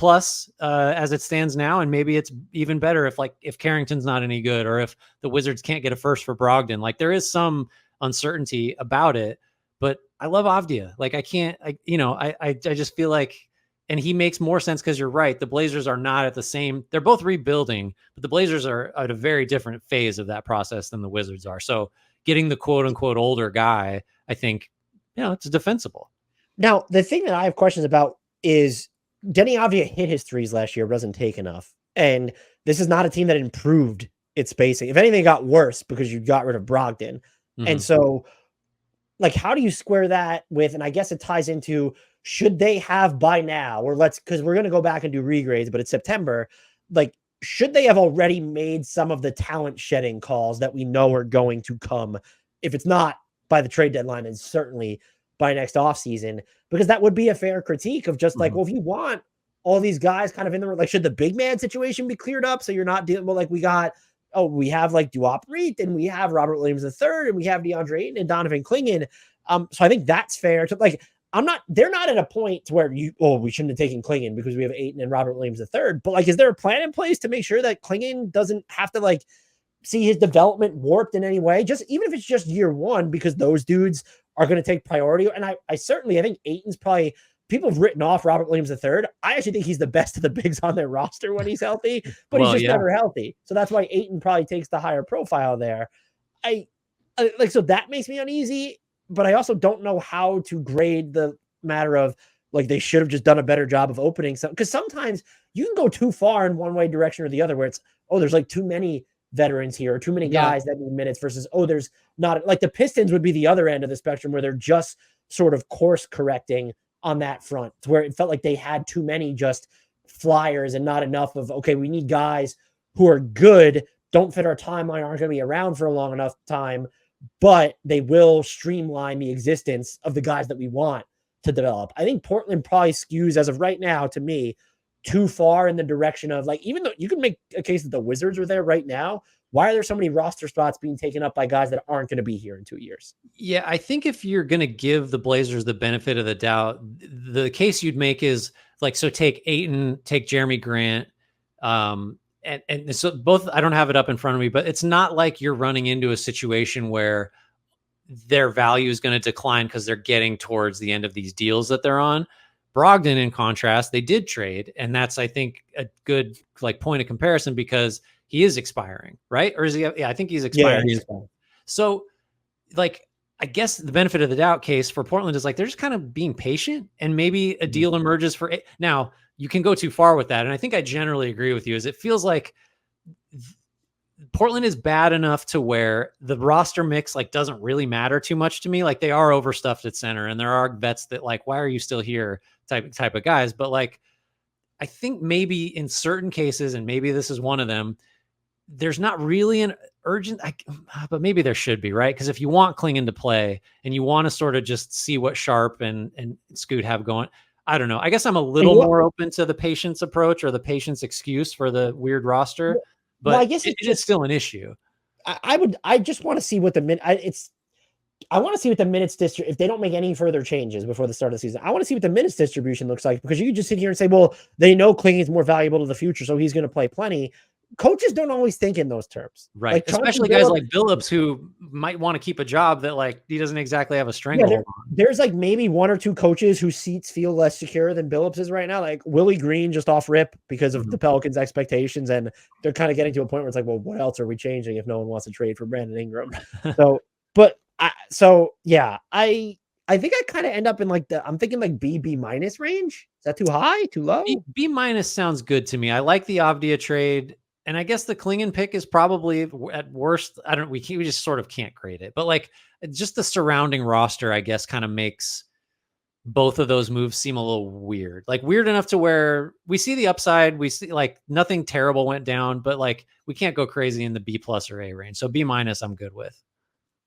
as it stands now. And maybe it's even better if Carrington's not any good, or if the Wizards can't get a first for Brogdon. There is some uncertainty about it, but I love Avdia. I just feel like, and he makes more sense because you're right. The Blazers are not at the same, they're both rebuilding, but the Blazers are at a very different phase of that process than the Wizards are. So getting the quote unquote older guy, I think, it's defensible. Now, the thing that I have questions about is Denny Avdia hit his threes last year, wasn't take enough. And this is not a team that improved its spacing. If anything, it got worse because you got rid of Brogdon. Mm-hmm. And so, how do you square that with, and I guess it ties into, should they have by now, or because we're going to go back and do regrades, but it's September, should they have already made some of the talent shedding calls that we know are going to come, if it's not by the trade deadline, and certainly by next offseason? Because that would be a fair critique of just well, if you want all these guys kind of in the, should the big man situation be cleared up so you're not dealing with, we got oh, we have like Duop Reed, and we have Robert Williams III, and we have DeAndre Ayton and Donovan Clingan. So I think that's fair. To like, they're not at a point where we shouldn't have taken Clingan because we have Ayton and Robert Williams III. But like, is there a plan in place to make sure that Clingan doesn't have to like see his development warped in any way? Just even if it's just year one, because those dudes are going to take priority. And I think Ayton's probably, people have written off Robert Williams III. I actually think he's the best of the bigs on their roster when he's healthy, but he's just never healthy. So that's why Ayton probably takes the higher profile there. So that makes me uneasy, but I also don't know how to grade the matter of like, they should have just done a better job of opening some, because sometimes you can go too far in one way direction or the other, where it's, oh, there's like too many veterans here, or too many guys that need minutes, versus, oh, there's not. Like the Pistons would be the other end of the spectrum, where they're just sort of course correcting on that front, where it felt like they had too many just flyers and not enough of, okay, we need guys who are good, don't fit our timeline, aren't going to be around for a long enough time, but they will streamline the existence of the guys that we want to develop. I think Portland probably skews, as of right now, to me, too far in the direction of like, even though you can make a case that the Wizards are there right now, why are there so many roster spots being taken up by guys that aren't going to be here in 2 years? Yeah, I think if you're going to give the Blazers the benefit of the doubt, the case you'd make is like, so take Ayton, take Jeremy Grant. And so both, I don't have it up in front of me, but it's not like you're running into a situation where their value is going to decline because they're getting towards the end of these deals that they're on. Brogdon, in contrast, they did trade. And that's, I think, a good like point of comparison, because he is expiring, right? Or is he? Yeah, I think he's expiring. Yeah, so like, I guess the benefit of the doubt case for Portland is like, they're just kind of being patient, and maybe a deal emerges for it. Now you can go too far with that. And I think I generally agree with you, is it feels like Portland is bad enough to where the roster mix like doesn't really matter too much to me. Like, they are overstuffed at center, and there are vets that like, why are you still here type of guys. But like, I think maybe in certain cases, and maybe this is one of them, there's not really an urgent, but maybe there should be, right? Because if you want Clingan to play and you want to sort of just see what Sharp and Scoot have going, I don't know. I guess I'm a little more open to the patience approach, or the patience excuse for the weird roster, but I guess it's still an issue. I just want to see what I want to see what the minutes if they don't make any further changes before the start of the season. I want to see what the minutes distribution looks like, because you can just sit here and say, well, they know Clingan is more valuable to the future, so he's going to play plenty. Coaches don't always think in those terms, right? Like, especially guys like Billups, who might want to keep a job that like he doesn't exactly have a stranglehold on. There's like maybe one or two coaches whose seats feel less secure than Billups is right now, like Willie Green, just off rip because of the Pelicans' expectations, and they're kind of getting to a point where it's like, well, what else are we changing if no one wants to trade for Brandon Ingram? I think I kind of end up in like I'm thinking like B minus range. Is that too high, too low? B minus sounds good to me. I like the Avdia trade. And I guess the Clingan pick is probably at worst, we just sort of can't grade it, but like just the surrounding roster, I guess, kind of makes both of those moves seem a little weird, like weird enough to where we see the upside. We see like nothing terrible went down, but like we can't go crazy in the B+ or A range. So B- I'm good with.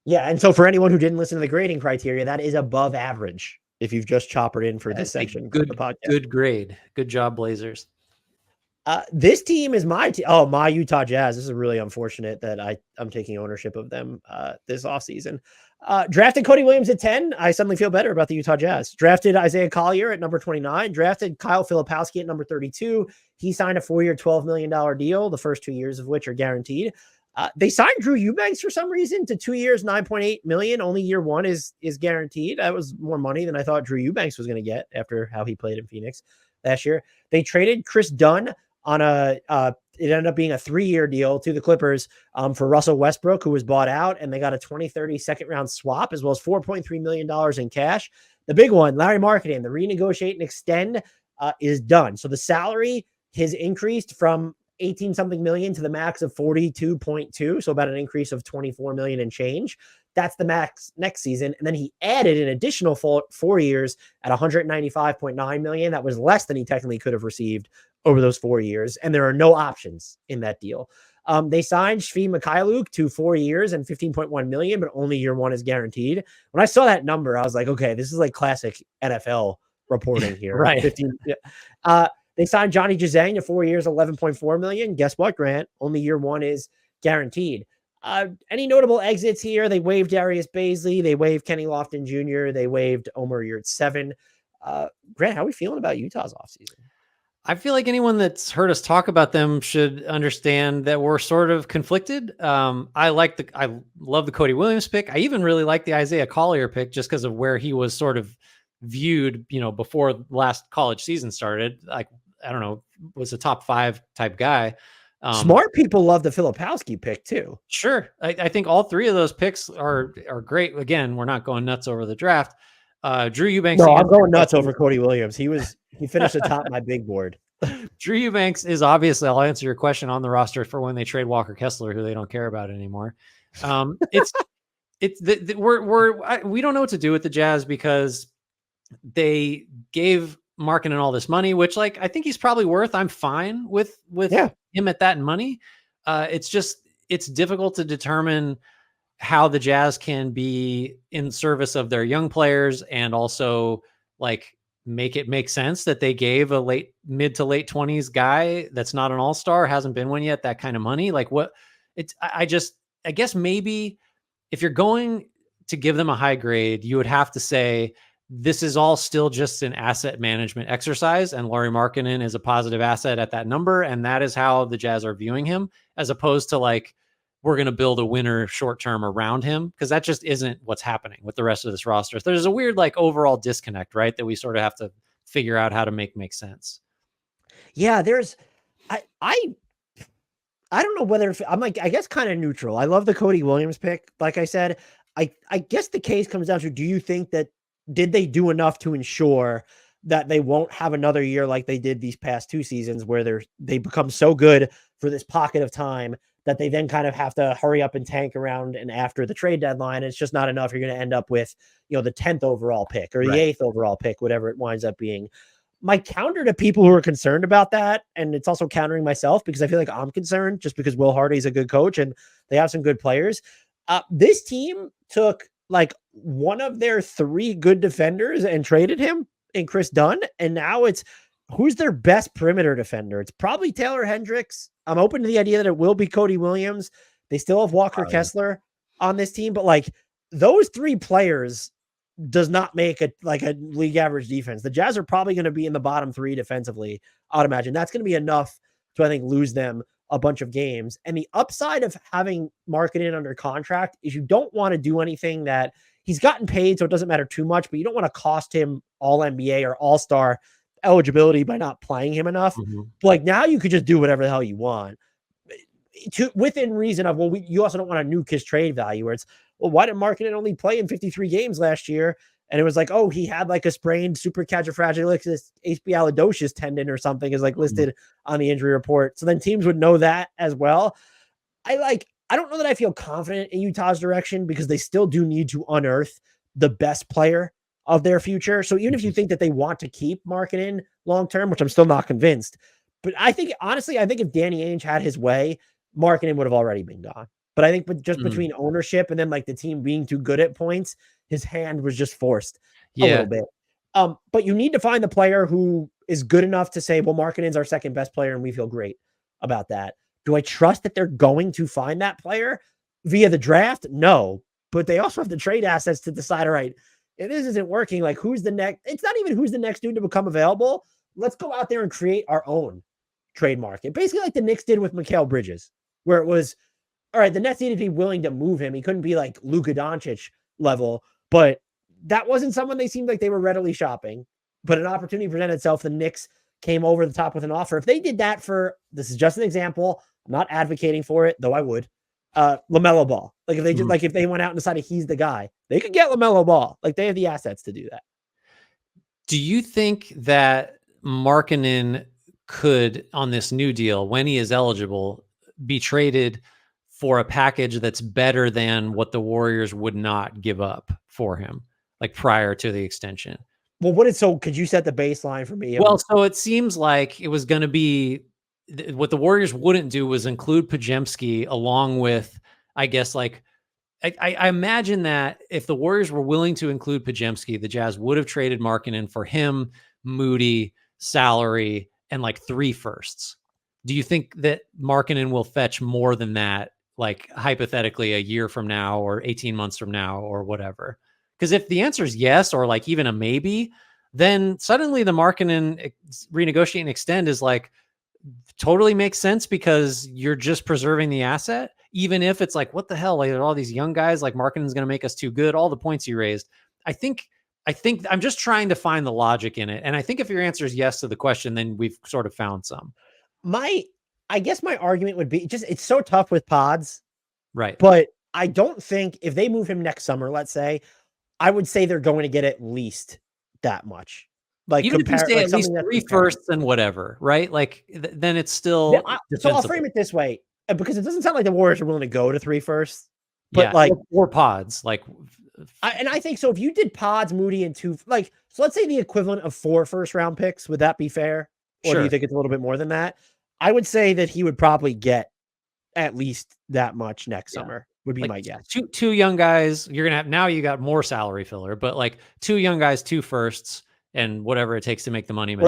Yeah. And so for anyone who didn't listen to the grading criteria, that is above average. If you've just choppered in for this section, good grade. Good job, Blazers. This team is my team. Oh, my Utah Jazz. This is really unfortunate that I'm taking ownership of them this offseason. Drafted Cody Williams at 10. I suddenly feel better about the Utah Jazz. Drafted Isaiah Collier at number 29. Drafted Kyle Filipowski at number 32. He signed a 4-year, $12 million deal, the first 2 years of which are guaranteed. They signed Drew Eubanks for some reason to 2 years, $9.8 million. Only year one is guaranteed. That was more money than I thought Drew Eubanks was going to get after how he played in Phoenix last year. They traded Chris Dunn on it ended up being a 3-year deal to the Clippers for Russell Westbrook, who was bought out, and they got a 2030 second round swap, as well as $4.3 million in cash. The big one, Larry Marketing, the renegotiate and extend is done. So the salary has increased from 18 something million to the max of 42.2. So about an increase of 24 million and change. That's the max next season. And then he added an additional 4 years at 195.9 million. That was less than he technically could have received over those 4 years. And there are no options in that deal. They signed Shvi Mikhailuk to 4 years and 15.1 million, but only year one is guaranteed. When I saw that number, I was like, okay, this is like classic NFL reporting here. Right. 15. They signed Johnny Juzang to 4 years, 11.4 million. Guess what, Grant? Only year one is guaranteed. Any notable exits here? They waived Darius Baisley. They waived Kenny Lofton Jr. They waived Omer Yurtseven. Grant, how are we feeling about Utah's offseason? I feel like anyone that's heard us talk about them should understand that we're sort of conflicted. I love the Cody Williams pick. I even really like the Isaiah Collier pick just because of where he was sort of viewed, before last college season started. Like, I don't know, was a top 5 type guy. Smart people love the Filipowski pick too. Sure. I think all 3 of those picks are great. Again, we're not going nuts over the draft. Drew Eubanks. No, I'm going nuts over Cody Williams. He finished atop my big board. Drew Eubanks is obviously, I'll answer your question, on the roster for when they trade Walker Kessler, who they don't care about anymore. We don't know what to do with the Jazz because they gave Markkanen all this money, which I think he's probably worth. I'm fine with him at that money. It's difficult to determine how the Jazz can be in service of their young players and also make it make sense that they gave a mid to late 20s guy that's not an all-star, hasn't been one yet, that kind of money. I guess maybe if you're going to give them a high grade, you would have to say this is all still just an asset management exercise, and Lauri Markkanen is a positive asset at that number, and that is how the Jazz are viewing him, as opposed to we're going to build a winner short term around him, because that just isn't what's happening with the rest of this roster. So there's a weird overall disconnect, right, that we sort of have to figure out how to make sense. Yeah, I don't know whether I'm I guess kind of neutral. I love the Cody Williams pick. Like I said, I guess the case comes down to, do you think that did they do enough to ensure that they won't have another year like they did these past 2 seasons where they become so good for this pocket of time that they then kind of have to hurry up and tank around and after the trade deadline? It's just not enough. You're going to end up with, the 10th overall pick or the 8th overall pick, whatever it winds up being. My counter to people who are concerned about that, and it's also countering myself because I feel like I'm concerned just because Will Hardy's a good coach and they have some good players. This team took one of their 3 good defenders and traded him in Chris Dunn. And now it's, who's their best perimeter defender? It's probably Taylor Hendricks. I'm open to the idea that it will be Cody Williams. They still have Walker Kessler on this team, but those 3 players does not make a league average defense. The Jazz are probably going to be in the bottom 3 defensively. I'd imagine that's going to be enough to, I think, lose them a bunch of games. And the upside of having Markkanen under contract is you don't want to do anything that he's gotten paid, so it doesn't matter too much, but you don't want to cost him all NBA or all-star eligibility by not playing him enough. Mm-hmm. Now you could just do whatever the hell you want within reason of, you also don't want to nuke his trade value where it's, why did Markkanen only play in 53 games last year? And it was he had a sprained supercalifragilisticexpialidocious tendon or something is listed on the injury report. So then teams would know that as well. I don't know that I feel confident in Utah's direction because they still do need to unearth the best player of their future. So even if you think that they want to keep Markkanen long-term, which I'm still not convinced, but I think if Danny Ainge had his way, Markkanen would have already been gone. But I think between ownership and then the team being too good at points, his hand was just forced a little bit. But you need to find the player who is good enough to say, Markkanen's our second best player and we feel great about that. Do I trust that they're going to find that player via the draft? No, but they also have the trade assets to decide, all right, if this isn't working, who's the next? It's not even who's the next dude to become available. Let's go out there and create our own trade market. Basically like the Knicks did with Mikal Bridges, where it was, all right, the Nets needed to be willing to move him. He couldn't be Luka Doncic level, but that wasn't someone they seemed like they were readily shopping. But an opportunity presented itself. The Knicks came over the top with an offer. If they did that this is just an example, I'm not advocating for it, though I would. LaMelo Ball. If they just if they went out and decided he's the guy, they could get LaMelo Ball. They have the assets to do that. Do you think that Markkanen could, on this new deal, when he is eligible, be traded for a package that's better than what the Warriors would not give up for him, prior to the extension? Well, could you set the baseline for me? Well, so it seems like it was going to be, what the Warriors wouldn't do was include Podziemski along with, I guess, I imagine that if the Warriors were willing to include Podziemski, the Jazz would have traded Markkanen for him, Moody, salary, and 3 firsts. Do you think that Markkanen will fetch more than that like hypothetically a year from now or 18 months from now or whatever? Because if the answer is yes, or like even a maybe, then suddenly the market and renegotiate and extend is like totally makes sense because you're just preserving the asset. Even if it's like, what the hell? Like, all these young guys, like marketing is going to make us too good. All the points you raised. I think I'm just trying to find the logic in it. And I think if your answer is yes to the question, then we've sort of found some. I guess my argument would be just, it's so tough with pods, Right. but I don't think if they move him next summer, let's say, I would say they're going to get at least that much. Like Even if you say like at least something that's 3 comparable. firsts and whatever, right? Like then it's still So I'll defensible. frame it this way, because it doesn't sound like the Warriors are willing to go to 3 firsts, but Yeah, like or pods, like I think so. If you did pods, Moody, and 2, like, so let's say the equivalent of 4 first-round picks, would that be fair? Or do you sure. think it's a little bit more than that? I would say that he would probably get at least that much next summer, would be Like my guess. two young guys, you're gonna have now you got more salary filler, but like 2 young guys, 2 firsts, and whatever it takes to make the money match.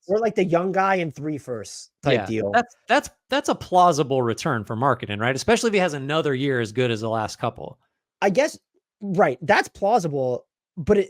Or like the young guy and 3 firsts type deal. That's a plausible return for marketing, right? Especially if he has another year as good as the last couple. I guess, right, that's plausible, but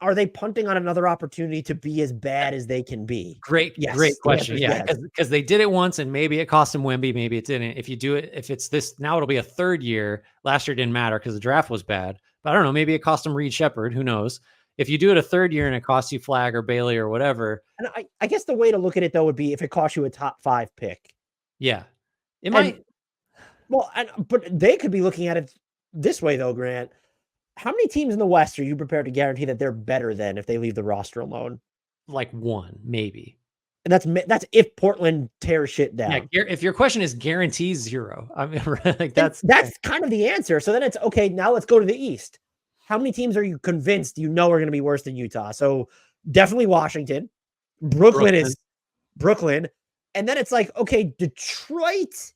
are they punting on another opportunity to be as bad as they can be? Great question. Yeah, yes. because they did it once and maybe it cost him Wemby, maybe it didn't. If you do it, if it's this now, it'll be a third year. Last year didn't matter because the draft was bad, but I don't know. Maybe it cost him Reed Shepherd. Who knows? If you do it a third year and it costs you Flag or Bailey or whatever. And I guess the way to look at it though would be if it costs you a top 5 pick. Yeah, it might. Well, but they could be looking at it this way though, Grant. How many teams in the West are you prepared to guarantee that they're better than if they leave the roster alone? Like 1, maybe. And that's if Portland tears shit down. Yeah, if your question is guarantees 0, I mean, like that's kind of the answer. So then it's okay. Now let's go to the East. How many teams are you convinced are going to be worse than Utah? So definitely Washington. Brooklyn is Brooklyn. And then it's like, okay, Detroit,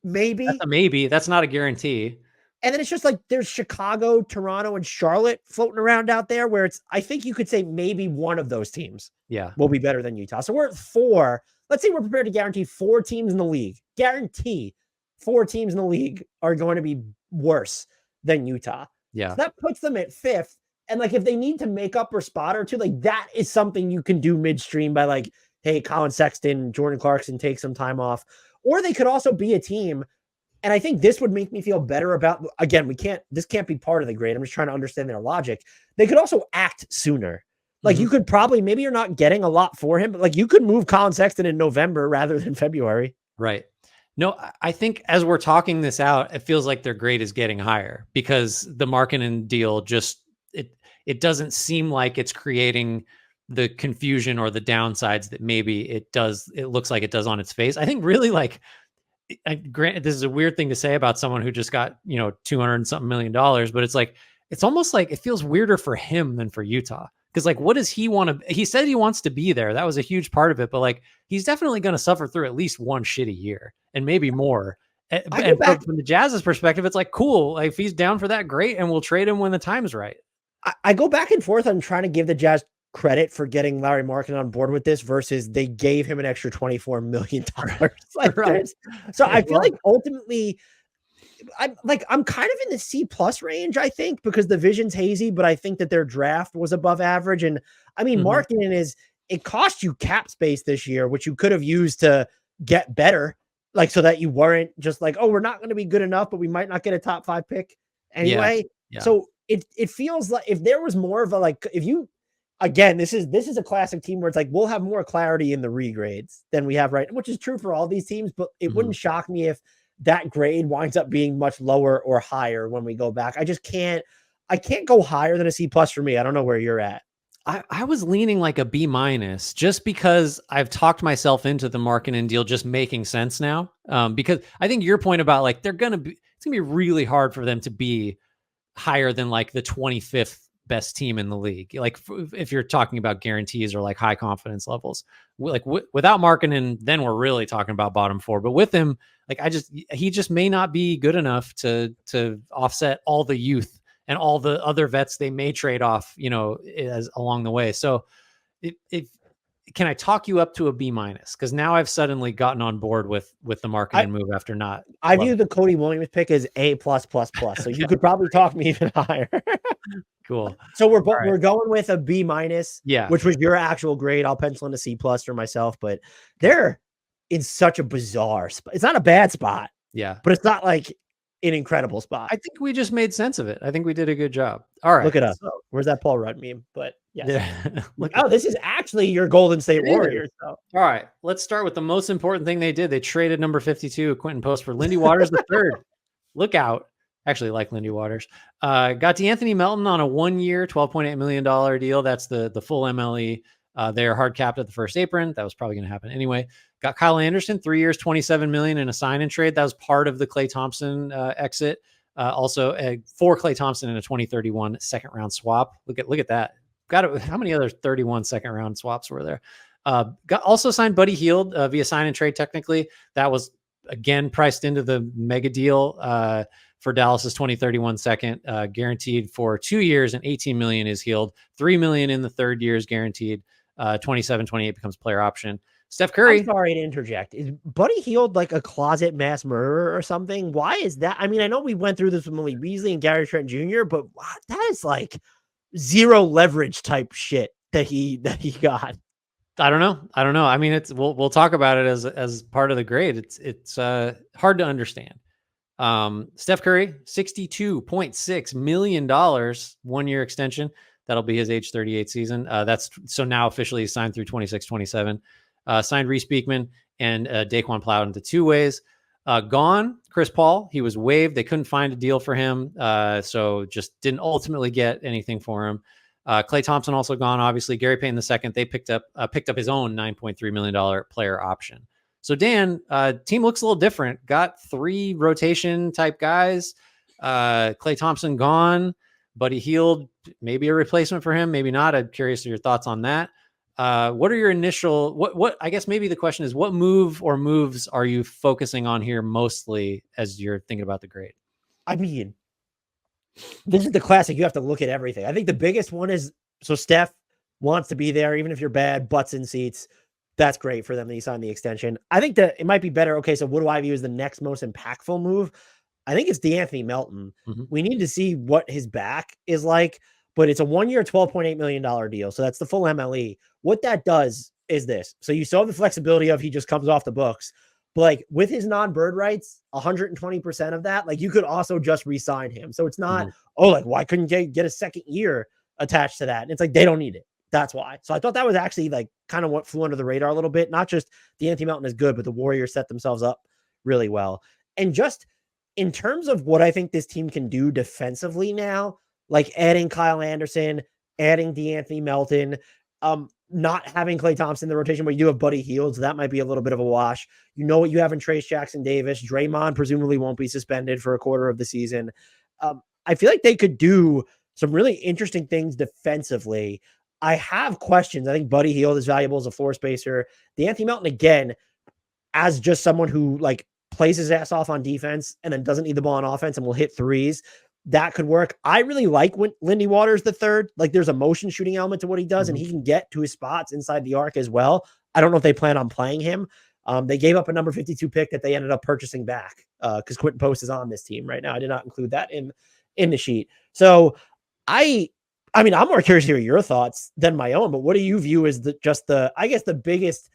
maybe. That's a maybe. That's not a guarantee. And then it's just like there's Chicago, Toronto, and Charlotte floating around out there where I think you could say maybe one of those teams will be better than Utah. So we're at 4. Let's say we're prepared to guarantee 4 teams in the league. Guarantee 4 teams in the league are going to be worse than Utah. Yeah. So that puts them at 5th. And like if they need to make up a spot or 2, like that is something you can do midstream by like, hey, Colin Sexton, Jordan Clarkson take some time off. Or they could also be a team. And I think this would make me feel better about, again, this can't be part of the grade. I'm just trying to understand their logic. They could also act sooner. Like you could probably, maybe you're not getting a lot for him, but like you could move Colin Sexton in November rather than February. Right. No, I think as we're talking this out, it feels like their grade is getting higher because the marketing deal just, it doesn't seem like it's creating the confusion or the downsides that maybe it does. It looks like it does on its face. I think really like, granted, this is a weird thing to say about someone who just got, $200 and something million, but it's like, it's almost like it feels weirder for him than for Utah. Cause like, what does he want to, he said he wants to be there. That was a huge part of it, but like, he's definitely going to suffer through at least one shitty year and maybe more. And from the Jazz's perspective, it's like, cool. Like if he's down for that, great. And we'll trade him when the time's right. I go back and forth on trying to give the Jazz credit for getting Larry Markkinen on board with this versus they gave him an extra $24 million. Like right. So I feel like ultimately I'm kind of in the C+ range, I think, because the vision's hazy, but I think that their draft was above average. And I mean, Markkinen it cost you cap space this year, which you could have used to get better, like so that you weren't just like, oh, we're not going to be good enough, but we might not get a top 5 pick anyway. Yeah. So it feels like if there was more of a, like, if you, again, this is a classic team where it's like, we'll have more clarity in the regrades than we have right, which is true for all these teams, but it wouldn't shock me if that grade winds up being much lower or higher when we go back. I can't go higher than a C+ for me. I don't know where you're at. I was leaning like a B- just because I've talked myself into the Markkinen deal just making sense now. Because I think your point about like, it's gonna be really hard for them to be higher than like the 25th best team in the league. Like if you're talking about guarantees or like high confidence levels, like without Markkinen, then we're really talking about bottom 4. But with him, like he just may not be good enough to offset all the youth and all the other vets they may trade off, as along the way. So if can I talk you up to a B minus? Because now I've suddenly gotten on board with the marketing move after not. I view the Cody Williams pick as A+++. So you could probably talk me even higher. Cool. So we're going with a B minus, yeah, which was your actual grade. I'll pencil in a C+ for myself, but they're in such a bizarre spot. It's not a bad spot. Yeah, but it's not like an incredible spot. I think we just made sense of it. I think we did a good job. All right. Look at us. So, where's that Paul Rudd meme? But yes. Yeah. Oh, this is actually your Golden State Warriors. So. All right. Let's start with the most important thing they did. They traded number 52, Quentin Post, for Lindy Waters III. Look out. Actually, like Lindy Waters. Got DeAnthony Melton on a 1-year, $12.8 million deal. That's the full MLE. They are hard capped at the first apron. That was probably going to happen anyway. Got Kyle Anderson, 3 years, $27 million in a sign and trade. That was part of the Klay Thompson exit. Also, for Klay Thompson in a 2031 second round swap. Look at that. How many other 31 second round swaps were there? Also signed Buddy Hield via sign and trade. Technically, that was again priced into the mega deal for Dallas's 2031 second, guaranteed for 2 years and $18 million is Hield. $3 million in the third year is guaranteed. 27-28 becomes player option. Steph Curry. I'm sorry to interject. Is Buddy Hield like a closet mass murderer or something? Why is that? I mean, I know we went through this with Malik Beasley and Gary Trent Jr., but that is like zero leverage type shit that he got. I don't know. I mean, we'll talk about it as part of the grade. It's hard to understand. Steph Curry, $62.6 million, 1-year extension. That'll be his age 38 season. That's so now officially signed through 26-27. Signed Reese Beekman and Daquan Plowden to 2 ways. Gone, Chris Paul. He was waived. They couldn't find a deal for him, so just didn't ultimately get anything for him. Klay Thompson also gone. Obviously, Gary Payton II. They picked up his own $9.3 million player option. So Dan, team looks a little different. Got 3 rotation type guys. Klay Thompson gone. Buddy Hield, maybe a replacement for him, maybe not. I'm curious to your thoughts on that. What are your initial, what I guess maybe the question is, what move or moves are you focusing on here mostly as you're thinking about the grade? I mean, this is the classic. You have to look at everything. I think the biggest one is, so Steph wants to be there, even if you're bad, butts in seats. That's great for them that he signed the extension. I think that it might be better. Okay, so what do I view as the next most impactful move? I think it's DeAnthony Melton. Mm-hmm. We need to see what his back is like, but it's a 1-year, $12.8 million deal. So that's the full MLE. What that does is this. So you saw the flexibility of he just comes off the books, but like with his non-bird rights, 120% of that, like you could also just re-sign him. So it's not, like, why couldn't you get a second year attached to that? And it's like, they don't need it. That's why. So I thought that was actually like kind of what flew under the radar a little bit. Not just DeAnthony Melton is good, but the Warriors set themselves up really well. And just in terms of what I think this team can do defensively now, like adding Kyle Anderson, adding DeAnthony Melton, not having Klay Thompson in the rotation, but you do have Buddy Hield, so that might be a little bit of a wash. You know what you have in Trace Jackson Davis. Draymond presumably won't be suspended for a quarter of the season. I feel like they could do some really interesting things defensively. I have questions. I think Buddy Hield is valuable as a floor spacer. DeAnthony Melton, again, as just someone who like plays his ass off on defense and then doesn't need the ball on offense and will hit threes. That could work. I really like Lindy Waters III. Like there's a motion shooting element to what he does, and he can get to his spots inside the arc as well. I don't know if they plan on playing him. They gave up a number 52 pick that they ended up purchasing back because Quentin Post is on this team right now. I did not include that in the sheet. So I mean, I'm more curious to hear your thoughts than my own, but what do you view as the biggest,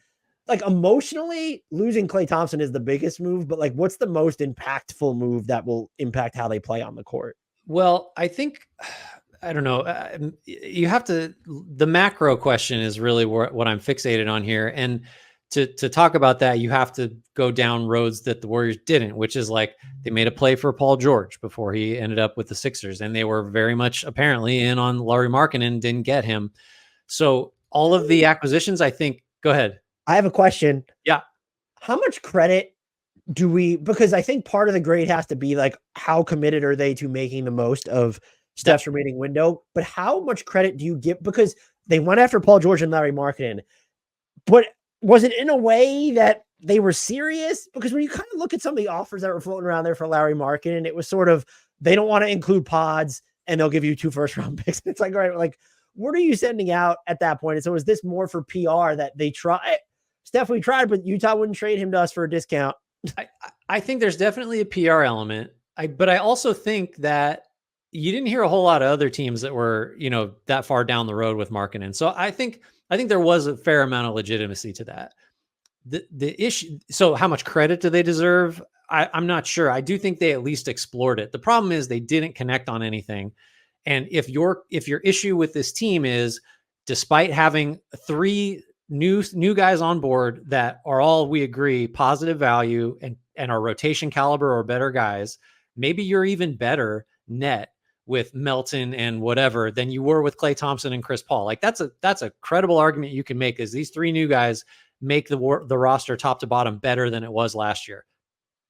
like emotionally losing Klay Thompson is the biggest move, but like what's the most impactful move that will impact how they play on the court? Well, I think, I don't know. You have to, the macro question is really what I'm fixated on here. And to talk about that, you have to go down roads that the Warriors didn't, which is like they made a play for Paul George before he ended up with the Sixers. And they were very much apparently in on Lauri Markkanen, didn't get him. So all of the acquisitions, I think, go ahead. I have a question. Yeah. How much credit do we, because I think part of the grade has to be like, how committed are they to making the most of Steph's remaining window? But how much credit do you give? Because they went after Paul George and Lauri Markkanen, but was it in a way that they were serious? Because when you kind of look at some of the offers that were floating around there for Lauri Markkanen, it was sort of, they don't want to include pods and they'll give you 2 first-round picks. It's like, all right, like, what are you sending out at that point? And so is this more for PR that they try? Steph, we tried, but Utah wouldn't trade him to us for a discount. I think there's definitely a PR element. But I also think that you didn't hear a whole lot of other teams that were, that far down the road with Markkanen. So I think there was a fair amount of legitimacy to that. The issue. So how much credit do they deserve? I'm not sure. I do think they at least explored it. The problem is they didn't connect on anything. And if your issue with this team is, despite having 3 new guys on board that are all, we agree, positive value and are rotation caliber or better guys, maybe you're even better net with Melton and whatever than you were with Klay Thompson and Chris Paul. Like that's a credible argument you can make, is these 3 new guys make the roster top to bottom better than it was last year.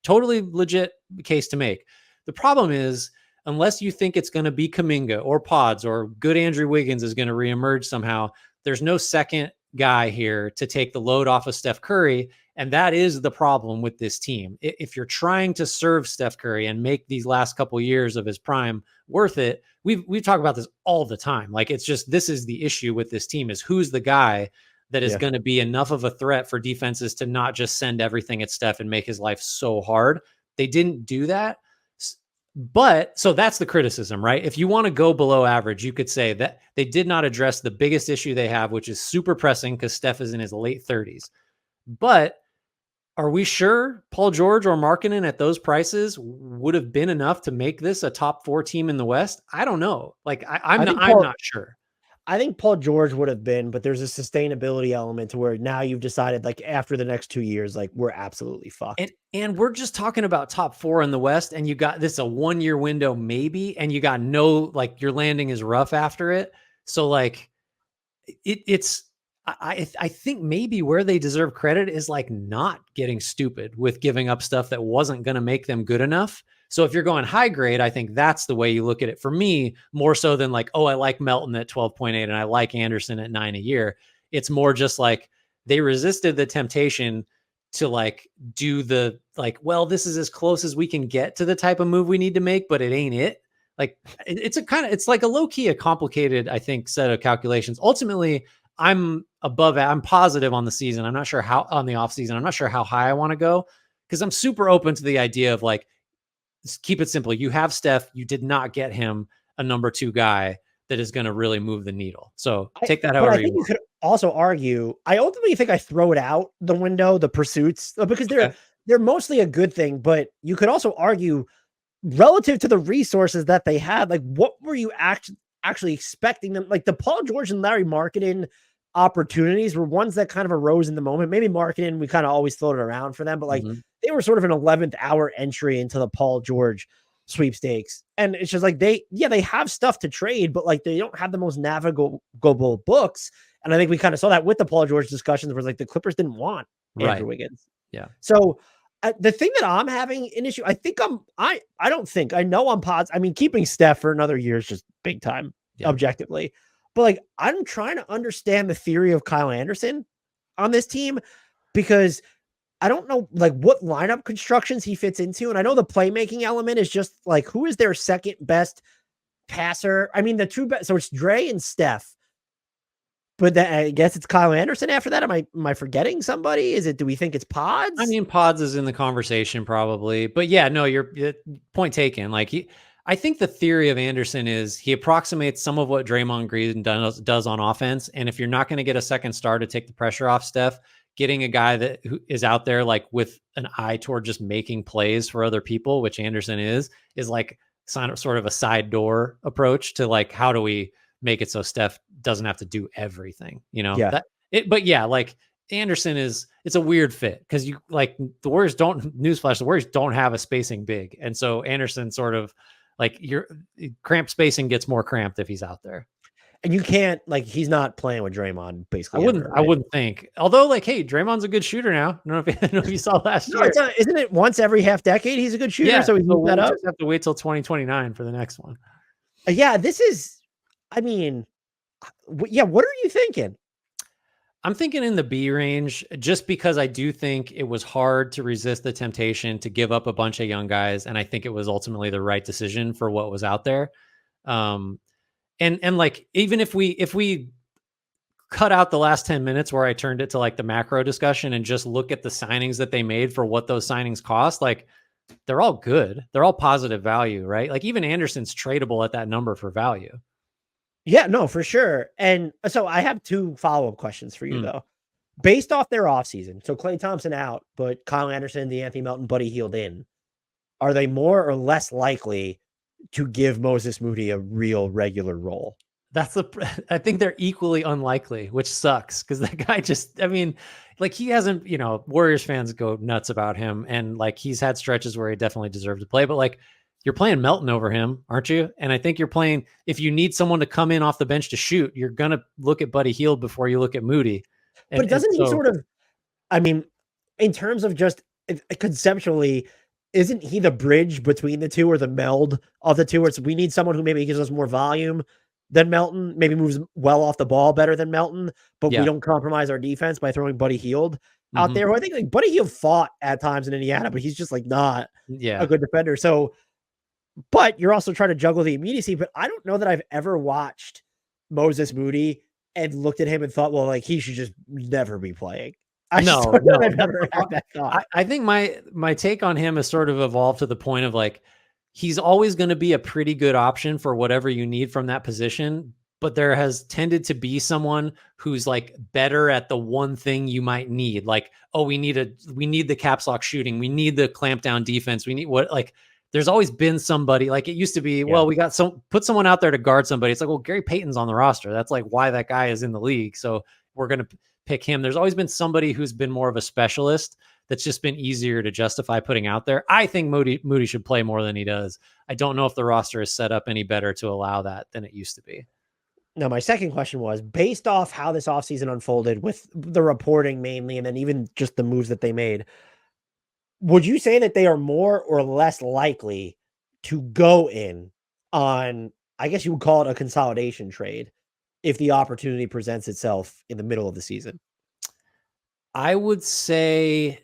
Totally legit case to make. The problem is, unless you think it's going to be Kuminga or Pods or good Andrew Wiggins is going to reemerge somehow, there's no second guy here to take the load off of Steph Curry. And that is the problem with this team. If you're trying to serve Steph Curry and make these last couple of years of his prime worth it, we talk about this all the time. Like, it's just, this is the issue with this team, is who's the guy that is going to be enough of a threat for defenses to not just send everything at Steph and make his life so hard. They didn't do that. But so that's the criticism, right? If you want to go below average, you could say that they did not address the biggest issue they have, which is super pressing, because Steph is in his late 30s. But are we sure Paul George or Markkanen at those prices would have been enough to make this a top 4 team in the West? I don't know. Like, I'm not sure. I think Paul George would have been, but there's a sustainability element to where now you've decided, like, after the next 2 years, like, we're absolutely fucked. And we're just talking about top 4 in the West, and you got this a 1-year window maybe, and you got no, like, your landing is rough after it. So like I think maybe where they deserve credit is like not getting stupid with giving up stuff that wasn't going to make them good enough. So if you're going high grade, I think that's the way you look at it. For me, more so than like, oh, I like Melton at 12.8 and I like Anderson at 9 a year. It's more just like they resisted the temptation to like do the, like, well, this is as close as we can get to the type of move we need to make, but it ain't it. Like, it's like a low key, a complicated, I think, set of calculations. Ultimately, I'm positive on the season. I'm not sure how on the off season. I'm not sure how high I want to go, because I'm super open to the idea of like, keep it simple. You have Steph. You did not get him a number 2 guy that is going to really move the needle. So take that however you want. You could also argue, I ultimately think I throw it out the window, the pursuits, because they're mostly a good thing, but you could also argue relative to the resources that they had, like, what were you actually expecting them? Like, the Paul George and Larry Markkanen opportunities were ones that kind of arose in the moment. Maybe Markkanen, we kind of always floated around for them, but like they were sort of an 11th hour entry into the Paul George sweepstakes. And it's just like they have stuff to trade, but like they don't have the most navigable books. And I think we kind of saw that with the Paul George discussions, where like the Clippers didn't want Andrew Wiggins. Yeah. So the thing that I'm having an issue, I know I'm Pods. I mean, keeping Steph for another year is just big time, objectively. But like, I'm trying to understand the theory of Kyle Anderson on this team, because I don't know like what lineup constructions he fits into. And I know the playmaking element is just like, who is their second best passer? I mean, the 2 best, so it's Dre and Steph. But then I guess it's Kyle Anderson after that. Am I forgetting somebody? Do we think it's Pods? I mean, Pods is in the conversation probably, but yeah, no, your point taken. Like, I think the theory of Anderson is he approximates some of what Draymond Green does on offense. And if you're not going to get a second star to take the pressure off Steph, getting a guy who is out there like with an eye toward just making plays for other people, which Anderson is like sort of a side door approach to like, how do we make it so Steph doesn't have to do everything, but yeah, like Anderson it's a weird fit, because you like the Warriors the Warriors don't have a spacing big. And so Anderson sort of like your cramped spacing gets more cramped if he's out there. And you can't, like, he's not playing with Draymond basically. I wouldn't think, although like, hey, Draymond's a good shooter now. I don't know if you saw last year. Isn't it once every half decade he's a good shooter? Yeah, so we'll just have to wait till 2029 for the next one. This is, I mean, what are you thinking? I'm thinking in the B range, just because I do think it was hard to resist the temptation to give up a bunch of young guys. And I think it was ultimately the right decision for what was out there. And like, even if we cut out the last 10 minutes where I turned it to like the macro discussion and just look at the signings that they made for what those signings cost, like they're all good. They're all positive value, right? Like even Anderson's tradable at that number for value. Yeah, no, for sure. And so I have two follow-up questions for you though. Based off their offseason, so Klay Thompson out, but Kyle Anderson, DeAnthony Melton, Buddy Hield in, are they more or less likely to give Moses Moody a real regular role? I think they're equally unlikely, which sucks because that guy just, I mean, like he hasn't, Warriors fans go nuts about him. And like he's had stretches where he definitely deserved to play, but like you're playing Melton over him, aren't you? And I think you're playing, if you need someone to come in off the bench to shoot, you're going to look at Buddy Hield before you look at Moody. But doesn't he sort of, I mean, in terms of just conceptually, isn't he the bridge between the two or the meld of the two? Where we need someone who maybe gives us more volume than Melton, maybe moves well off the ball better than Melton, but we don't compromise our defense by throwing Buddy Hield out there. Who I think like Buddy Hield fought at times in Indiana, but he's just like not a good defender. So, but you're also trying to juggle the immediacy. But I don't know that I've ever watched Moses Moody and looked at him and thought, well, like he should just never be playing. I've never had that thought. I think my take on him has sort of evolved to the point of like, he's always going to be a pretty good option for whatever you need from that position. But there has tended to be someone who's like better at the one thing you might need. Like, oh, we need the caps lock shooting. We need the clamp down defense. We need there's always been somebody. Like it used to be, well, we got put someone out there to guard somebody. It's like, well, Gary Payton's on the roster. That's like why that guy is in the league. So we're going to pick him. There's always been somebody who's been more of a specialist that's just been easier to justify putting out there. I think Moody should play more than he does. I don't know if the roster is set up any better to allow that than it used to be. Now, my second question was, based off how this offseason unfolded with the reporting mainly, and then even just the moves that they made, would you say that they are more or less likely to go in on, I guess you would call it a consolidation trade, if the opportunity presents itself in the middle of the season? I would say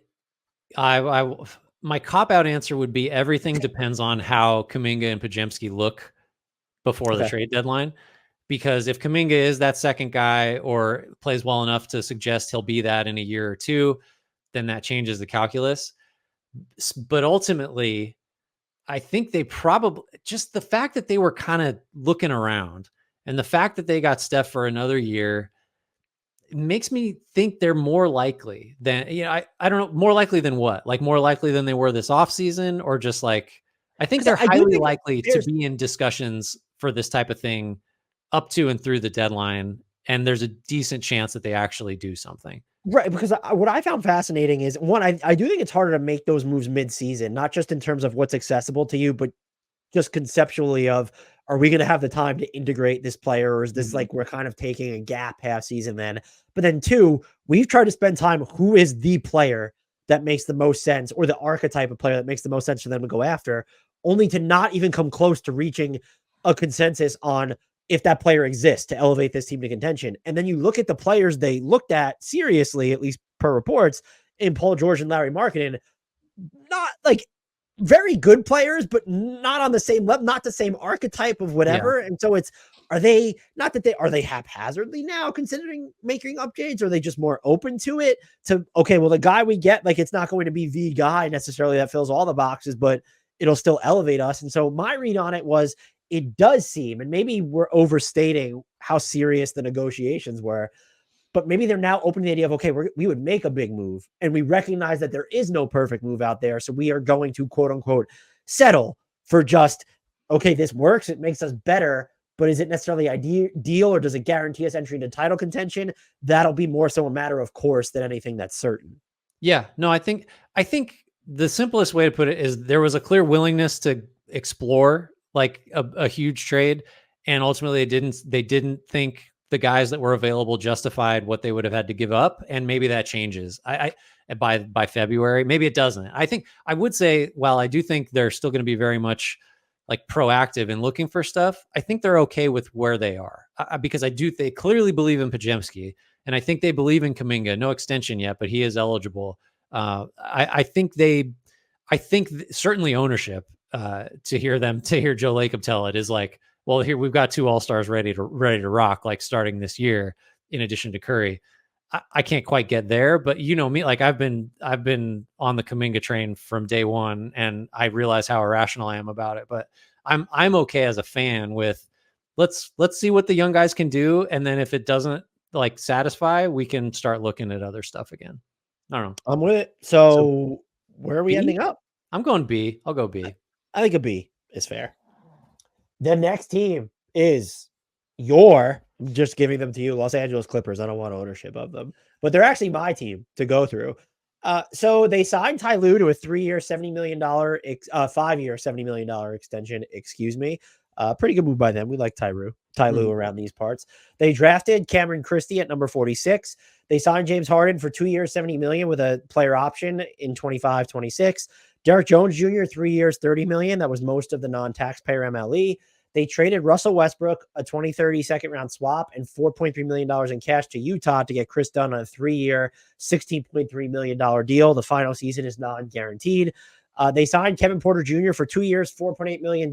my cop-out answer would be everything depends on how Kuminga and Podziemski look before the trade deadline. Because if Kuminga is that second guy or plays well enough to suggest he'll be that in a year or two, then that changes the calculus. But ultimately, I think they probably, just the fact that they were kind of looking around and the fact that they got Steph for another year makes me think they're more likely than, I don't know, more likely than what? Like more likely than they were this offseason, or just like, I think they're highly likely to be in discussions for this type of thing up to and through the deadline. And there's a decent chance that they actually do something. Right, because what I found fascinating is, one, I do think it's harder to make those moves mid-season, not just in terms of what's accessible to you, but just conceptually of, are we going to have the time to integrate this player, or is this like we're kind of taking a gap half season then? But then two, we've tried to spend time, who is the player that makes the most sense, or the archetype of player that makes the most sense for them to go after, only to not even come close to reaching a consensus on if that player exists to elevate this team to contention. And then you look at the players they looked at seriously, at least per reports, in Paul George and Larry Markkinen, not like very good players, but not on the same level, not the same archetype of whatever. And so are they haphazardly now considering making upgrades? Or are they just more open to it? Okay, well, the guy we get, like, it's not going to be the guy necessarily that fills all the boxes, but it'll still elevate us. And so my read on it was, it does seem, and maybe we're overstating how serious the negotiations were, but maybe they're now open to the idea of, okay, we would make a big move, and we recognize that there is no perfect move out there. So we are going to, quote unquote, settle for just, okay, this works. It makes us better, but is it necessarily ideal, or does it guarantee us entry into title contention? That'll be more so a matter of course than anything that's certain. Yeah, no, I think the simplest way to put it is there was a clear willingness to explore like a huge trade, and ultimately they didn't think the guys that were available justified what they would have had to give up, and maybe that changes by February. Maybe it doesn't. I think I would say, while I do think they're still going to be very much like proactive in looking for stuff, I think they're okay with where they are, because they clearly believe in Podziemski, and I think they believe in Kuminga. No extension yet, but he is eligible. I think certainly ownership, to hear Joe Lacob tell it, is like, well, here we've got 2 all-stars ready to rock, like starting this year, in addition to Curry. I can't quite get there, but you know me, like I've been on the Kuminga train from day one, and I realize how irrational I am about it. But I'm okay as a fan with let's see what the young guys can do, and then if it doesn't like satisfy, we can start looking at other stuff again. I don't know. I'm with it. So So where are we B? ending up? I'm going B. I'll go B. I think a B is fair. The next team is your, I'm just giving them to you, Los Angeles Clippers. I don't want ownership of them, but they're actually my team to go through. So they signed Ty Lue to a 3-year, $70 million, 5-year, $70 million extension. Excuse me. Pretty good move by them. We like Ty Lue around these parts. They drafted Cameron Christie at number 46. They signed James Harden for 2 years, $70 million with a player option in 25-26. Derek Jones Jr., 3 years, $30 million. That was most of the non-taxpayer MLE. They traded Russell Westbrook, a 2030 second-round swap, and $4.3 million in cash to Utah to get Chris Dunn on a 3-year, $16.3 million deal. The final season is non-guaranteed. They signed Kevin Porter Jr. for 2 years, $4.8 million.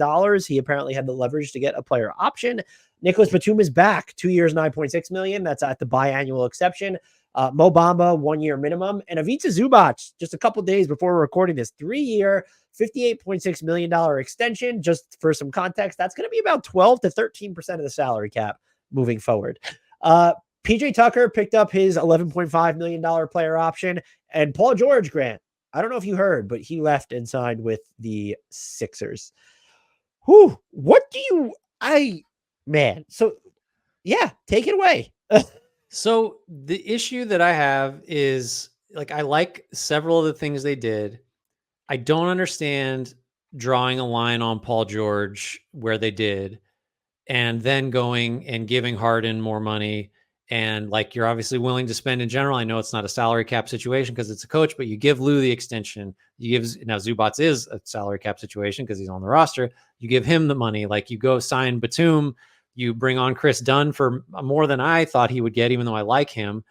He apparently had the leverage to get a player option. Nicholas Batum is back, 2 years, $9.6 million. That's at the biannual exception. Mo Bamba, 1 year minimum. And Ivica Zubac, just a couple days before we're recording this, 3-year, $58.6 million extension. Just for some context, that's going to be about 12 to 13% of the salary cap moving forward. PJ Tucker picked up his $11.5 million player option. And Paul George, Grant, I don't know if you heard, but he left and signed with the Sixers. Whew, what do you, so yeah, take it away. So the issue that I have is like, I like several of the things they did. I don't understand drawing a line on Paul George where they did, and then going and giving Harden more money. And like, you're obviously willing to spend in general. I know it's not a salary cap situation because it's a coach, but you give Lou the extension. You give, now Zubac is a salary cap situation because he's on the roster. You give him the money. Like, you go sign Batum, you bring on Chris Dunn for more than I thought he would get, even though I like him.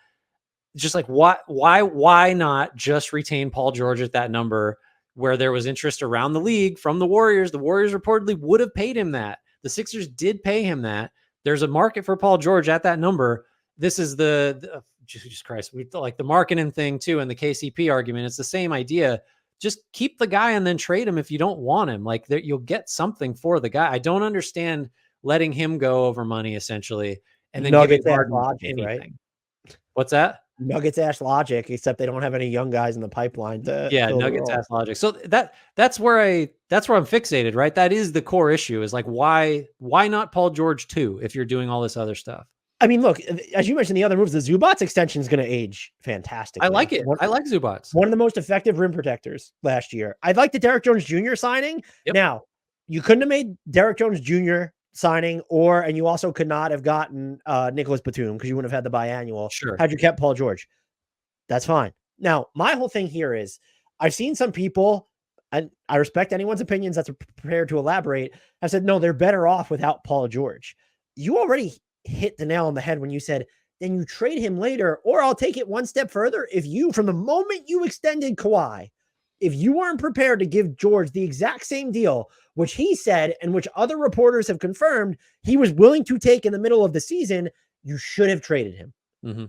Just like, why not just retain Paul George at that number where there was interest around the league from the Warriors? The Warriors reportedly would have paid him that. The Sixers did pay him that. There's a market for Paul George at that number. This is Jesus Christ, we like the marketing thing too, and the KCP argument. It's the same idea. Just keep the guy and then trade him if you don't want him. Like, you'll get something for the guy. I don't understand letting him go over money essentially, and then Nuggets giving Harden logic, anything. right? What's that? Nuggets ass logic, except they don't have any young guys in the pipeline to Nuggets ass logic. So that's where I'm fixated, right? That is the core issue, is like, why not Paul George too if you're doing all this other stuff? I mean, look, as you mentioned, the other moves, the Zubac extension is going to age fantastically. I like it. I like Zubac. One of the most effective rim protectors last year. I'd like the Derek Jones Jr. signing. Yep. Now, you couldn't have made Derek Jones Jr. signing, and you also could not have gotten Nicholas Batum because you wouldn't have had the biannual. Sure. Had you kept Paul George. That's fine. Now, my whole thing here is I've seen some people, and I respect anyone's opinions that's prepared to elaborate, have said, no, they're better off without Paul George. You already hit the nail on the head when you said, then you trade him later, or I'll take it one step further. If you, from the moment you extended Kawhi, if you weren't prepared to give George the exact same deal, which he said, and which other reporters have confirmed he was willing to take in the middle of the season, you should have traded him. Mm-hmm.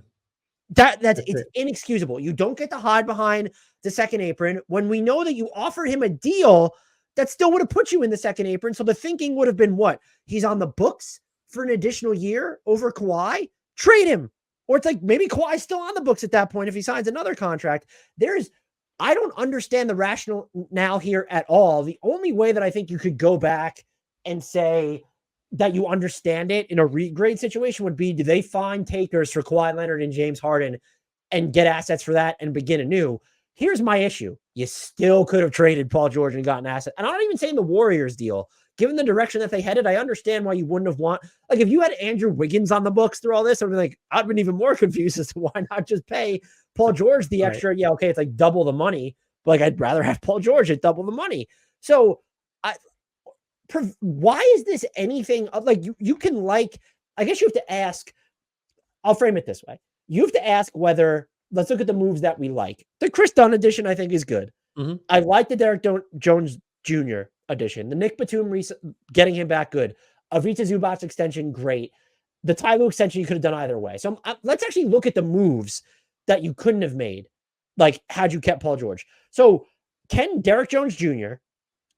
It's inexcusable. You don't get to hide behind the second apron when we know that you offered him a deal that still would have put you in the second apron. So the thinking would have been what? He's on the books for an additional year over Kawhi? Trade him. Or it's like maybe Kawhi's still on the books at that point if he signs another contract. I don't understand the rationale now here at all. The only way that I think you could go back and say that you understand it in a regrade situation would be, do they find takers for Kawhi Leonard and James Harden and get assets for that and begin anew? Here's my issue. You still could have traded Paul George and gotten assets. And I'm not even saying the Warriors deal. Given the direction that they headed, I understand why you wouldn't have like if you had Andrew Wiggins on the books through all this, I'd be like, I'd been even more confused as to why not just pay Paul George the extra. Right. Yeah, okay, it's like double the money, but like I'd rather have Paul George at double the money. So why is this anything like you can like, I guess you have to ask, I'll frame it this way. You have to ask whether, let's look at the moves that we like. The Chris Dunn edition, I think, is good. Mm-hmm. I like the Derek Jones Jr. edition. The Nick Batum getting him back, good. Ivica Zubac's extension, great. The Ty Lue extension, you could have done either way. So let's actually look at the moves that you couldn't have made, like had you kept Paul George. So can Derek Jones Jr.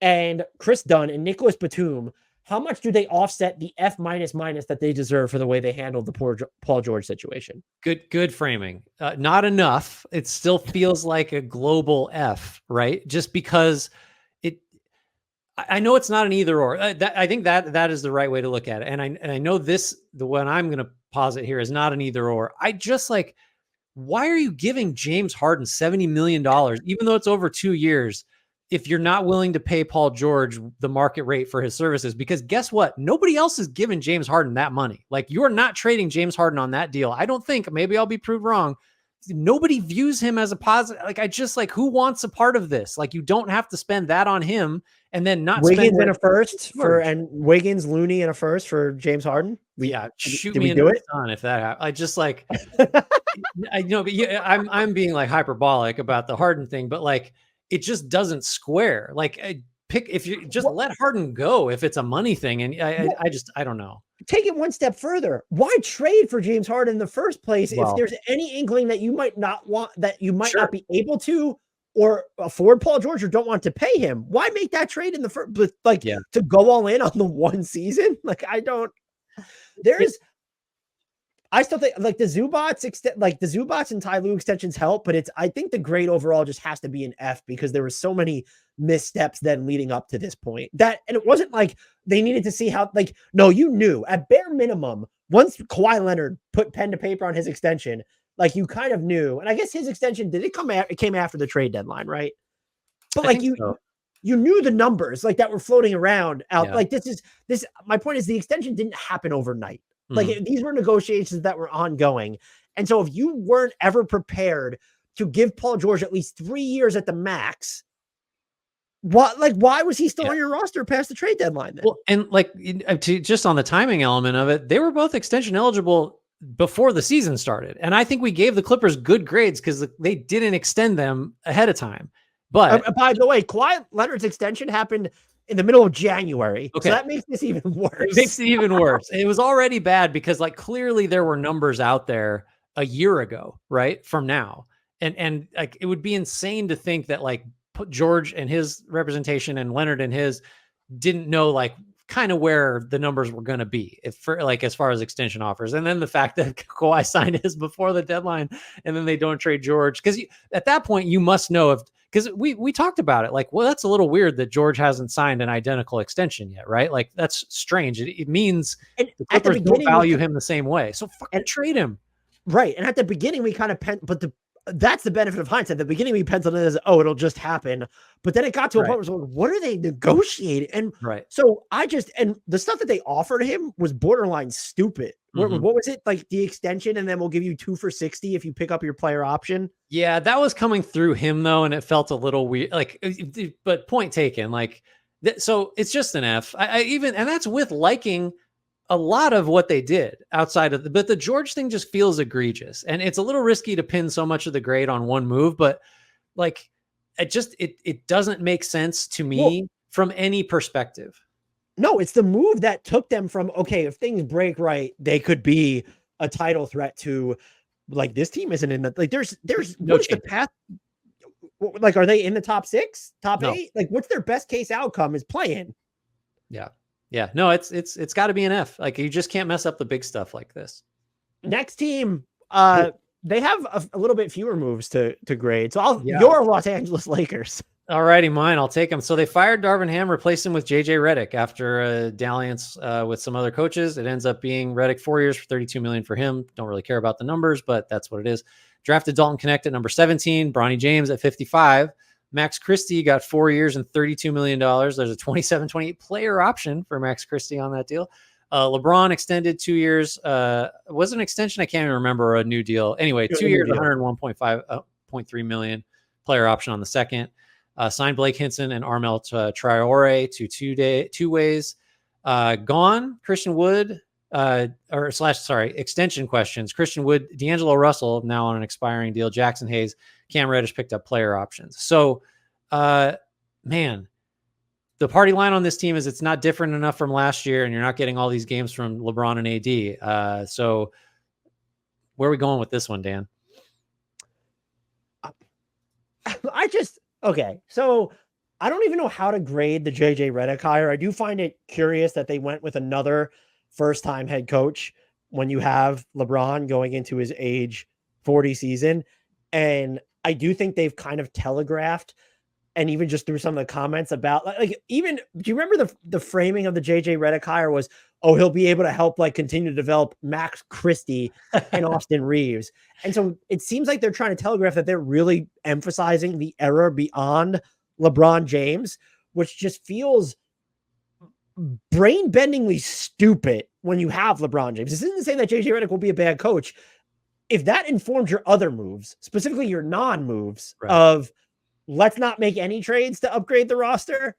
and Chris Dunn and Nicholas Batum, how much do they offset the F minus that they deserve for the way they handled the poor Paul George situation? Good framing. Not enough. It still feels like a global F, right? Just because I know it's not an either or. I think that is the right way to look at it. And I know the one I'm going to posit here is not an either or. I just like, why are you giving James Harden $70 million, even though it's over 2 years, if you're not willing to pay Paul George the market rate for his services? Because guess what? Nobody else is giving James Harden that money. Like, you're not trading James Harden on that deal. I don't think, maybe I'll be proved wrong. Nobody views him as a positive. Like, I just like, who wants a part of this? Like, you don't have to spend that on him and then not Wiggins in a first and Wiggins, Looney in a first for James Harden. Shoot me in the sun if that happens. I just like, I know, but yeah, I'm being like hyperbolic about the Harden thing, but like, it just doesn't square. Like, if you just let Harden go, if it's a money thing. And I don't know. Take it one step further. Why trade for James Harden in the first place if there's any inkling that you might not want, that you might not be able to or afford Paul George or don't want to pay him? Why make that trade in the first, to go all in on the one season? Like, I still think like the Zubats and Ty Lue extensions help, but I think the grade overall just has to be an F because there were so many missteps then leading up to this point and it wasn't like they needed to see how, like, no, you knew at bare minimum, once Kawhi Leonard put pen to paper on his extension, like you kind of knew. And I guess his extension, it came after the trade deadline, right? But like you knew the numbers like that were floating around out. Yeah. Like my point is the extension didn't happen overnight. Like these were negotiations that were ongoing. And so if you weren't ever prepared to give Paul George at least 3 years at the max, why was he still on your roster past the trade deadline then? Well, and like just on the timing element of it, they were both extension eligible before the season started. And I think we gave the Clippers good grades because they didn't extend them ahead of time. But by the way, Kawhi Leonard's extension happened in the middle of January. Okay. So that makes this even worse. It makes it even worse. It was already bad because like clearly there were numbers out there a year ago, right? From now. And like, it would be insane to think that like George and his representation and Leonard and his didn't know like kind of where the numbers were going to be as far as extension offers. And then the fact that Kawhi signed his before the deadline and then they don't trade George. Cause at that point you must know because we talked about it. Like, well, that's a little weird that George hasn't signed an identical extension yet, right? Like, that's strange. It means the Clippers don't value him the same way. So fucking trade him. Right. And at the beginning, we kind of that's the benefit of hindsight. At the beginning, we penciled it as, it'll just happen. But then it got to a point where like, what are they negotiating? And so and the stuff that they offered him was borderline stupid. What was it? Like the extension, and then we'll give you 2 for $60 if you pick up your player option. Yeah, that was coming through him though. And it felt a little weird, like, but point taken, like, so it's just an F. And that's with liking a lot of what they did outside of but the George thing just feels egregious, and it's a little risky to pin so much of the grade on one move, but like it doesn't make sense to me from any perspective. No, it's the move that took them from, okay, if things break right, they could be a title threat to like, this team isn't in the, like, there's what's the path? Like, are they in the top 6, top 8? Like, what's their best case outcome is playing? Yeah. Yeah, no, it's got to be an F. Like, you just can't mess up the big stuff like this. Next team, they have a little bit fewer moves to grade. So your Los Angeles Lakers. All righty, mine. I'll take them. So they fired Darvin Ham, replaced him with JJ Redick after a dalliance with some other coaches. It ends up being Redick 4 years for $32 million for him. Don't really care about the numbers, but that's what it is. Drafted Dalton Knecht at number 17, Bronny James at 55. Max Christie got 4 years and $32 million. There's a 27-28 player option for Max Christie on that deal. LeBron extended 2 years. Was an extension? I can't even remember, a new deal. Anyway, 2 years, $101.3 million player option on the second. Signed Blake Hinson and Armel Traore to 2 ways. Gone Christian Wood, extension questions. Christian Wood, D'Angelo Russell now on an expiring deal. Jackson Hayes, Cam Reddish picked up player options. So, man, the party line on this team is it's not different enough from last year, and you're not getting all these games from LeBron and AD. So where are we going with this one, Dan? Okay. So I don't even know how to grade the JJ Redick hire. I do find it curious that they went with another first-time head coach when you have LeBron going into his age 40 season. And I do think they've kind of telegraphed, and even just through some of the comments about even, do you remember the framing of the JJ Redick hire was, oh, he'll be able to help continue to develop Max Christie and Austin Reeves. And so it seems like they're trying to telegraph that they're really emphasizing the era beyond LeBron James, which just feels brain-bendingly stupid when you have LeBron James. This isn't saying that JJ Redick will be a bad coach. If that informed your other moves, specifically your non-moves of let's not make any trades to upgrade the roster,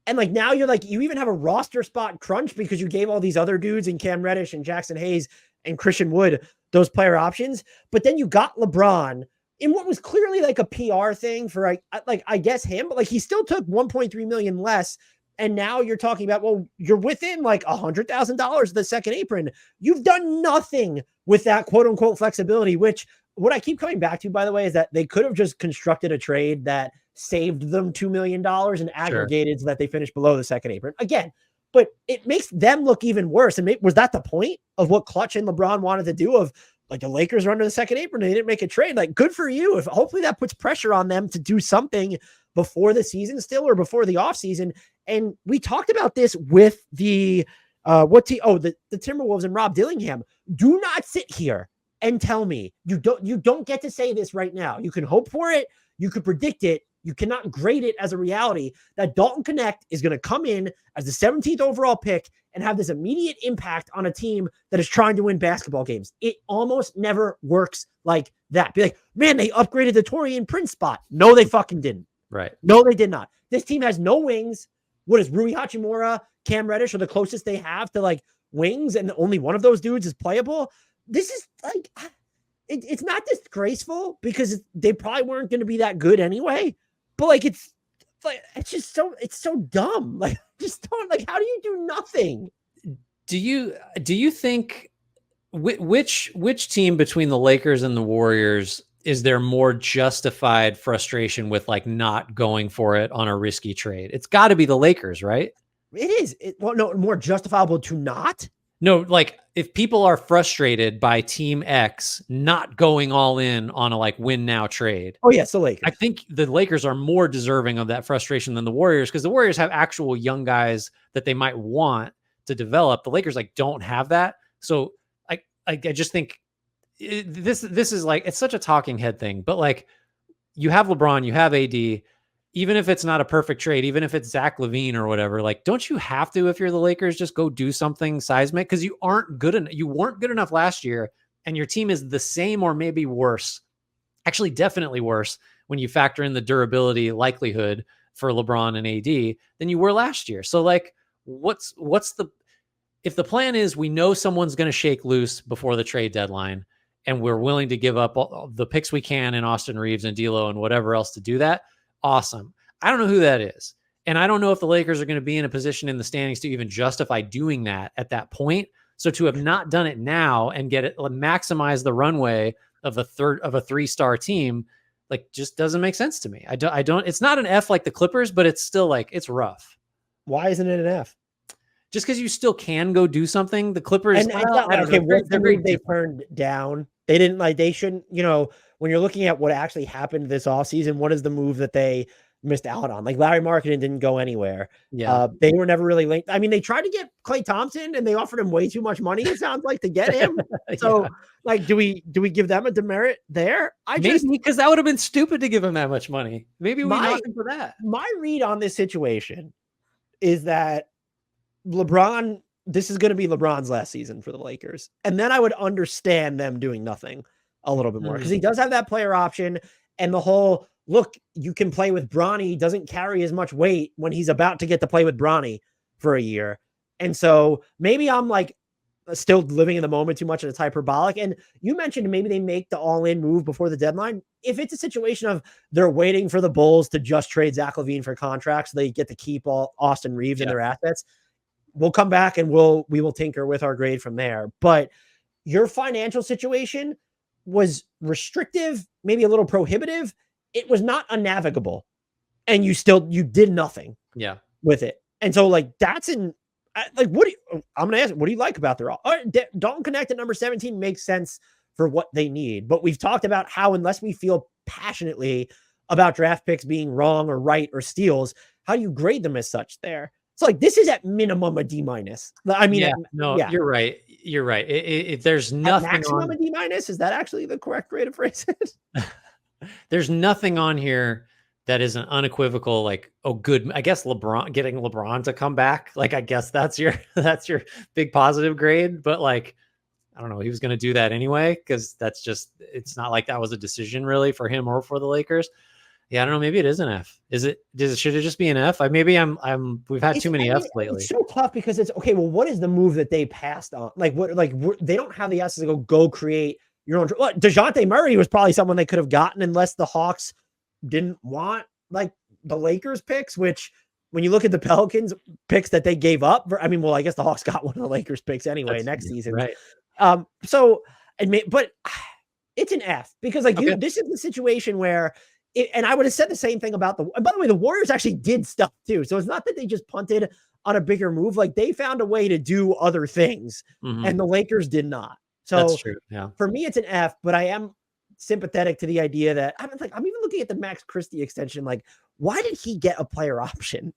and now you're you even have a roster spot crunch because you gave all these other dudes in Cam Reddish and Jackson Hayes and Christian Wood those player options, but then you got LeBron in what was clearly a PR thing for I guess him, but he still took $1.3 million less. And now you're talking about, well, you're within $100,000 of the second apron. You've done nothing with that quote unquote flexibility, which what I keep coming back to, by the way, is that they could have just constructed a trade that saved them $2 million and aggregated so that they finished below the second apron again. But it makes them look even worse. And was that the point of what Clutch and LeBron wanted to do of the Lakers are under the second apron and they didn't make a trade? Good for you. If hopefully that puts pressure on them to do something before the season still or before the offseason. And we talked about this with the Timberwolves and Rob Dillingham. Do not sit here and tell me you don't get to say this right now. You can hope for it. You could predict it. You cannot grade it as a reality that Dalton Connect is going to come in as the 17th overall pick and have this immediate impact on a team that is trying to win basketball games. It almost never works like that. Be like, man, they upgraded the Taurean Prince spot. No, they fucking didn't. Right. No, they did not. This team has no wings. What is Rui Hachimura, Cam Reddish are the closest they have to wings, and only one of those dudes is playable. This is it's not disgraceful because they probably weren't going to be that good anyway. But it's just so dumb. Just don't how do you do nothing? Do you think which team between the Lakers and the Warriors is there more justified frustration with not going for it on a risky trade? It's got to be the Lakers, right? It is. No, more justifiable to not. No, if people are frustrated by Team X not going all in on a win now trade. Oh yes, the Lakers. I think the Lakers are more deserving of that frustration than the Warriors because the Warriors have actual young guys that they might want to develop. The Lakers don't have that. So I just think this is it's such a talking head thing, but you have LeBron, you have AD, even if it's not a perfect trade, even if it's Zach LaVine or whatever, don't you have to, if you're the Lakers, just go do something seismic? Because you aren't good enough. You weren't good enough last year, and your team is the same or maybe worse. Actually, definitely worse when you factor in the durability likelihood for LeBron and AD than you were last year. So if the plan is we know someone's going to shake loose before the trade deadline, and we're willing to give up all the picks we can in Austin Reeves and D'Lo and whatever else to do that, awesome. I don't know who that is. And I don't know if the Lakers are going to be in a position in the standings to even justify doing that at that point. So to have not done it now and maximize the runway of a 3-star team, just doesn't make sense to me. I don't, it's not an F like the Clippers, but it's still it's rough. Why isn't it an F? Just because you still can go do something. The Clippers, and they turned down. They didn't they shouldn't, when you're looking at what actually happened this offseason, what is the move that they missed out on? Larry Markkinen didn't go anywhere. Yeah. They were never really linked. I mean, they tried to get Klay Thompson and they offered him way too much money, it sounds like, to get him. So do we give them a demerit there? Because that would have been stupid to give him that much money. Maybe we knock him for that. My read on this situation is that this is going to be LeBron's last season for the Lakers. And then I would understand them doing nothing a little bit more because he does have that player option, and the whole look, you can play with Bronny doesn't carry as much weight when he's about to get to play with Bronny for a year. And so maybe I'm still living in the moment too much and it's hyperbolic. And you mentioned maybe they make the all-in move before the deadline. If it's a situation of they're waiting for the Bulls to just trade Zach LaVine for contracts, so they get to keep all Austin Reeves and their assets, we'll come back and we will tinker with our grade from there. But your financial situation was restrictive, maybe a little prohibitive. It was not unnavigable, and you did nothing with it. And so like, that's I'm going to ask, what do you like about their all right, Dalton Connect at number 17 makes sense for what they need. But we've talked about how, unless we feel passionately about draft picks being wrong or right or steals, how do you grade them as such there? So like, this is at minimum a D-. I mean, you're right. You're right. If there's nothing at maximum a D-, is that actually the correct way to phrase it? There's nothing on here that is an unequivocal, like, oh, good. I guess getting LeBron to come back. Like, I guess that's your big positive grade. But like, I don't know, he was going to do that anyway, because it's not like that was a decision really for him or for the Lakers. Yeah, I don't know. Maybe it is an F. Should it just be an F? We've had too many Fs lately. It's so tough because it's okay. Well, what is the move that they passed on? Like they don't have the S's to go create your own. Well, DeJounte Murray was probably someone they could have gotten unless the Hawks didn't want like the Lakers picks, which when you look at the Pelicans picks that they gave up, I guess the Hawks got one of the Lakers picks anyway next season. Right. So but it's an F because this is the situation where and I would have said the same thing about by the way, the Warriors actually did stuff too. So it's not that they just punted on a bigger move. Like they found a way to do other things and the Lakers did not. So that's true. Yeah. For me, it's an F, but I am sympathetic to the idea that I'm even looking at the Max Christie extension. Like, why did he get a player option?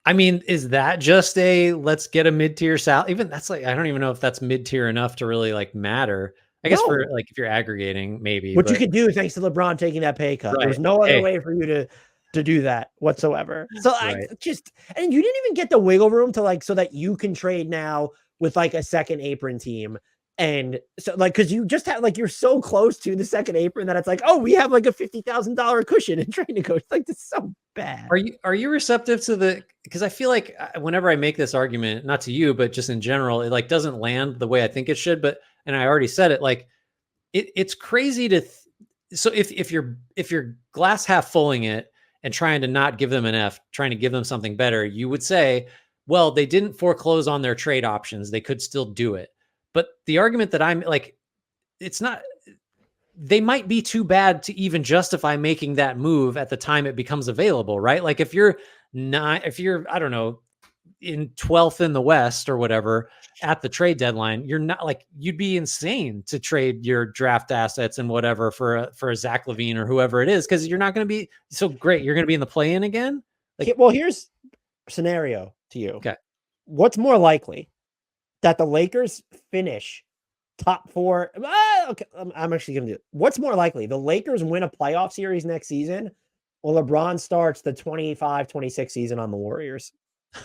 I mean, is that just let's get a mid-tier salary? Even that's like, I don't even know if that's mid-tier enough to really like matter. I guess for like, if you're aggregating, maybe what you could do thanks to LeBron taking that pay cut. Right. There's no other way for you to do that whatsoever. So and you didn't even get the wiggle room to like, so that you can trade now with like a second apron team. And so like, cause you just have like, you're so close to the second apron that it's like, oh, we have like a $50,000 cushion in training coach. Like, this is so bad. Are you receptive to because I feel like whenever I make this argument, not to you, but just in general, it like doesn't land the way I think it should, and I already said it, like it's crazy so if you're glass half fulling it and trying to not give them an F, trying to give them something better, you would say, well, they didn't foreclose on their trade options. They could still do it. But the argument that I'm like, it's not, they might be too bad to even justify making that move at the time it becomes available, right? Like if you're, I don't know, in 12th in the West or whatever at the trade deadline, you're not like, you'd be insane to trade your draft assets and whatever for a Zach LaVine or whoever it is, because you're not going to be so great. You're going to be in the play-in again. Like, well, here's a scenario to you. Okay. What's more likely, that the Lakers finish top 4? Okay, I'm actually going to do it. What's more likely, the Lakers win a playoff series next season, or LeBron starts the 25-26 season on the Warriors?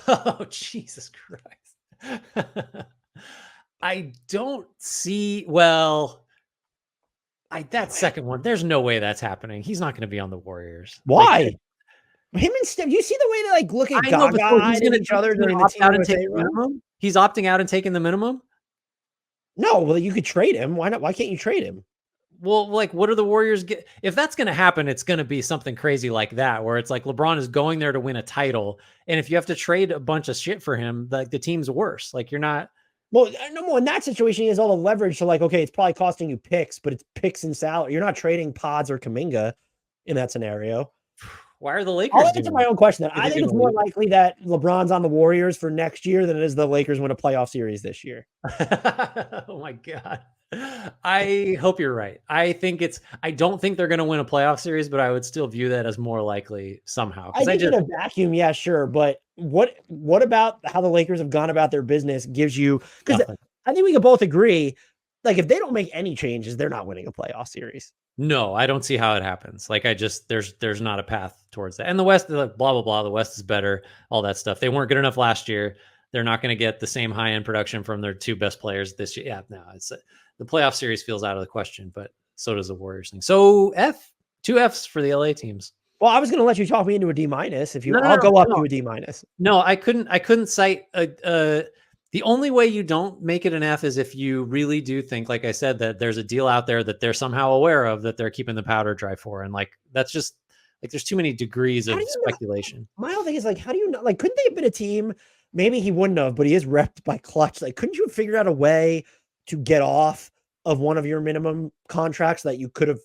Oh, Jesus Christ. I don't see, that second one, there's no way that's happening. He's not going to be on the Warriors. Why? Him and Steph, you see the way they like look at Gaga and each other during the team. He's opting out and taking the minimum? No, well, you could trade him. Why not? Why can't you trade him? Well, like, what are the Warriors get? If that's going to happen, it's going to be something crazy like that, where it's like LeBron is going there to win a title. And if you have to trade a bunch of shit for him, like the team's worse. Like you're not. Well, no more in that situation, he has all the leverage to like, okay, it's probably costing you picks, but it's picks and salary. You're not trading Pods or Kuminga in that scenario. Why are the Lakers? I'll answer my own question. I think it's more likely that LeBron's on the Warriors for next year than it is the Lakers win a playoff series this year. Oh my God. I hope you're right. I don't think they're going to win a playoff series, but I would still view that as more likely somehow. I think in a vacuum, yeah, sure. But what about how the Lakers have gone about their business gives you, because I think we can both agree, like if they don't make any changes, they're not winning a playoff series. No, I don't see how it happens. Like there's not a path towards that. And the West, blah, blah, blah. The West is better, all that stuff. They weren't good enough last year. They're not going to get the same high-end production from their two best players this year. Yeah, no, the playoff series feels out of the question, but so does the Warriors thing. So two Fs for the LA teams. Well, I was going to let you talk me into a D- if you. I'll go up to a D-. No, I couldn't cite The only way you don't make it an F is if you really do think, like I said, that there's a deal out there that they're somehow aware of that they're keeping the powder dry for. And like, that's just like, there's too many degrees How of do you not? speculation. My whole thing is like, how do you not? Like, couldn't they have been a team? Maybe he wouldn't have, but he is repped by Clutch. Like, couldn't you have figured out a way to get off of one of your minimum contracts that you could have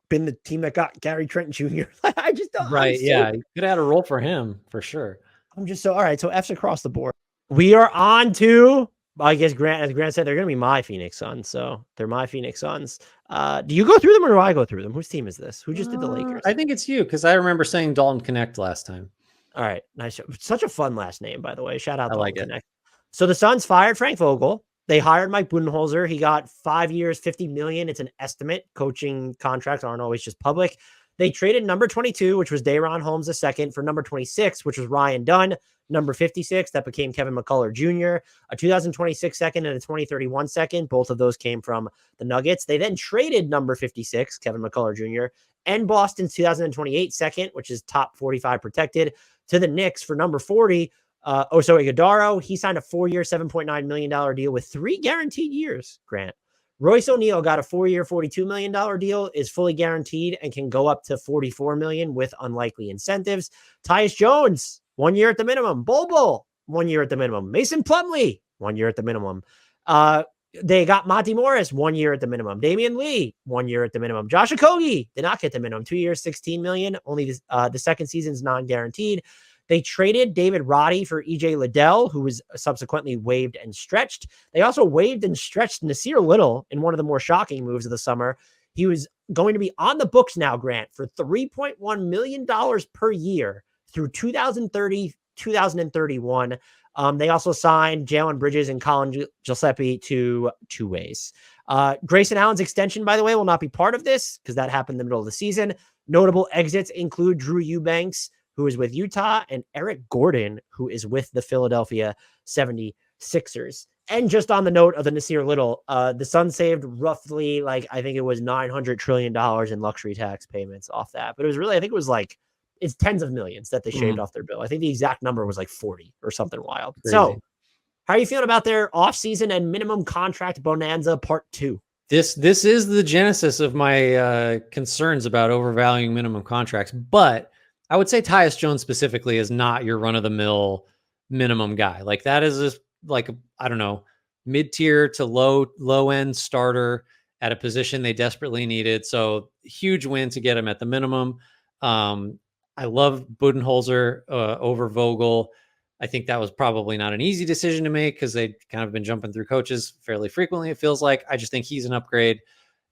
been the team that got Gary Trent Jr.? I just don't. Right. Yeah. You could have had a role for him for sure. I'm just so all right. So F's across the board. We are on to, I guess, Grant, as Grant said, they're going to be my Phoenix Suns. So they're my Phoenix Suns. Do you go through them or do I go through them? Whose team is this? Who just did the Lakers? I think it's you, because I remember saying Dalton Connect last time. All right. Nice. Such a fun last name, by the way. Shout out I to like it. Connect. So the Suns fired Frank Vogel. They hired Mike Budenholzer. He got 5 years, $50 million. It's an estimate. Coaching contracts aren't always just public. They traded number 22, which was Day'Ron Holmes II, for number 26, which was Ryan Dunn. Number 56, that became Kevin McCullough Jr., a 2026 second and a 2031 second. Both of those came from the Nuggets. They then traded number 56, Kevin McCullough Jr., and Boston's 2028 second, which is top 45 protected, to the Knicks for number 40. Oso Iguodaro, he signed a 4-year, $7.9 million deal with 3 guaranteed years, Grant. Royce O'Neal got a 4-year, $42 million deal, is fully guaranteed, and can go up to $44 million with unlikely incentives. Tyus Jones, 1 year at the minimum. Bol, 1 year at the minimum. Mason Plumlee, 1 year at the minimum. They got Monty Morris, 1 year at the minimum. Damian Lee, 1 year at the minimum. Josh Okogie did not get the minimum. 2 years, $16 million. Only the second season's non-guaranteed. They traded David Roddy for EJ Liddell, who was subsequently waived and stretched. They also waived and stretched Nasir Little in one of the more shocking moves of the summer. He was going to be on the books now, Grant, for $3.1 million per year through 2030, 2031. They also signed Jalen Bridges and Colin Giuseppe to 2 ways. Grayson Allen's extension, by the way, will not be part of this because that happened in the middle of the season. Notable exits include Drew Eubanks, who is with Utah, and Eric Gordon, who is with the Philadelphia 76ers. And just on the note of the Nasir Little, the Suns saved roughly, like, I think it was $900 trillion in luxury tax payments off that. But it was really, I think it was like, it's tens of millions that they shaved off their bill. I think the exact number was like 40 or something wild. Crazy. So how are you feeling about their offseason and minimum contract bonanza part 2? This is the genesis of my concerns about overvaluing minimum contracts. But I would say Tyus Jones specifically is not your run-of-the-mill minimum guy. Like, that is just like, I don't know, mid-tier to low-end starter at a position they desperately needed. So huge win to get him at the minimum. I love Budenholzer over Vogel. I think that was probably not an easy decision to make because they'd kind of been jumping through coaches fairly frequently, it feels like. I just think he's an upgrade.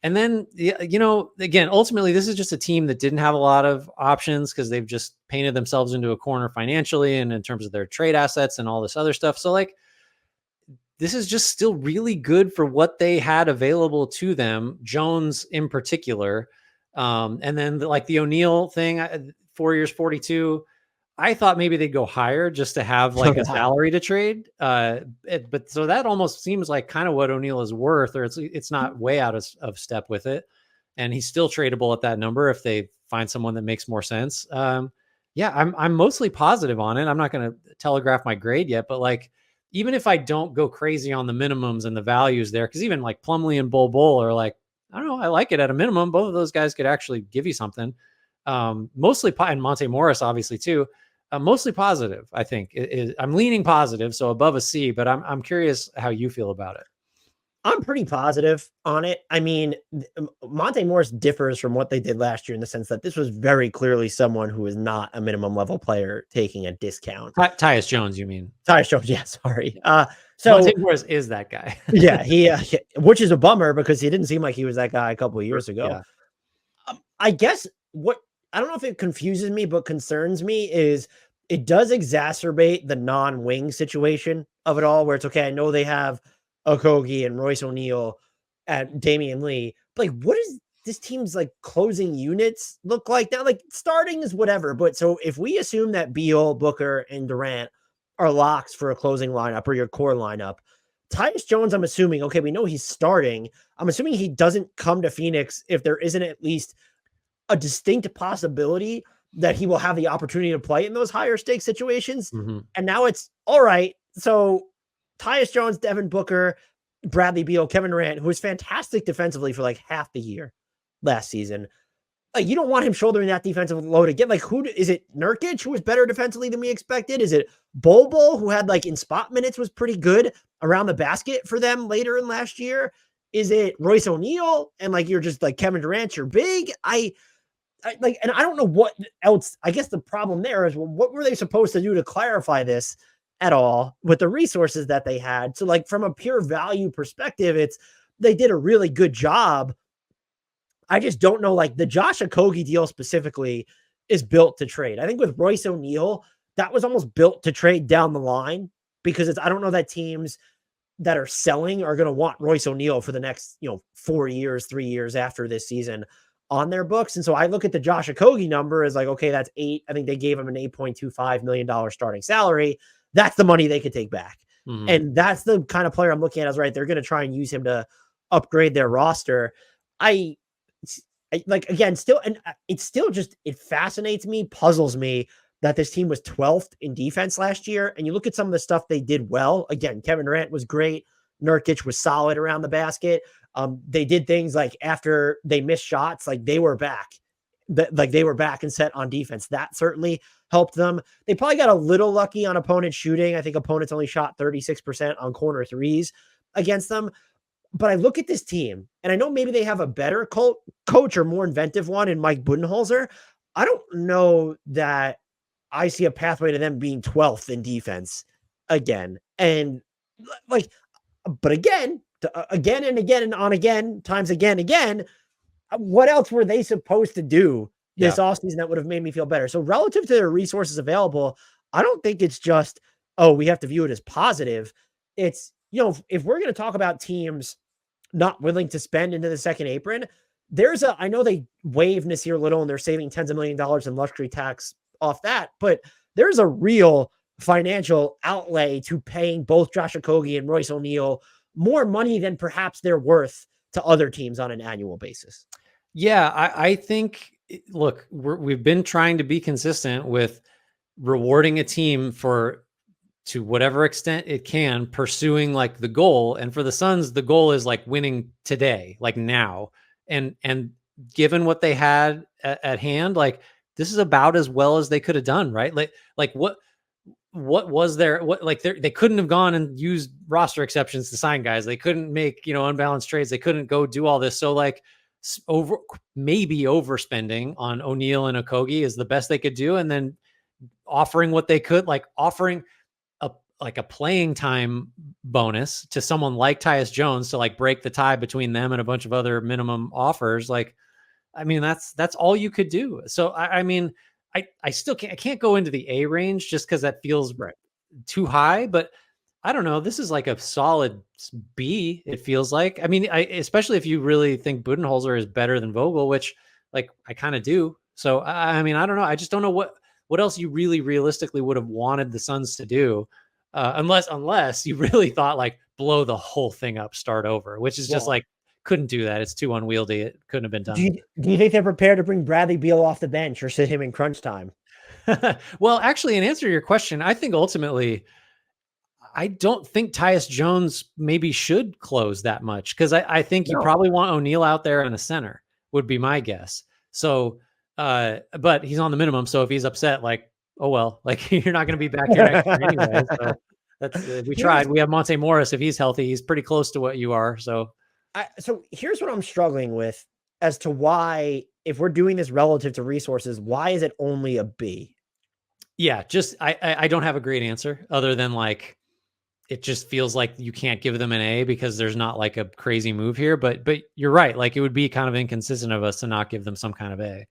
And then, you know, again, ultimately, this is just a team that didn't have a lot of options because they've just painted themselves into a corner financially and in terms of their trade assets and all this other stuff. So, like, this is just still really good for what they had available to them, Jones in particular. And then, like, the O'Neal thing, 4 years, 42. I thought maybe they'd go higher just to have like a salary to trade. But so that almost seems like kind of what O'Neal is worth, or it's not way out of step with it. And he's still tradable at that number if they find someone that makes more sense. Yeah, I'm mostly positive on it. I'm not going to telegraph my grade yet, but like, even if I don't go crazy on the minimums and the values there, because even like Plumlee and Bol are like, I don't know, I like it at a minimum. Both of those guys could actually give you something. Mostly, and Monte Morris, obviously, too. Mostly positive, I think. I'm leaning positive, so above a C, but I'm curious how you feel about it. I'm pretty positive on it. I mean, Monte Morris differs from what they did last year in the sense that this was very clearly someone who is not a minimum level player taking a discount. Tyus Jones, you mean? Tyus Jones, yeah, sorry. So Monte Morris is that guy. Yeah, he which is a bummer because he didn't seem like he was that guy a couple of years ago. Yeah. I guess I don't know if it confuses me, but concerns me is it does exacerbate the non-wing situation of it all, where it's okay. I know they have Okogie and Royce O'Neal and Damian Lee, but like, what is this team's like closing units look like now? Like, starting is whatever, but so if we assume that Beal, Booker, and Durant are locks for a closing lineup or your core lineup, Tyus Jones, I'm assuming, okay, we know he's starting. I'm assuming he doesn't come to Phoenix if there isn't at least a distinct possibility that he will have the opportunity to play in those higher stakes situations. Mm-hmm. And now it's all right. So Tyus Jones, Devin Booker, Bradley Beal, Kevin Durant, who was fantastic defensively for like half the year last season. Like, you don't want him shouldering that defensive load again. Like, who is it? Nurkic, who was better defensively than we expected? Is it Bol, who had like in spot minutes was pretty good around the basket for them later in last year? Is it Royce O'Neal? And like, you're just like Kevin Durant, you're big. I like, and I don't know what else. I guess the problem there is, well, what were they supposed to do to clarify this at all with the resources that they had? So like, from a pure value perspective, they did a really good job. I just don't know, like the Josh Okogie deal specifically is built to trade. I think with Royce O'Neal, that was almost built to trade down the line, because I don't know that teams that are selling are going to want Royce O'Neal for the next, 4 years, 3 years after this season on their books. And so I look at the Josh Okogie number as like, okay, that's I think they gave him an $8.25 million starting salary. That's the money they could take back. Mm-hmm. And that's the kind of player I'm looking at as, right, they're going to try and use him to upgrade their roster. Like, again, still, and it's still just, it fascinates me, puzzles me that this team was 12th in defense last year. And you look at some of the stuff they did well. Again, Kevin Durant was great. Nurkic was solid around the basket. They did things like after they missed shots, like they were back. They were back and set on defense. That certainly helped them. They probably got a little lucky on opponent shooting. I think opponents only shot 36% on corner threes against them. But I look at this team, and I know maybe they have a better coach or more inventive one in Mike Budenholzer. I don't know that I see a pathway to them being 12th in defense again. And like, but again and again and on again, times again, what else were they supposed to do this offseason that would have made me feel better? So relative to their resources available, I don't think it's just, oh, we have to view it as positive. It's, if we're going to talk about teams not willing to spend into the second apron, I know they waived Nasir Little and they're saving tens of $millions in luxury tax off that, but there's a real financial outlay to paying both Josh Okogie and Royce O'Neal more money than perhaps they're worth to other teams on an annual basis. Yeah, I think, look, we've been trying to be consistent with rewarding a team to whatever extent it can, pursuing like the goal. And for the Suns, the goal is like winning today, like now. And given what they had at hand, like this is about as well as they could have done, right? Like what was there? They couldn't have gone and used roster exceptions to sign guys. They couldn't make, unbalanced trades. They couldn't go do all this. So like maybe overspending on O'Neal and Okogie is the best they could do. And then offering what they could, like offering a playing time bonus to someone like Tyus Jones to like break the tie between them and a bunch of other minimum offers. Like, I mean, that's all you could do. So, I mean, I still can't go into the A range just because that feels too high, but I don't know. This is like a solid B. It feels like, I mean, especially if you really think Budenholzer is better than Vogel, which like I kind of do. So, I mean, I don't know. I just don't know what else you really realistically would have wanted the Suns to do. Unless you really thought like blow the whole thing up, start over, which is just like, couldn't do that. It's too unwieldy. It couldn't have been done. Do you think they're prepared to bring Bradley Beal off the bench or sit him in crunch time? Well, actually, in answer to your question, I think ultimately, I don't think Tyus Jones maybe should close that much, because I think you probably want O'Neal out there in the center would be my guess. So, but he's on the minimum. So if he's upset, like, oh, well, like you're not going to be back here next year anyway. So we tried. We have Monte Morris. If he's healthy, he's pretty close to what you are. So here's what I'm struggling with as to why, if we're doing this relative to resources, why is it only a B? Yeah, just I don't have a great answer other than like it just feels like you can't give them an A because there's not like a crazy move here. But you're right. Like it would be kind of inconsistent of us to not give them some kind of A.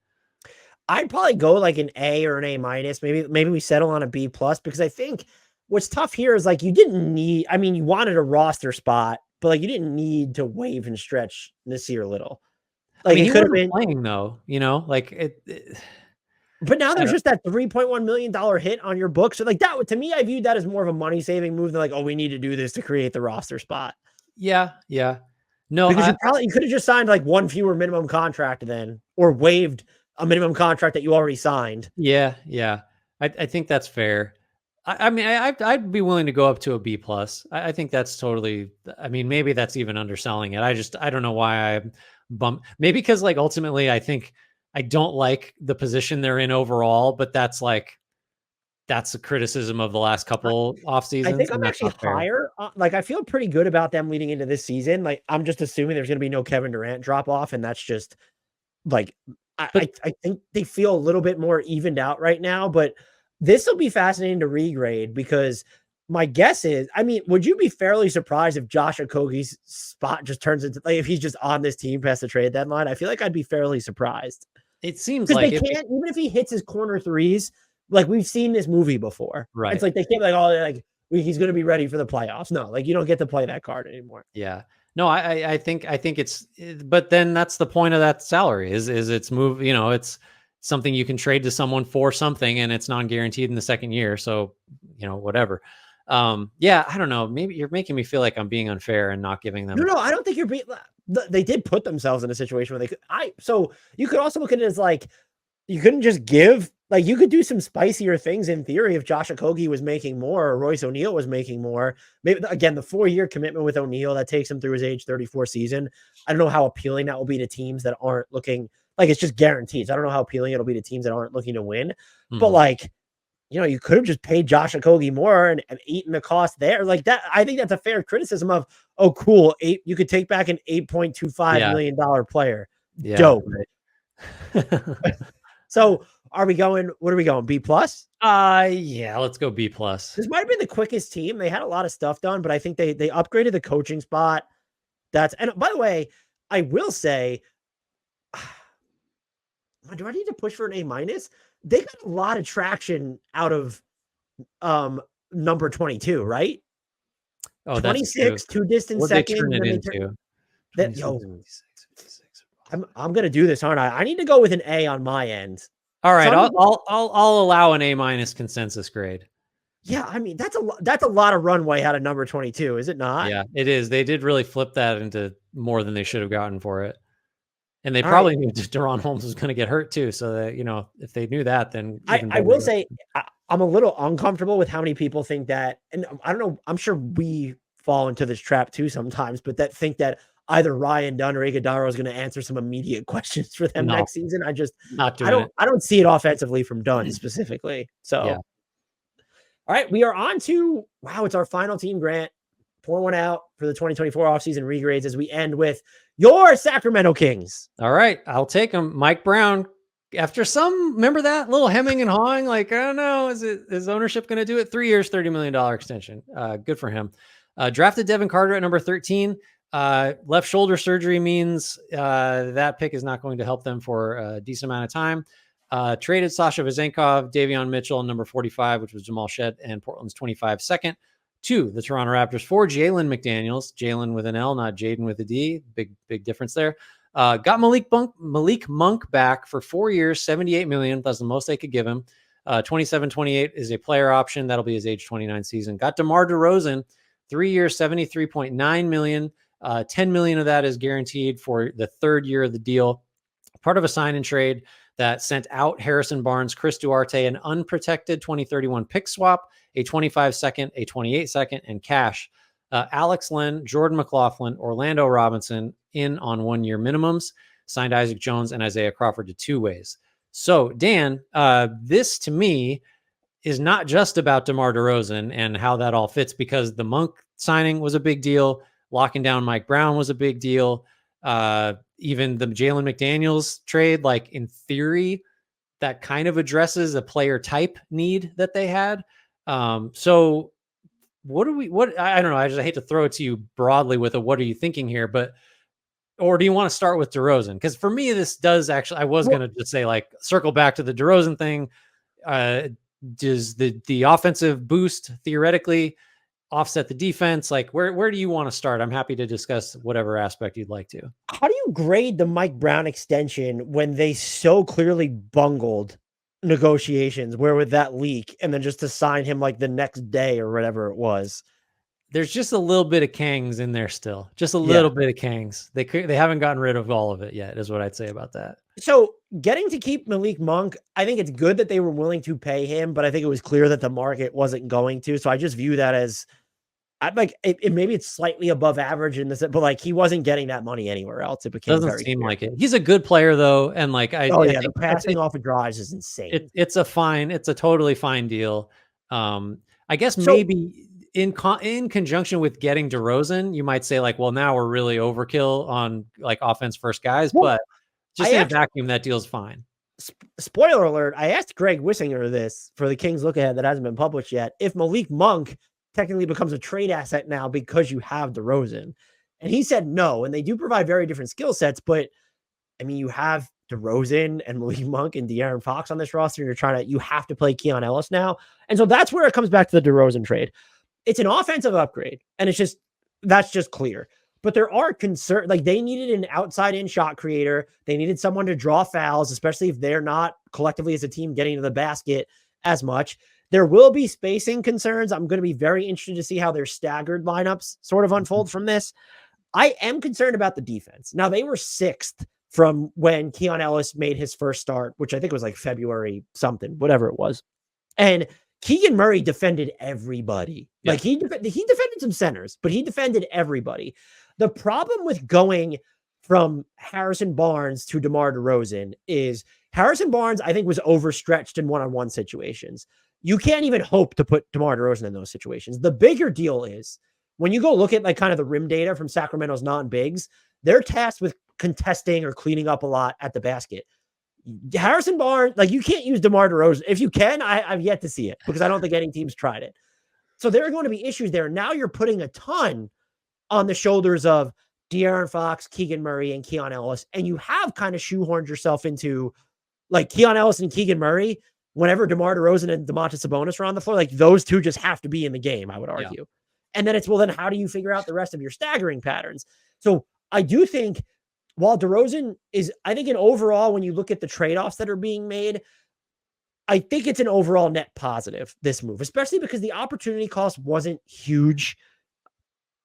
I'd probably go like an A or an A minus. Maybe we settle on a B plus, because I think what's tough here is like you didn't need. I mean, you wanted a roster spot, but like you didn't need to waive and stretch Nasir Little. Like, I mean, it could have been playing though, like it. But now there's just that $3.1 million hit on your book. So like that, to me, I viewed that as more of a money saving move than like, oh, we need to do this to create the roster spot. Yeah. No, because you could have just signed like one fewer minimum contract then, or waived a minimum contract that you already signed. Yeah. I think that's fair. I mean, I'd be willing to go up to a B plus. I think that's totally. I mean, maybe that's even underselling it. I don't know why I bump. Maybe because like ultimately, I think I don't like the position they're in overall. But that's a criticism of the last couple off I seasons, think I'm and that's actually not fair. higher. Like I feel pretty good about them leading into this season. Like I'm just assuming there's going to be no Kevin Durant drop off, and that's just like But I think they feel a little bit more evened out right now. But this will be fascinating to regrade because my guess is, I mean, would you be fairly surprised if Josh Okogie's spot just turns into like if he's just on this team past the trade deadline? I feel like I'd be fairly surprised it seems because they like if it, can't even if he hits his corner threes. Like we've seen this movie before. It's right. like they can't like oh like he's going to be ready for the playoffs. No, like you don't get to play that card anymore. Yeah. No, I think but then that's the point of that salary is it's move, it's something you can trade to someone for something and it's non-guaranteed in the second year. So, whatever. Yeah, I don't know. Maybe you're making me feel like I'm being unfair and not giving them. No, I don't think you're being. They did put themselves in a situation where they could. So you could also look at it as like you couldn't just give. Like you could do some spicier things in theory if Josh Okogie was making more or Royce O'Neal was making more. Maybe again the 4-year commitment with O'Neal that takes him through his age 34 season. I don't know how appealing that will be to teams that aren't looking like it's just guaranteed. So I don't know how appealing it'll be to teams that aren't looking to win. But Mhm. like you could have just paid Josh Okogie more and eaten the cost there. Like that, I think that's a fair criticism of, oh, cool. You could take back an $8.25 Yeah. million player. Yeah. Dope. Right. So what are we going? B plus? Yeah, let's go B plus. This might have been the quickest team. They had a lot of stuff done, but I think they upgraded the coaching spot. And by the way, I will say, do I need to push for an A minus? They got a lot of traction out of um number 22, right? Oh, that's true. 26, 2 distant What they seconds, turn and it then they turn into? that 26, 56. I'm gonna do this, aren't I? I need to go with an A on my end. All So right, I'm I'll allow an A minus consensus grade. yeah, I mean that's a lot of runway out of number 22, is it not? Yeah, it is. They did really flip that into more than they should have gotten for it. And they All right. probably knew De'Ron Holmes was going to get hurt too. So that, if they knew that, then even I better. will say I'm a little uncomfortable with how many people think that, and I don't know, I'm sure we fall into this trap too sometimes, but that think that either Ryan Dunn or Iguodala is going to answer some immediate questions for them No, next season. not doing it. I don't see it offensively from Dunn specifically. Yeah. So all right, we are on to wow, it's our final team, Grant. Pour one out for the 2024 offseason regrades as we end with your Sacramento Kings. All right. I'll take him. Mike Brown. After remember that little hemming and hawing, like, I don't know, is ownership going to do it? 3 years, $30 million extension. Good for him. Drafted Devin Carter at number 13. Left shoulder surgery means that pick is not going to help them for a decent amount of time. Traded Sasha Vezenkov, Davion Mitchell, number 45, which was Jamal Shed, and Portland's 25 second to the Toronto Raptors for Jalen McDaniels. Jalen with an L, not Jaden with a D. Big difference there. Got Malik Monk back for 4 years, $78 million. That's the most they could give him. 27-28 is a player option. That'll be his age 29 season. Got DeMar DeRozan, 3 years, $73.9 million. $10 million of that is guaranteed for the third year of the deal. Part of a sign and trade that sent out Harrison Barnes, Chris Duarte, an unprotected 2031 pick swap, a 25 second, a 28 second, and cash. Alex Len, Jordan McLaughlin, Orlando Robinson in on 1 year minimums, signed Isaac Jones and Isaiah Crawford to 2 ways. So, Dan, this to me is not just about DeMar DeRozan and how that all fits, because the Monk signing was a big deal. Locking down Mike Brown was a big deal. Even the Jalen McDaniels trade, like in theory, that kind of addresses a player type need that they had. So I don't know. I hate to throw it to you broadly with what are you thinking here, or do you want to start with DeRozan? Because for me, this does actually, I was going to just say like circle back to the DeRozan thing. Does the offensive boost theoretically offset the defense? Like where do you want to start? I'm happy to discuss whatever aspect you'd like to. How do you grade the Mike Brown extension when they so clearly bungled negotiations? Where would that leak? And then just to sign him like the next day or whatever it was. There's just a little bit of Kangs in there still. Just a little bit of Kangs. They haven't gotten rid of all of it yet, is what I'd say about that. So getting to keep Malik Monk, I think it's good that they were willing to pay him, but I think it was clear that the market wasn't going to. So I just view that as I'm like maybe it's slightly above average in this, but like he wasn't getting that money anywhere else. It became Doesn't very seem clear. like it. He's a good player though, and like Oh yeah, the passing off of drives is insane. it's a totally fine deal. I guess So maybe in conjunction with getting DeRozan, you might say like, well, now we're really overkill on like offense first guys, well, but just in a vacuum, that deal's fine. Spoiler alert, I asked Greg Wissinger this for the Kings look ahead that hasn't been published yet. If Malik Monk technically becomes a trade asset now because you have DeRozan, and he said no, and they do provide very different skill sets, but I mean, you have DeRozan and Malik Monk and De'Aaron Fox on this roster. You have to play Keon Ellis now. And so that's where it comes back to the DeRozan trade. It's an offensive upgrade, and that's just clear. But there are concerns, like they needed an outside in shot creator. They needed someone to draw fouls, especially if they're not collectively as a team getting to the basket as much. There will be spacing concerns. I'm going to be very interested to see how their staggered lineups sort of unfold from this. I am concerned about the defense. Now, they were sixth from when Keon Ellis made his first start, which I think was like February something, whatever it was. And Keegan Murray defended everybody. Yeah. Like he defended some centers, but he defended everybody. The problem with going from Harrison Barnes to DeMar DeRozan is Harrison Barnes, I think, was overstretched in one-on-one situations. You can't even hope to put DeMar DeRozan in those situations. The bigger deal is when you go look at like kind of the rim data from Sacramento's non-bigs, they're tasked with contesting or cleaning up a lot at the basket. Harrison Barnes, like you can't use DeMar DeRozan. If you can, I've yet to see it because I don't think any team's tried it. So there are going to be issues there. Now you're putting a ton on the shoulders of De'Aaron Fox, Keegan Murray, and Keon Ellis, and you have kind of shoehorned yourself into like Keon Ellis and Keegan Murray. Whenever DeMar DeRozan and Domantas Sabonis are on the floor, like those two just have to be in the game, I would argue. Yeah. And then it's, well, then how do you figure out the rest of your staggering patterns? So I do think while DeRozan is, I think in overall, when you look at the trade-offs that are being made, I think it's an overall net positive, this move, especially because the opportunity cost wasn't huge,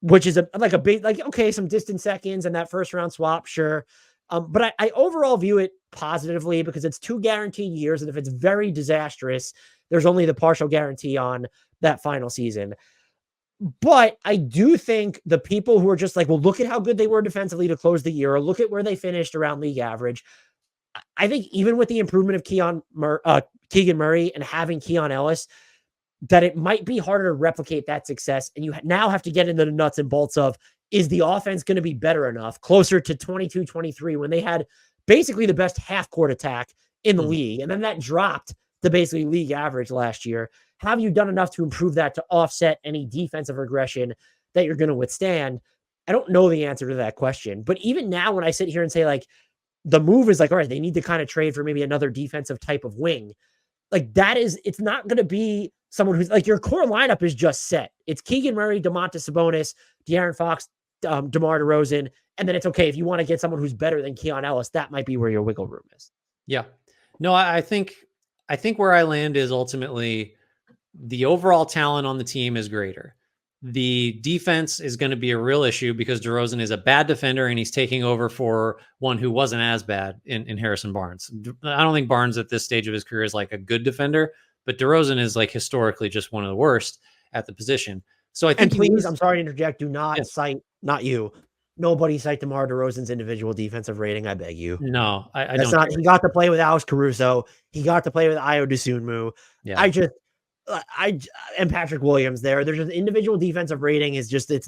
which is a big, like, okay, some distant seconds and that first round swap, sure. But I overall view it positively because it's 2 guaranteed years. And if it's very disastrous, there's only the partial guarantee on that final season. But I do think the people who are just like, well, look at how good they were defensively to close the year, or look at where they finished around league average. I think even with the improvement of Keegan Murray and having Keon Ellis, that it might be harder to replicate that success. And you now have to get into the nuts and bolts of, is the offense going to be better enough closer to 22-23 when they had basically the best half court attack in the league? And then that dropped to basically league average last year. Have you done enough to improve that to offset any defensive regression that you're going to withstand? I don't know the answer to that question. But even now, when I sit here and say like, the move is like, all right, they need to kind of trade for maybe another defensive type of wing. Like that is, it's not going to be someone who's like, your core lineup is just set. It's Keegan Murray, Domantas Sabonis, De'Aaron Fox, DeMar DeRozan. And then it's okay. If you want to get someone who's better than Keon Ellis, that might be where your wiggle room is. Yeah. No, I think where I land is ultimately the overall talent on the team is greater. The defense is going to be a real issue because DeRozan is a bad defender and he's taking over for one who wasn't as bad in Harrison Barnes. I don't think Barnes at this stage of his career is like a good defender, but DeRozan is like historically just one of the worst at the position. So I think, and please, I'm sorry to interject. Do not cite, not you. Nobody cite DeMar DeRozan's individual defensive rating. I beg you. No, I don't. Not. He got to play with Alex Caruso. He got to play with Ayo Dosunmu. Yeah. I and Patrick Williams there. There's an individual defensive rating is just, it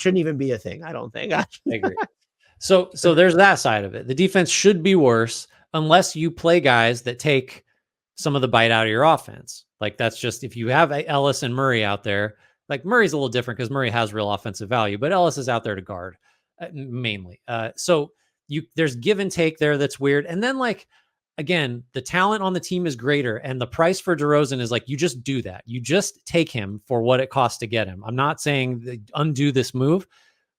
shouldn't even be a thing. I don't think. I agree. So there's that side of it. The defense should be worse unless you play guys that take some of the bite out of your offense. Like that's just, if you have Ellis and Murray out there, like Murray's a little different because Murray has real offensive value, but Ellis is out there to guard mainly. So there's give and take there. That's weird. And then like, again, the talent on the team is greater and the price for DeRozan is like, you just do that. You just take him for what it costs to get him. I'm not saying undo this move.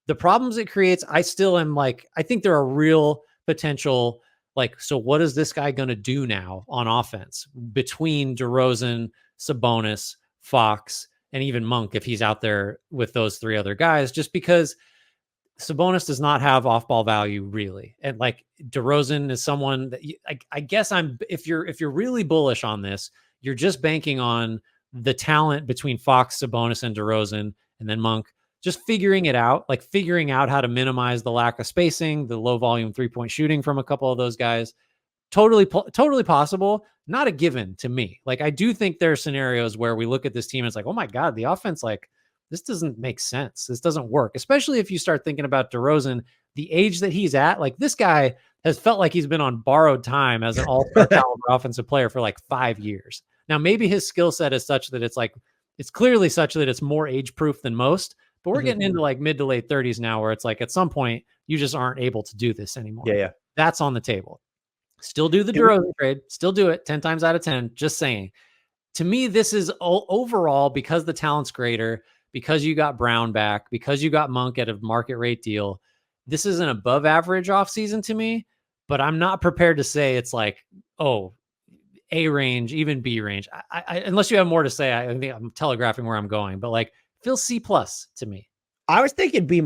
The problems it creates, I still am like, I think there are real potential, like, so what is this guy going to do now on offense between DeRozan, Sabonis, Fox, and even Monk, if he's out there with those 3 other guys, just because Sabonis does not have off-ball value really, and like DeRozan is someone that I guess if you're really bullish on this, you're just banking on the talent between Fox, Sabonis, and DeRozan, and then Monk just figuring it out, like figuring out how to minimize the lack of spacing, the low volume 3-point shooting from a couple of those guys. Totally possible. Not a given to me. Like I do think there are scenarios where we look at this team and it's like, oh my God, the offense, like this doesn't make sense. This doesn't work, especially if you start thinking about DeRozan, the age that he's at. Like this guy has felt like he's been on borrowed time as an all-star caliber offensive player for like 5 years. Now, maybe his skill set is such that it's clearly such that it's more age-proof than most, but we're getting into like mid to late 30s now where it's like at some point you just aren't able to do this anymore. Yeah. That's on the table. Still do the DeRozan trade. Still do it 10 times out of 10. Just saying. To me, this is overall because the talent's greater, because you got Brown back, because you got Monk at a market rate deal. This is an above average offseason to me, but I'm not prepared to say it's like, oh, A range, even B range. Unless you have more to say, I think I'm telegraphing where I'm going, but like feels C+ to me. I was thinking B-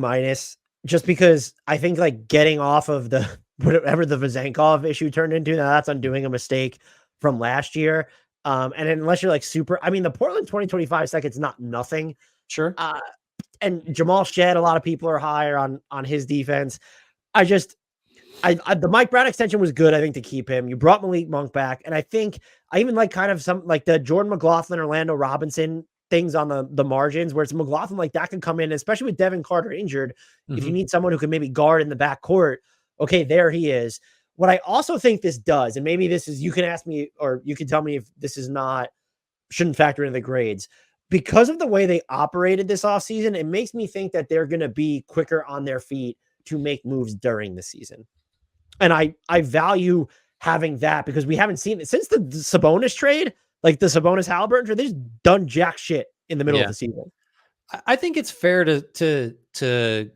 just because I think like getting off of the whatever the Vezenkov issue turned into, now that's undoing a mistake from last year. And unless you're like the Portland 2025 second's not nothing. Sure. And Jamal Shed, a lot of people are higher on his defense. The Mike Brown extension was good, I think, to keep him. You brought Malik Monk back. And I think I even like kind of some like the Jordan McLaughlin, Orlando Robinson things on the margins where it's McLaughlin like that can come in, especially with Devin Carter injured. If you need someone who can maybe guard in the backcourt, okay, there he is. What I also think this does, and maybe this is, you can ask me or you can tell me if this is shouldn't factor into the grades. Because of the way they operated this offseason, it makes me think that they're going to be quicker on their feet to make moves during the season. And I value having that because we haven't seen it since the Sabonis trade, like the Sabonis Halliburton trade. They've just done jack shit in the middle of the season. I think it's fair to